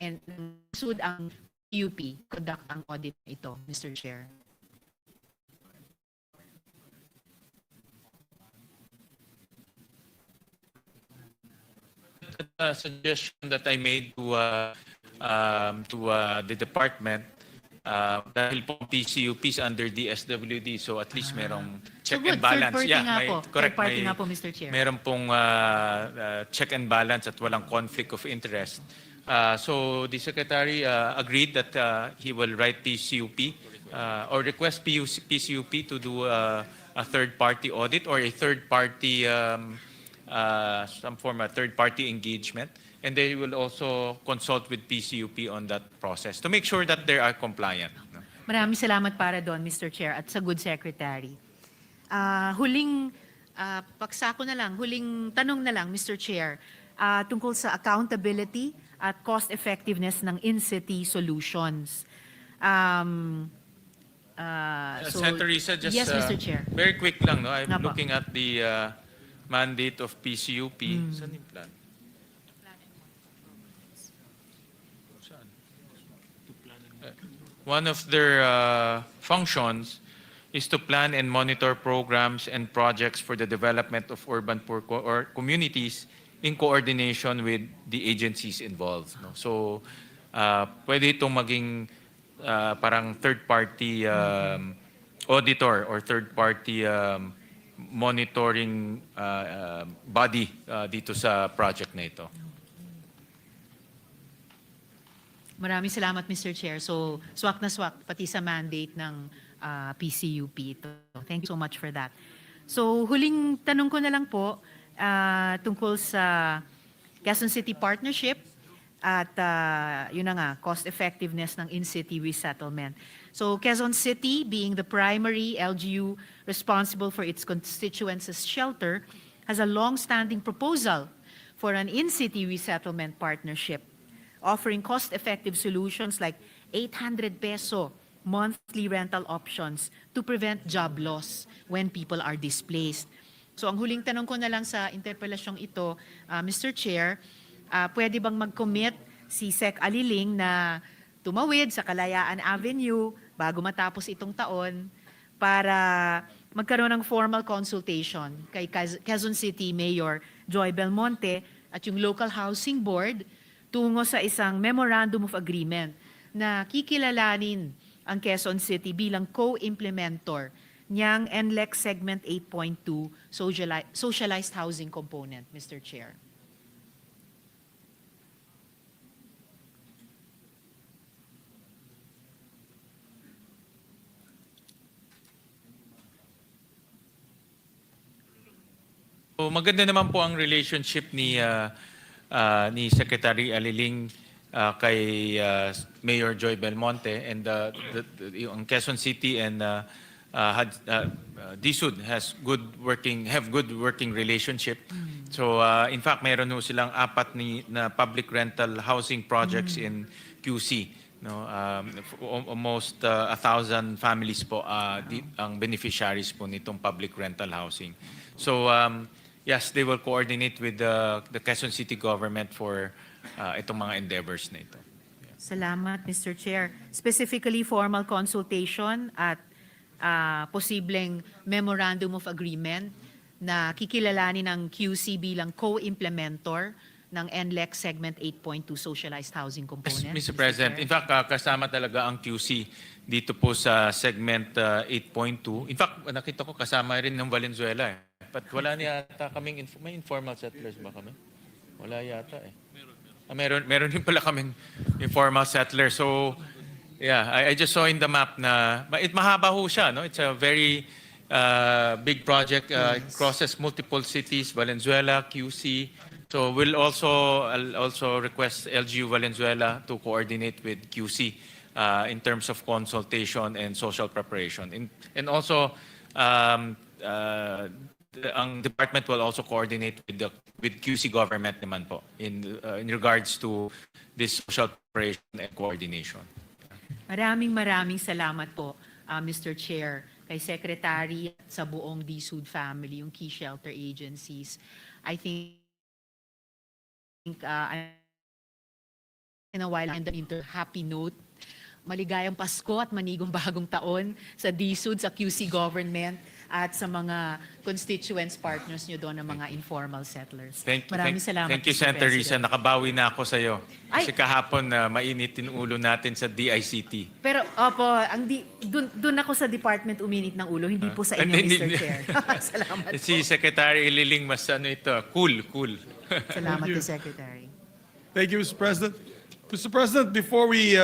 SUD ang UP conduct ang audit na ito, Mr. Chair. Suggestion that I made to the department dahil po PCUP is under DSWD, so at least merong check So good, and balance. third party nga may, po. correct. Third party may- nga po, Mr. Chair. Meron pong check and balance at walang conflict of interest. So the secretary agreed that he will write PCUP or request PCUP to do a third-party audit or a third-party some form of third-party engagement, and they will also consult with PCUP on that process to make sure that they are compliant. No? Maraming salamat para doon, Mr. Chair, at sa good secretary. Huling paksako na lang, huling tanong na lang, Mr. Chair, tungkol sa accountability at cost effectiveness ng in-city solutions. Senator Risa, just yes, Mr. Chair. very quick lang. No? I'm Nga po. looking at the mandate of PCUP. Saan yung plan? Saan? One of their functions is to plan and monitor programs and projects for the development of urban poor or communities in coordination with the agencies involved. No? So, pwede itong maging parang third-party auditor or third-party monitoring body dito sa project na ito. Maraming salamat, Mr. Chair. So, swak na swak, pati sa mandate ng PCUP ito. Thank you so much for that. So, huling tanong ko na lang po tungkol sa Quezon City Partnership at yun na nga, cost effectiveness ng in-city resettlement. So, Quezon City, being the primary LGU responsible for its constituents' shelter, has a long-standing proposal for an in-city resettlement partnership, offering cost-effective solutions like 800 peso monthly rental options to prevent job loss when people are displaced. So, ang huling tanong ko na lang sa interpelasyong ito, Mr. Chair, pwede bang mag-commit si Sec. Aliling na tumawid sa Kalayaan Avenue bago matapos itong taon para magkaroon ng formal consultation kay Quezon City Mayor Joy Belmonte at yung Local Housing Board tungo sa isang Memorandum of Agreement na kikilalanin ang Quezon City bilang co-implementor niyang NLEC Segment 8.2 Socialized Housing Component, Mr. Chair. So maganda naman po ang relationship ni Secretary Aliling kay Mayor Joy Belmonte, and yung Quezon City and DSUD have good working relationship. So in fact mayroon ho silang 4 na public rental housing projects in QC. No, almost 1,000 families po ang beneficiaries po nitong public rental housing. So yes, they will coordinate with the Quezon City government for itong mga endeavors na ito. Salamat, Mr. Chair. Specifically, formal consultation at posibleng memorandum of agreement na kikilalanin ng QC bilang co-implementor ng NLEC Segment 8.2 Socialized Housing Yes, Component. Mr. President, Chair. in fact, kasama talaga ang QC dito po sa segment 8.2. In fact, nakita ko kasama rin ng Valenzuela. But wala yata kaming, may informal settlers ba kami? Wala yata eh. Meron din pala kaming informal settlers. So, yeah, I just saw in the map na, mahaba ho siya, no? It's a very big project, crosses multiple cities, Valenzuela, QC. So I'll also request LGU Valenzuela to coordinate with QC in terms of consultation and social preparation. And also, ang department will also coordinate with QC government naman po in regards to this social preparation and coordination. Maraming salamat po, Mr. Chair, kay Secretary at sa buong DSUD family, yung key shelter agencies. I think in a while, and happy note, maligayang Pasko at manigong bagong taon sa DSUD, sa QC government, at sa mga constituents, partners nyo doon, ng mga informal settlers. Maraming salamat. Thank you, Mr. Senator Risa. President. Nakabawi na ako sa iyo. Kasi Ay! kahapon mainit yung ulo natin sa DICT. Pero, opo, dun ako sa department uminit ng ulo, hindi po sa inyo, Mr. Chair. Salamat Si po. Secretary Ililing mas cool. Salamat po, Secretary. Thank you, Mr. President. Mr. President, before we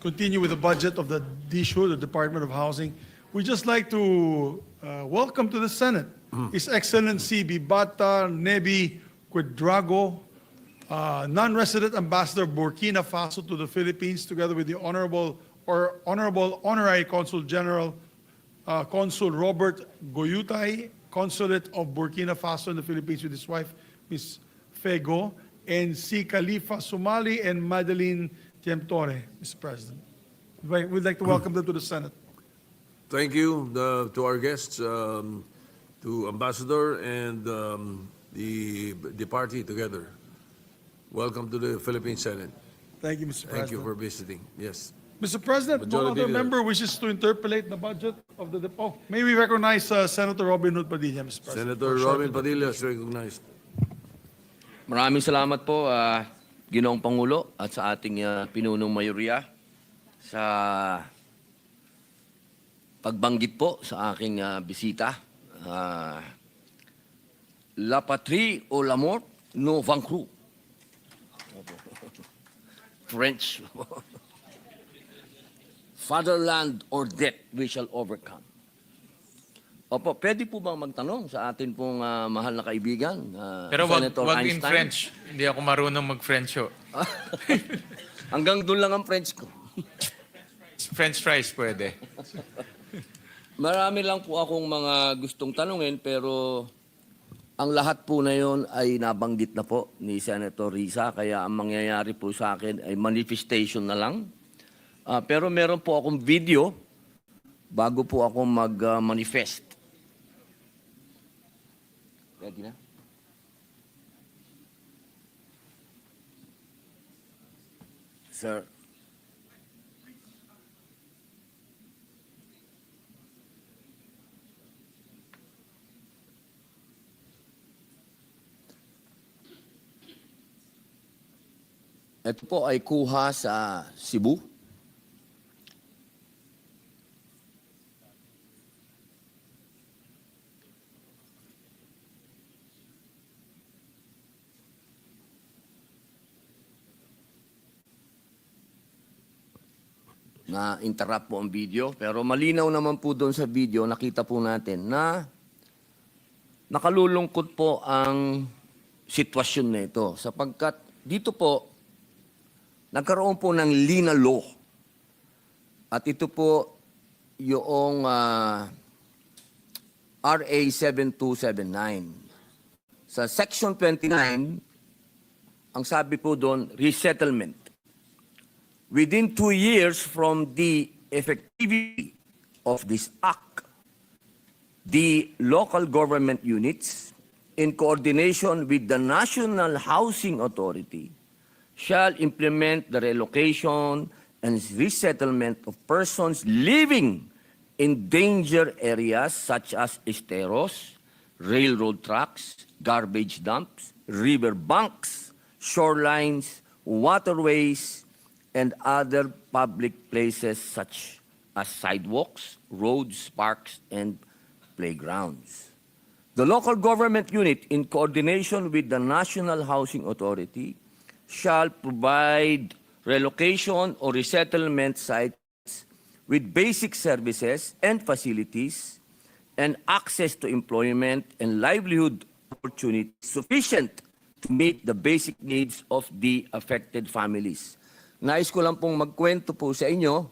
continue with the budget of the DSHU, the Department of Housing, we'd just like to welcome to the Senate His Excellency Bibata Nebi Quadrago, non-resident ambassador of Burkina Faso to the Philippines, together with the Honorable Honorary Consul General Consul Robert Goyutay, Consulate of Burkina Faso in the Philippines, with his wife, Ms. Fego, and si Khalifa Sumali and Madeline Tiemtore, Mr. President. We'd like to welcome them to the Senate. Thank you to our guests, to Ambassador and the party together. Welcome to the Philippine Senate. Thank you, Mr. President. Thank you for visiting. Yes. Mr. President, one Majority other Leader. member wishes to interpolate the budget of the... may we recognize Senator Robin Hood Padilla, Mr. President. Senator Robin Padilla is recognized. Maraming salamat po, Ginoong Pangulo, at sa ating pinunong mayorya sa pagbanggit po sa aking bisita. La patrie ou la mort, nous vaincrons. French. Fatherland or death, we shall overcome. Opo, pwede po bang magtanong sa atin pong mahal na kaibigan, Pero Senator wag in Einstein? French. Hindi ako marunong mag-French. Hanggang doon lang ang French ko. French fries pwede. Marami lang po akong mga gustong tanungin, pero ang lahat po na yon ay nabanggit na po ni Senator Risa, kaya ang mangyayari po sa akin ay manifestation na lang. Pero meron po akong video bago po ako mag-manifest. Ready na? Sir. Ito po ay kuha sa Cebu. Na-interrupt po ang video, pero malinaw naman po doon sa video, nakita po natin na nakalulungkot po ang sitwasyon na ito, sapagkat dito po nagkaroon po ng Lina Law. At ito po yung RA 7279. Sa Section 29, ang sabi po doon, resettlement. Within 2 years from the effectivity of this act, the local government units, in coordination with the National Housing Authority, shall implement the relocation and resettlement of persons living in danger areas such as esteros, railroad tracks, garbage dumps, river banks, shorelines, waterways, and other public places such as sidewalks, roads, parks, and playgrounds. The local government unit, in coordination with the National Housing Authority, shall provide relocation or resettlement sites with basic services and facilities and access to employment and livelihood opportunities sufficient to meet the basic needs of the affected families. Nais ko lang pong magkwento po sa inyo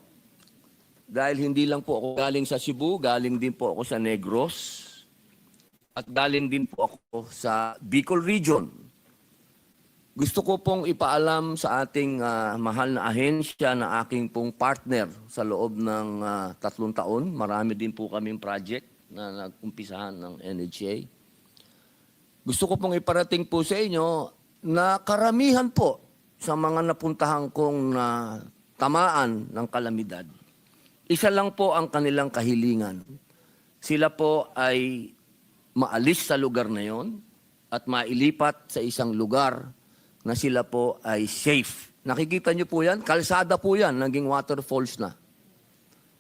dahil hindi lang po ako galing sa Cebu, galing din po ako sa Negros at galing din po ako sa Bicol Region. Gusto ko pong ipaalam sa ating mahal na ahensya na aking pong partner sa loob ng 3 taon. Marami din po kaming project na nag-umpisahan ng NHA. Gusto ko pong iparating po sa inyo na karamihan po sa mga napuntahan kong tamaan ng kalamidad. Isa lang po ang kanilang kahilingan. Sila po ay maalis sa lugar na yon at mailipat sa isang lugar na sila po ay safe. Nakikita niyo po yan? Kalsada po yan, naging waterfalls na.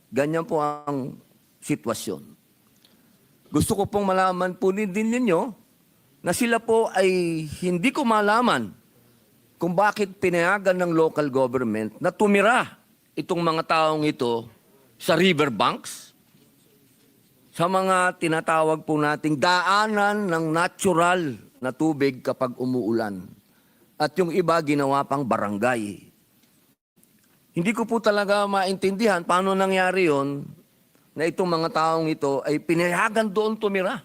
Ganyan po ang sitwasyon. Gusto ko pong malaman po din ninyo na sila po ay hindi ko malaman kung bakit pinayagan ng local government na tumira itong mga taong ito sa riverbanks, sa mga tinatawag po nating daanan ng natural na tubig kapag umuulan. At yung iba ginawa pang barangay. Hindi ko po talaga maintindihan paano nangyari yon na itong mga taong ito ay pinayagan doon tumira.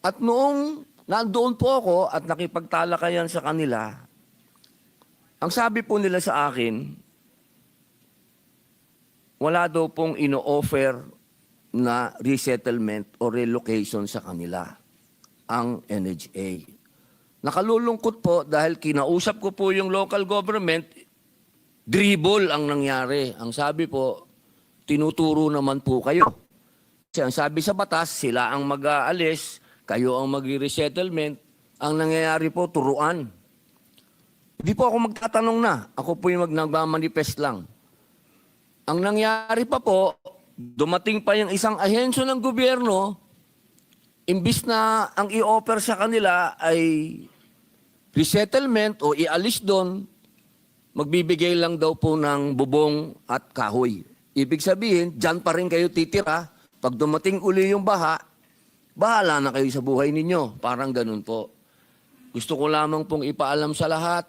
At noong nandoon po ako at nakipagtalakayan sa kanila, ang sabi po nila sa akin, wala daw pong ino-offer na resettlement o relocation sa kanila, ang NHA. Nakalulungkot po dahil kinausap ko po yung local government, dribble ang nangyari. Ang sabi po, tinuturo naman po kayo. Kasi ang sabi sa batas, sila ang mag-aalis, kayo ang mag-resettlement. Ang nangyayari po, turuan. Hindi po ako magtatanong na. Ako po yung nagmamanifest lang. Ang nangyari pa po, dumating pa yung isang ahensya ng gobyerno, imbis na ang i-offer sa kanila ay resettlement o ialis doon, magbibigay lang daw po ng bubong at kahoy. Ibig sabihin, dyan pa rin kayo titira. Pag dumating uli yung baha, bahala na kayo sa buhay ninyo. Parang ganun po. Gusto ko lamang pong ipaalam sa lahat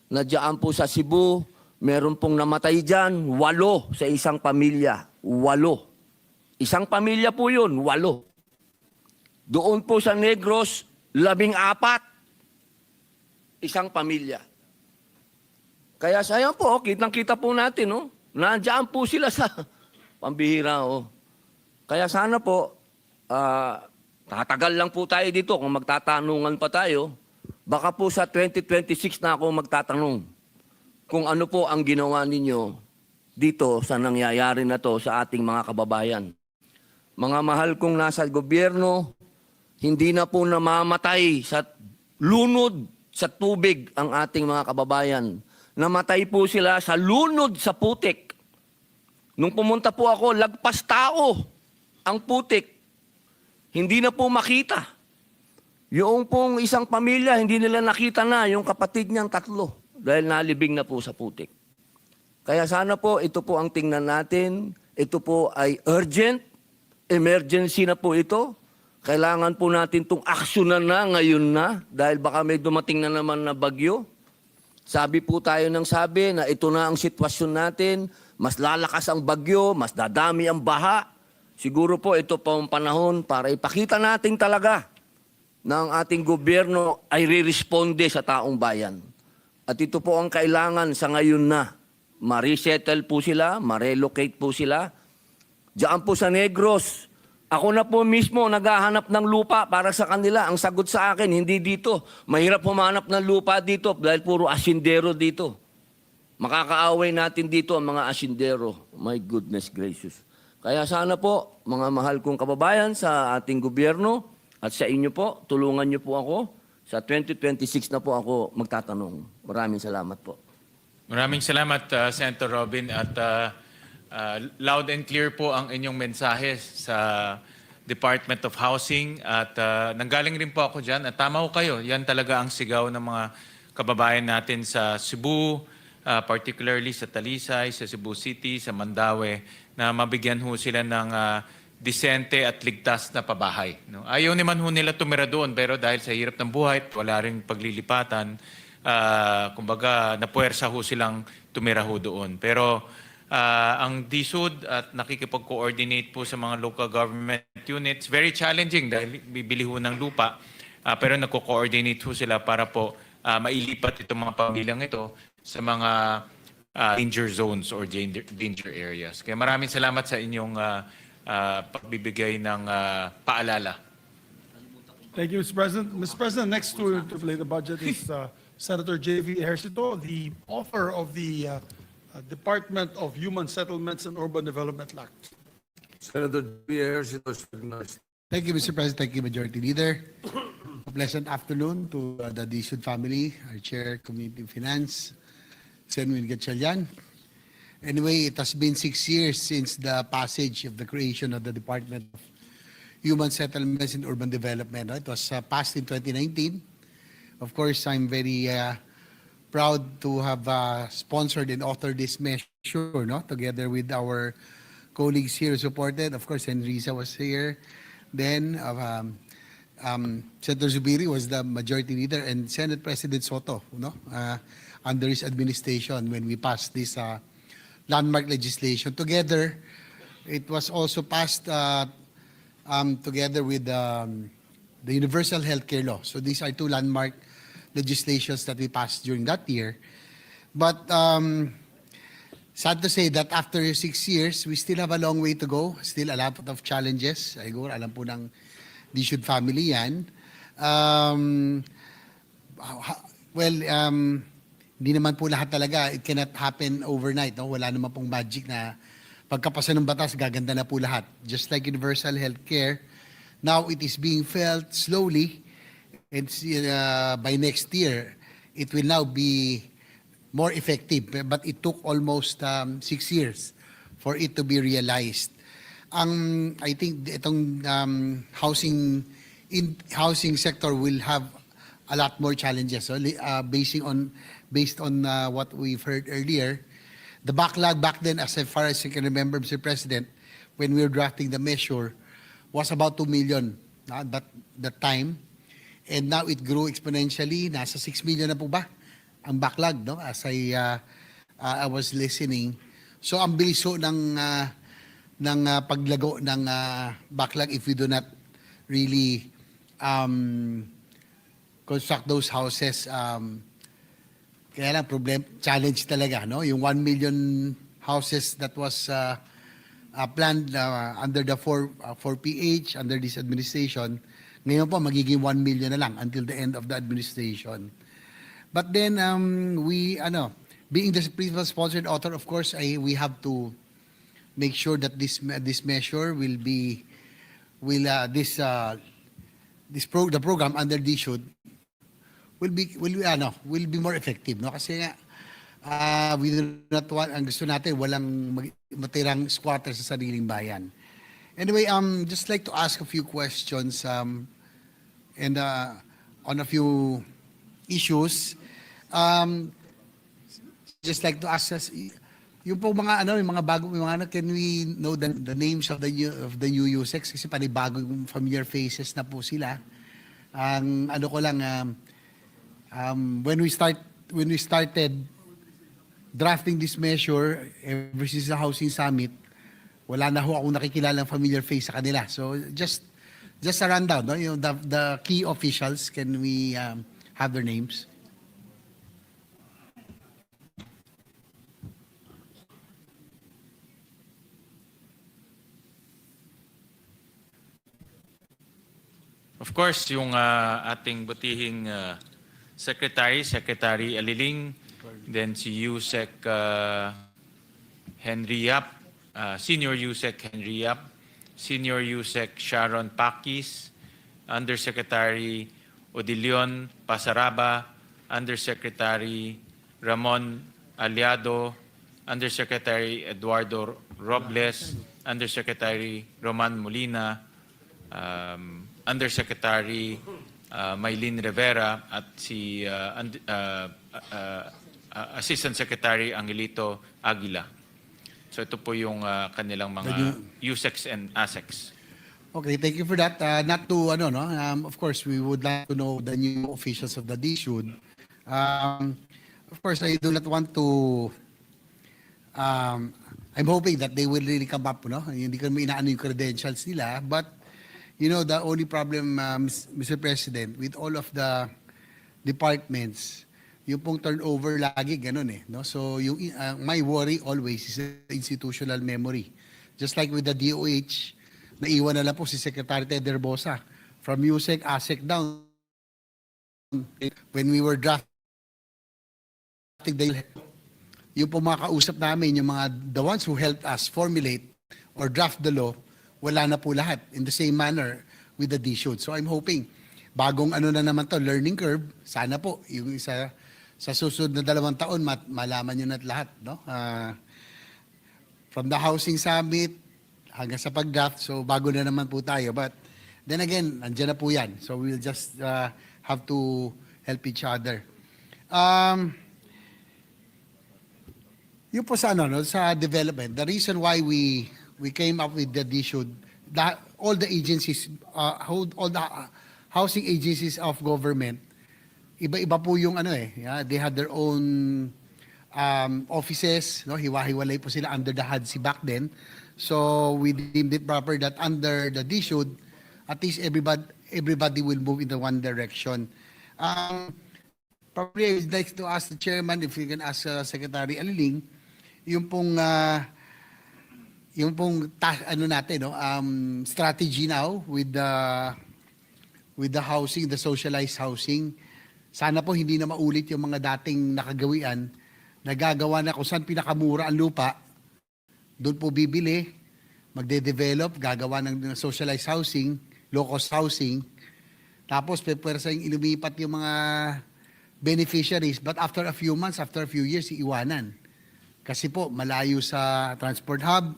na dyan po sa Cebu, meron pong namatay dyan, 8 sa isang pamilya. 8. Isang pamilya po yun, 8. Doon po sa Negros, 14. Isang pamilya. Kaya sayang po, kitang-kita po natin, no? Nandiyan po sila sa pambihira, oh. Kaya sana po, tatagal lang po tayo dito kung magtatanungan pa tayo. Baka po sa 2026 na ako magtatanong kung ano po ang ginawa ninyo dito sa nangyayari na to sa ating mga kababayan. Mga mahal kong nasa gobyerno, hindi na po namamatay sa lunod sa tubig ang ating mga kababayan. Namatay po sila sa lunod sa putik. Nung pumunta po ako, lagpas tao ang putik. Hindi na po makita. Yung pong isang pamilya, hindi nila nakita na yung kapatid niyang 3 dahil nalibing na po sa putik. Kaya sana po, ito po ang tingnan natin. Ito po ay urgent, emergency na po ito. Kailangan po natin itong aksyonan na ngayon na dahil baka may dumating na naman na bagyo. Sabi po tayo ng sabi na ito na ang sitwasyon natin. Mas lalakas ang bagyo, mas dadami ang baha. Siguro po ito po ang panahon para ipakita natin talaga na ang ating gobyerno ay re-responde sa taong bayan. At ito po ang kailangan sa ngayon na. Ma-resettle po sila, ma-relocate po sila. Diyan po sa Negros, ako na po mismo naghahanap ng lupa para sa kanila. Ang sagot sa akin, hindi dito. Mahirap humanap ng lupa dito dahil puro asindero dito. Makakaaway natin dito ang mga asindero. My goodness gracious. Kaya sana po, mga mahal kong kababayan sa ating gobyerno at sa inyo po, tulungan niyo po ako. Sa 2026 na po ako magtatanong. Maraming salamat po. Maraming salamat, Senator Robin. At loud and clear po ang inyong mensahe sa Department of Housing. At nanggaling rin po ako dyan. At tama ko kayo, yan talaga ang sigaw ng mga kababayan natin sa Cebu, particularly sa Talisay, sa Cebu City, sa Mandaue, na mabigyan ho sila ng disente at ligtas na pabahay. No? Ayaw naman ho nila tumira doon, pero dahil sa hirap ng buhay, wala ring paglilipatan, kumbaga napuwersa ho silang tumira ho doon. Pero ang DSUD at nakikipag-coordinate po sa mga local government units, very challenging dahil bibili ho ng lupa, pero nagko-coordinate ho sila para po mailipat itong mga pamilyang ito sa mga danger zones or danger areas. Kaya maraming salamat sa inyong pagbibigay ng paalala. Thank you, Mr. President. Mr. President, next to interpolate the budget is Senator J.V. Ejercito, the author of the Department of Human Settlements and Urban Development Act. Senator J.V. recognized. Thank you, Mr. President. Thank you, Majority Leader. A pleasant afternoon to the DSUD family, our Chair, Committee on Finance, Senwin Gatchalian. Anyway, it has been 6 years since the passage of the creation of the Department of Human Settlements and Urban Development. It was passed in 2019. Of course, I'm very proud to have sponsored and authored this measure, no? Together with our colleagues here who supported. Of course, Enrisa was here. Then, Senator Zubiri was the majority leader, and Senate President Soto, no? Under his administration when we passed this landmark legislation. Together, it was also passed together with the Universal Healthcare Law. So these are two landmark legislations that we passed during that year. But sad to say that after 6 years, we still have a long way to go. Still a lot of challenges. Siguro alam po ng DSUD family yan. Hindi naman po lahat talaga, it cannot happen overnight. No? Wala naman pong magic na pagkapasa ng batas, gaganda na po lahat. Just like universal healthcare, now it is being felt slowly. And by next year, it will now be more effective. But it took almost 6 years for it to be realized. I think itong housing sector will have a lot more challenges. So, based on what we've heard earlier, the backlog back then, as far as I can remember, Mr. President, when we were drafting the measure, was about 2 million at that time. And now it grew exponentially. Nasa 6 million na po ba ang backlog, no? As I was listening. So ang bilis ho ng paglago ng backlog if we do not really construct those houses. Kaya lang challenge talaga, no? Yung 1 million houses that was planned under the 4PH, under this administration, ngayon po magiging 1 million na lang until the end of the administration. But then being the principal sponsored author, of course, we have to make sure that this measure the program under DSUD will be more effective, no? Kasi nga we do not want, ang gusto natin walang matirang squatter sa sariling bayan. Anyway, just like to ask a few questions and on a few issues. Just like to ask us yung po mga yung mga bago can we know the names of the new USECs kasi panibagong familiar faces na po sila. Ang ko lang when we started drafting this measure ever since the Housing Summit, wala na ho akong nakikilalang familiar face sa kanila. So just a rundown, no? The key officials, can we have their names? Of course, yung ating butihing Secretary Aliling, then si Yusek Henry Yap, Senior USEC Henry Yap, Senior USEC Sharon Pakis, Undersecretary Odilion Pasaraba, Undersecretary Ramon Aliado, Undersecretary Eduardo Robles, Undersecretary Roman Molina, Undersecretary Maylin Rivera, at si Assistant Secretary Angelito Aguila. So ito po yung kanilang mga USECs and ASECs. Okay, thank you for that. Not to, of course, we would like to know the new officials of the DSUD. Of course, I do not want to, I'm hoping that they will really come up, hindi ko inaano yung credentials nila. But, the only problem, Mr. President, with all of the departments, yung pong turnover lagi, ganun eh. No? So, my worry always is the institutional memory. Just like with the DOH, naiwan na lang po si Secretary Ted Herbosa from USEC, ASEC down. When we were drafting, yung po mga kausap namin, yung the ones who helped us formulate or draft the law, wala na po lahat in the same manner with the DSUD. So I'm hoping, bagong na naman to, learning curve, sana po, yung sa susunod na 2 taon, malaman nyo na lahat. No? From the Housing Summit, hanggang sa pag-draft, so bago na naman po tayo. But then again, nandiyan na po yan. So we'll just have to help each other. Yung po sa, sa development, the reason why we came up with the DSUD, all the agencies, all the housing agencies of government, iba-iba po yung they had their own offices, hiwa-hiwalay po sila under the HADSI back then. So we deemed it proper that under the DSUD, at least everybody will move in the one direction. Probably I would like to ask the chairman if you can ask Secretary Aliling, yung pong strategy now with the housing, the socialized housing. Sana po hindi na maulit yung mga dating nakagawian, nagagawa na kung saan pinakamura ang lupa, doon po bibili, magde-develop, gagawa ng socialized housing, low-cost housing, tapos pwera yung ilumipat yung mga beneficiaries, but after a few months, after a few years, iiwanan. Kasi po, malayo sa transport hub,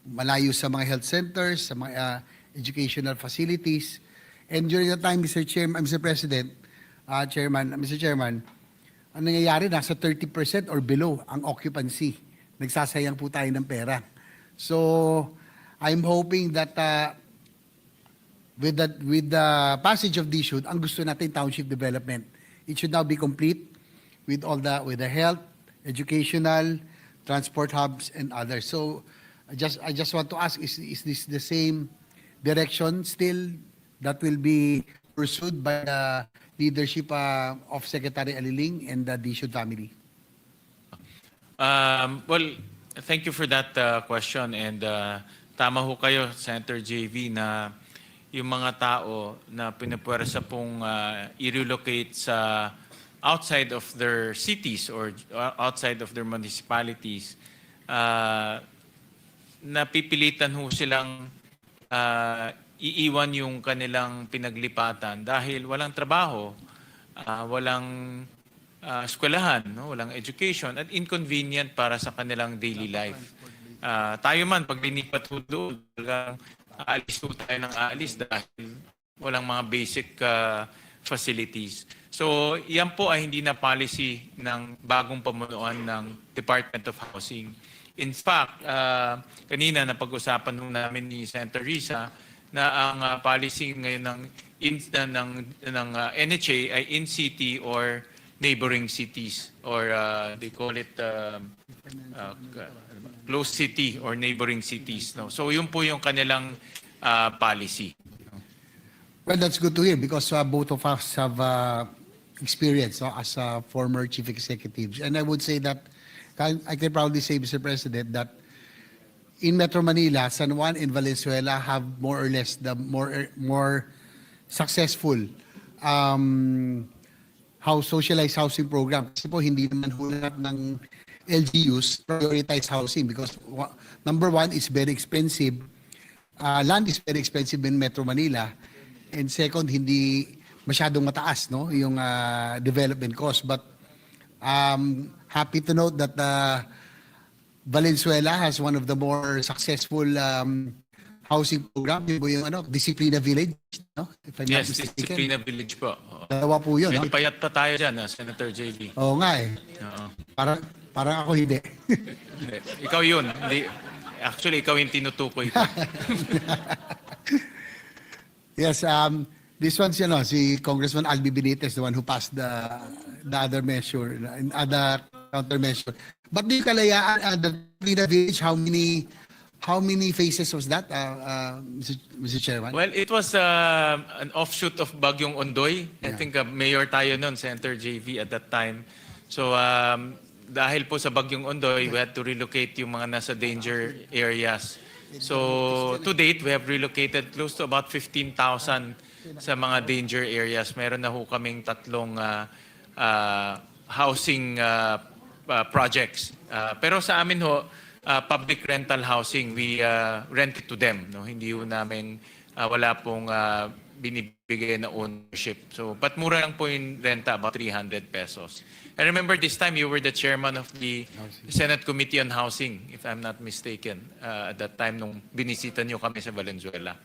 malayo sa mga health centers, sa mga educational facilities. And during the time, Mr. President, Mr. Chairman, ang nangyayari, nasa 30% or below ang occupancy. Nagsasayang po tayo ng pera. So, I'm hoping that with the passage of DSUD, ang gusto natin township development. It should now be complete with the health, educational, transport hubs, and others. So, I just want to ask, is this the same direction still that will be pursued by the leadership of Secretary Aliling and the DSUD family? Well, thank you for that question, and tama ho kayo, Senator JV, na yung mga tao na pinapwersa pong i-relocate sa outside of their cities or outside of their municipalities, napipilitan ho silang iiwan yung kanilang pinaglipatan dahil walang trabaho, walang eskwelahan, walang education, at inconvenient para sa kanilang daily life. Tayo man, pag linipat ho doon, aalis ho tayo ng aalis dahil walang mga basic facilities. So, yan po ay hindi na policy ng bagong pamunuan ng Department of Housing. In fact, kanina napag-usapan ho namin ni Senator Risa na ang policy ngayon ng NHA ay in-city or neighboring cities, or they call it close city or neighboring cities. No? So yun po yung kanilang policy. Well, that's good to hear because both of us have experience as former chief executives. And I would say that, I can proudly say, Mr. President, that in Metro Manila, San Juan and Valenzuela have more or less the more successful socialized housing program. Kasi po hindi naman lahat ng LGUs prioritize housing because number one, it's very expensive. Land is very expensive in Metro Manila. And second, hindi masyadong mataas, no, yung development cost. But happy to note that Valenzuela has one of the more successful housing program. Yun po yung Disciplina Village, no? If I'm not Yes, mistaken. Disciplina Village po. Oo. Dalawa po yun, no? Medyo payat pa tayo dyan, Senator JV. Oo nga eh. Oo. Parang ako hindi. Hindi. Ikaw yun. Hindi. Actually, ikaw yung tinutukoy ko. Yes, this one's, si Congressman Albi Benitez, the one who passed the other measure, the countermeasure. But the Kalayaan, the Disciplina Village, how many phases was that, Mr. Chairman? Well, it was an offshoot of Bagyong Ondoy. I think mayor tayo nun, Senator JV at that time. So dahil po sa Bagyong Ondoy, we had to relocate yung mga nasa danger areas. So to date, we have relocated close to about 15,000 sa mga danger areas. Meron na ho kaming tatlong housing projects. Pero sa amin ho, public rental housing, we rent it to them. No? Hindi ho namin, wala pong binibigay na ownership. So, but mura lang po yung renta, about 300 pesos. I remember this time you were the chairman of the Senate Committee on Housing, if I'm not mistaken, at that time nung binisita niyo kami sa Valenzuela.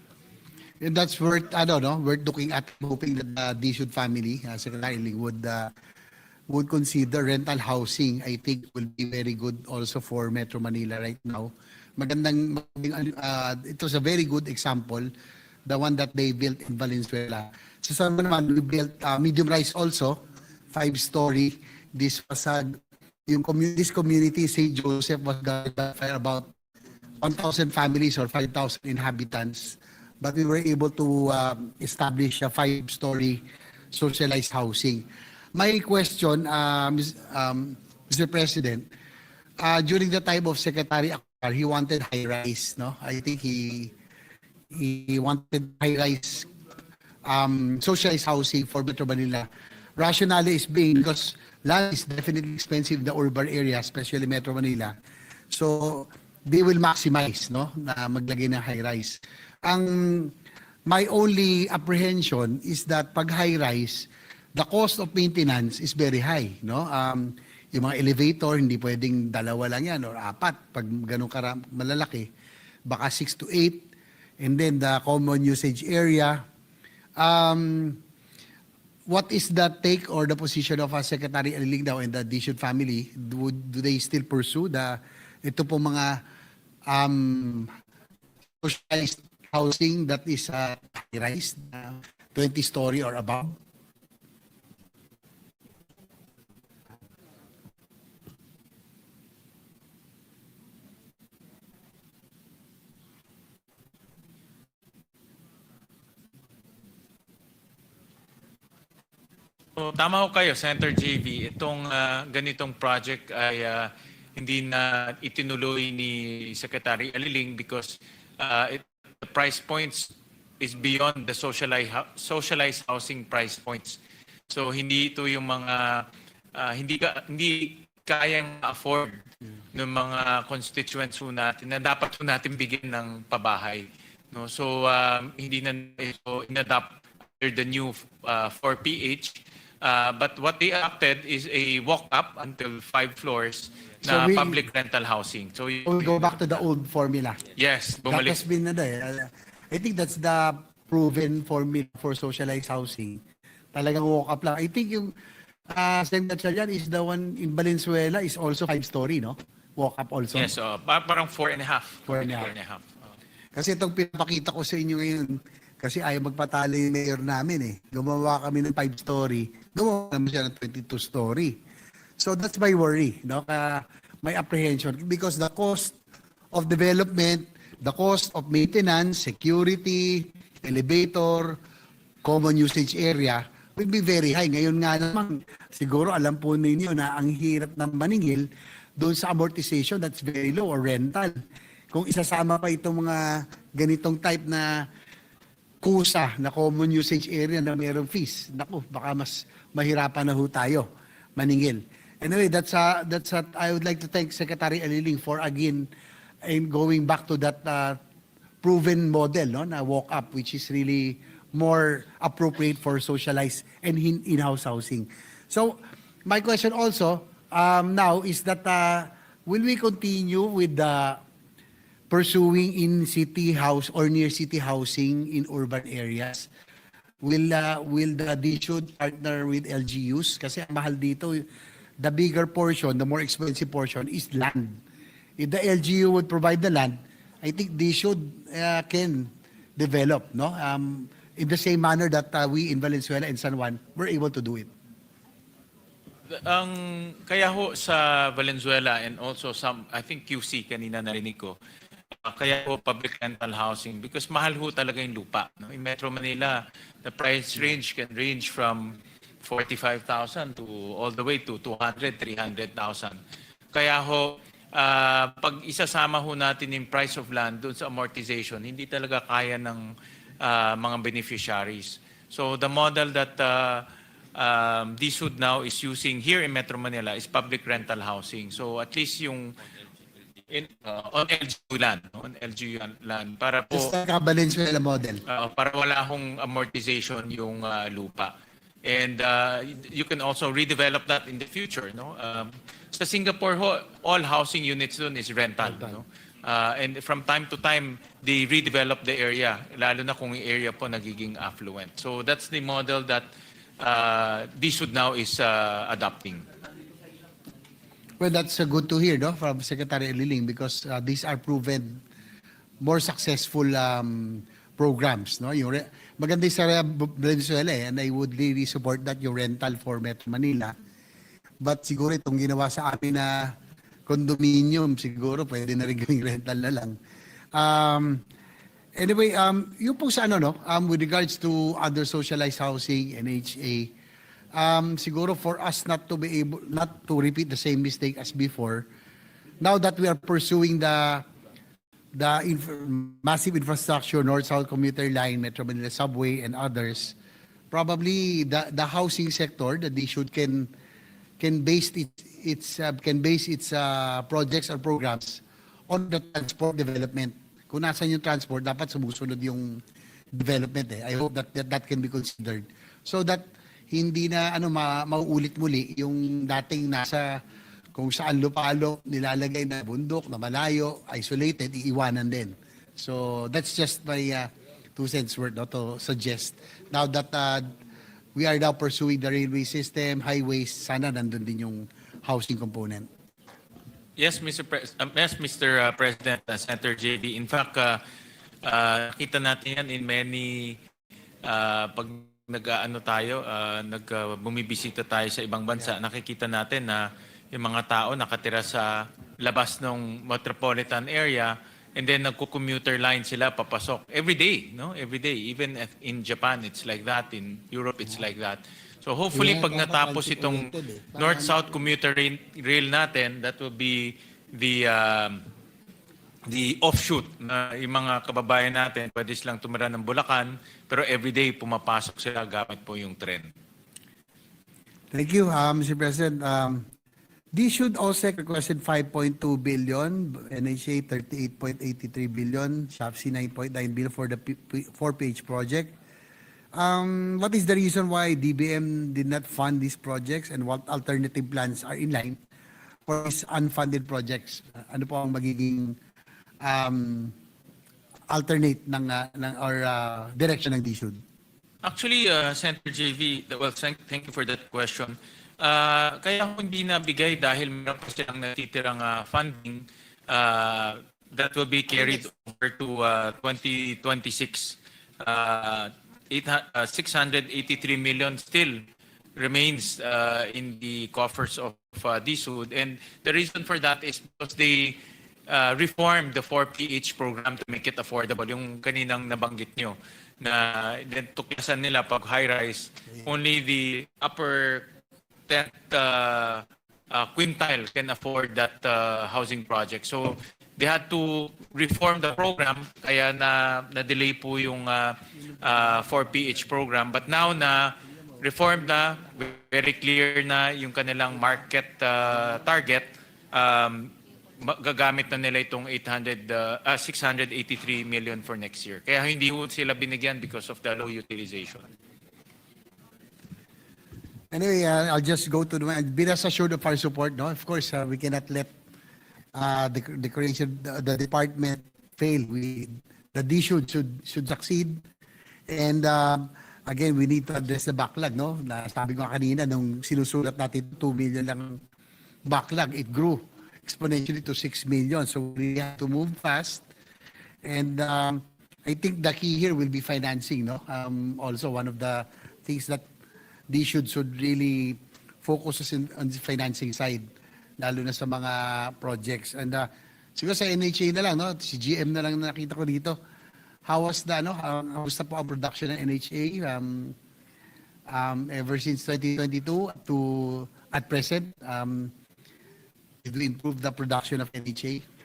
And that's worth, worth looking at, hoping that the DSUD family, Secretary Ling, would consider rental housing. I think will be very good also for Metro Manila right now. It was a very good example, the one that they built in Valenzuela. So sa naman, we built medium rise also, 5-story. This was this community, St. Joseph, was guarded by about 1,000 families or 5,000 inhabitants. But we were able to establish a 5-story socialized housing. My question, Mr. President, during the time of Secretary Akbar, he wanted high-rise, no? I think he wanted high-rise socialized housing for Metro Manila. Rationale is being because land is definitely expensive in the urban area, especially Metro Manila. So they will maximize, no, na maglagay ng high-rise. My only apprehension is that pag high-rise, the cost of maintenance is very high, no? Yung mga elevator, hindi pwedeng dalawa lang yan or 4 pag ganun malalaki. Baka 6 to 8. And then the common usage area. What is the take or the position of Secretary Alilingdao and the DSUD family? Do they still pursue ito po mga socialized housing that is high-rise, 20-story or above? So, tama ho kayo, Senator JV. Itong ganitong project ay hindi na itinuloy ni Secretary Aliling because the price points is beyond the socialized housing price points. So hindi ito yung mga hindi kayang afford ng mga constituents ho natin na dapat ho natin bigyan ng pabahay. No? So hindi na ito inadapt under the new 4PH. But what they opted is a walk-up until 5 floors na public rental housing. So we'll go back to the old formula. yes, That bumalik. has been I think that's the proven formula for socialized housing. Talagang walk-up lang. I think yung Senator dyan is the one in Valenzuela is also 5-story, no? Walk-up also. Yes, parang 4.5. 4.5. Kasi itong pinapakita ko sa inyo ngayon, kasi ayaw magpatalo yung mayor namin eh. Gumawa kami ng 5-story. Gumawa naman siya ng 22-story. So that's my worry, no? My apprehension. Because the cost of development, the cost of maintenance, security, elevator, common usage area will be very high. Ngayon nga naman, siguro alam po ninyo na ang hirap ng maningil doon sa amortization, that's very low, or rental. Kung isasama pa itong mga ganitong type na kusa na common usage area na mayroong fees, naku, baka mas mahirapan na ho tayo maningil. Anyway, that's I would like to thank Secretary Aliling for again in going back to that proven model, no, na walk up, which is really more appropriate for socialized and in-house housing. So my question also now is that will we continue with the pursuing in city house or near city housing in urban areas? Will the DSUD partner with LGUs? Kasi ang mahal dito, the bigger portion, the more expensive portion is land. If the LGU would provide the land, I think DSUD can develop, no? In the same manner that we in Valenzuela and San Juan were able to do it. Kaya ho sa Valenzuela and also some, I think QC kanina narinig ko, kaya ho public rental housing because mahal ho talaga yung lupa. No? In Metro Manila, the price range can range from 45,000 to all the way to 200, 300,000. Kaya ho, pag isasama ho natin yung price of land doon sa amortization, hindi talaga kaya ng mga beneficiaries. So the model that DSUD now is using here in Metro Manila is public rental housing. So at least yung on LGU land, no? On LGU land para po Just like a Valenzuela model. para wala hong amortization yung lupa. And you can also redevelop that in the future, no? Sa Singapore ho, all housing units doon is rental, no? And from time to time they redevelop the area, lalo na kung yung area po nagiging affluent. So that's the model that DSUD now is adopting. Well, that's good to hear, no, from Secretary Liling because these are proven more successful programs, no? Yung maganda yung sa Venezuela and I would really support that yung rental for Metro Manila. But siguro itong ginawa sa amin na condominium, siguro pwede na rin gawing rental na lang. Anyway, yung po sa ano, no, with regards to other socialized housing, NHA, siguro for us not to repeat the same mistake as before, now that we are pursuing the massive infrastructure, North-South commuter line, Metro Manila subway, and others, probably the housing sector, the DSUD can base its projects or programs on the transport development. Kung nasan yung transport, dapat sumusunod yung development. I hope that can be considered so that hindi na mauulit muli yung dating nasa kung saan lupalo nilalagay na bundok na malayo, isolated, iiwanan din. So that's just my 2 cents worth, no, to suggest. Now that we are now pursuing the railway system, highways, sana nandun din yung housing component. Yes, Mr. President, Senator JB. In fact, nakita natin yan in many pag bumibisita tayo sa ibang bansa, nakikita natin na yung mga tao nakatira sa labas ng metropolitan area and then nagko-commuter line sila papasok every day, no? Every day. Even in Japan, it's like that. In Europe, it's like that. So hopefully, pag natapos itong North-South commuter rail natin, that will be the offshoot na yung mga kababayan natin pwede silang tumira ng Bulacan pero everyday pumapasok sila gamit po yung tren. Thank you, Mr. President. DSUD OSEC requested 5.2 billion, NHA 38.83 billion, SHAFC 9.9 billion for the 4-page project. What is the reason why DBM did not fund these projects and what alternative plans are in line for these unfunded projects? Ano po ang magiging alternate ng or direction ng DSUD? Actually, Senator JV, well, thank you for that question. Kaya kung hindi nabigay dahil meron pa silang natitirang funding that will be carried over to 2026. 683 million still remains in the coffers of DSUD. And the reason for that is because they reformed the 4PH program to make it affordable. Yung kaninang nabanggit nyo na tuklasan nila pag high-rise, only the upper 10th quintile can afford that housing project. So they had to reform the program, kaya na-delay po yung 4PH program. But now na reformed na, very clear na yung kanilang market target, gagamit na nila itong 683 million for next year. Kaya hindi ho sila binigyan because of the low utilization. Anyway, I'll just go to be rest assured of our support. No, of course, we cannot let the department fail. The D should succeed, and again, we need to address the backlog. No, sabi ko kanina nung sinusulat natin 2 million lang backlog, it grew exponentially to 6 million. So we have to move fast, and I think the key here will be financing. No, also one of the things that they should really focus on the financing side, lalo na sa mga projects. And siguro sa NHA na lang, no? Si GM na lang nakita ko dito. How was the, kamusta po ang production ng NHA ever since 2022 to at present? Did we improve the production of NHA?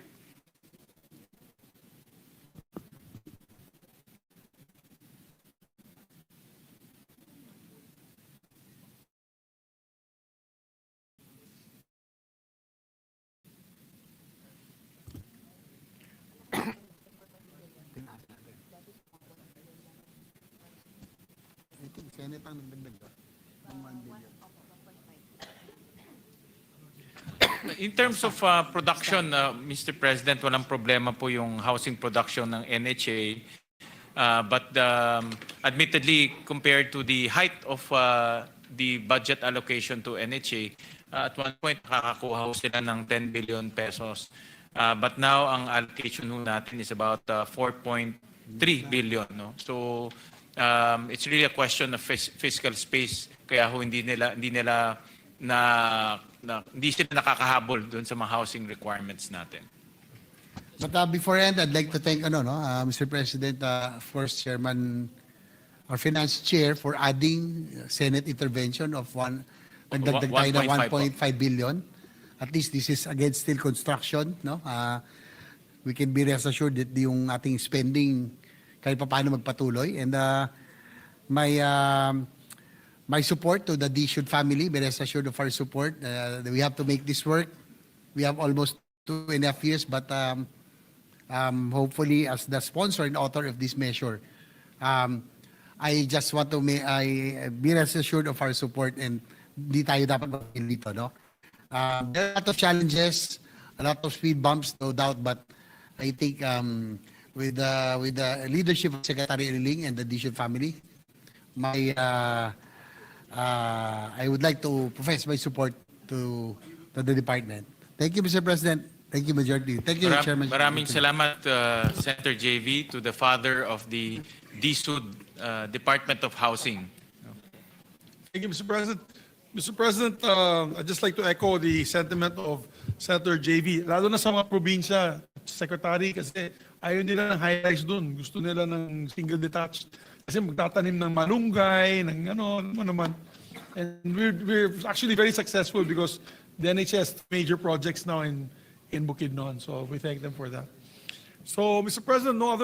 In terms of production, Mr. President, walang problema po yung housing production ng NHA. But admittedly, compared to the height of the budget allocation to NHA, at one point nakakakuha ho sila ng 10 billion pesos. But now, ang allocation ho natin is about 4.3 billion. No? So, it's really a question of fiscal space. Kaya ho hindi sila nakakahabol doon sa mga housing requirements natin. But beforehand, I'd like to thank Mr. President, first Chairman, our Finance Chair for adding Senate intervention of nagdagdag tayo na 1.5 billion. At least this is again still construction. No? We can be rest assured that yung ating spending kahit pa paano magpatuloy. And my support to the D-Should family, be rest assured of our support. We have to make this work. We have almost 2.5 years, but hopefully as the sponsor and author of this measure, I just want to be rest assured of our support, and di tayo dapat magpili dito, no? There are a lot of challenges, a lot of speed bumps, no doubt, but I think with the leadership of Secretary Ling and the D-Should family, I would like to profess my support to the department. Thank you, Mr. President. Thank you, Majority. Thank you, Chairman. Maraming salamat, Senator JV, to the father of the DSUD Department of Housing. Thank you, Mr. President. Mr. President, I'd just like to echo the sentiment of Senator JV, lalo na sa mga probinsya, Secretary, kasi ayaw nila ng high-rise doon. Gusto nila ng single detached. Kasi magtatanim ng malunggay, ng ano naman. And we're actually very successful because the NHS major projects now in Bukidnon. So we thank them for that. So, Mr. President, no other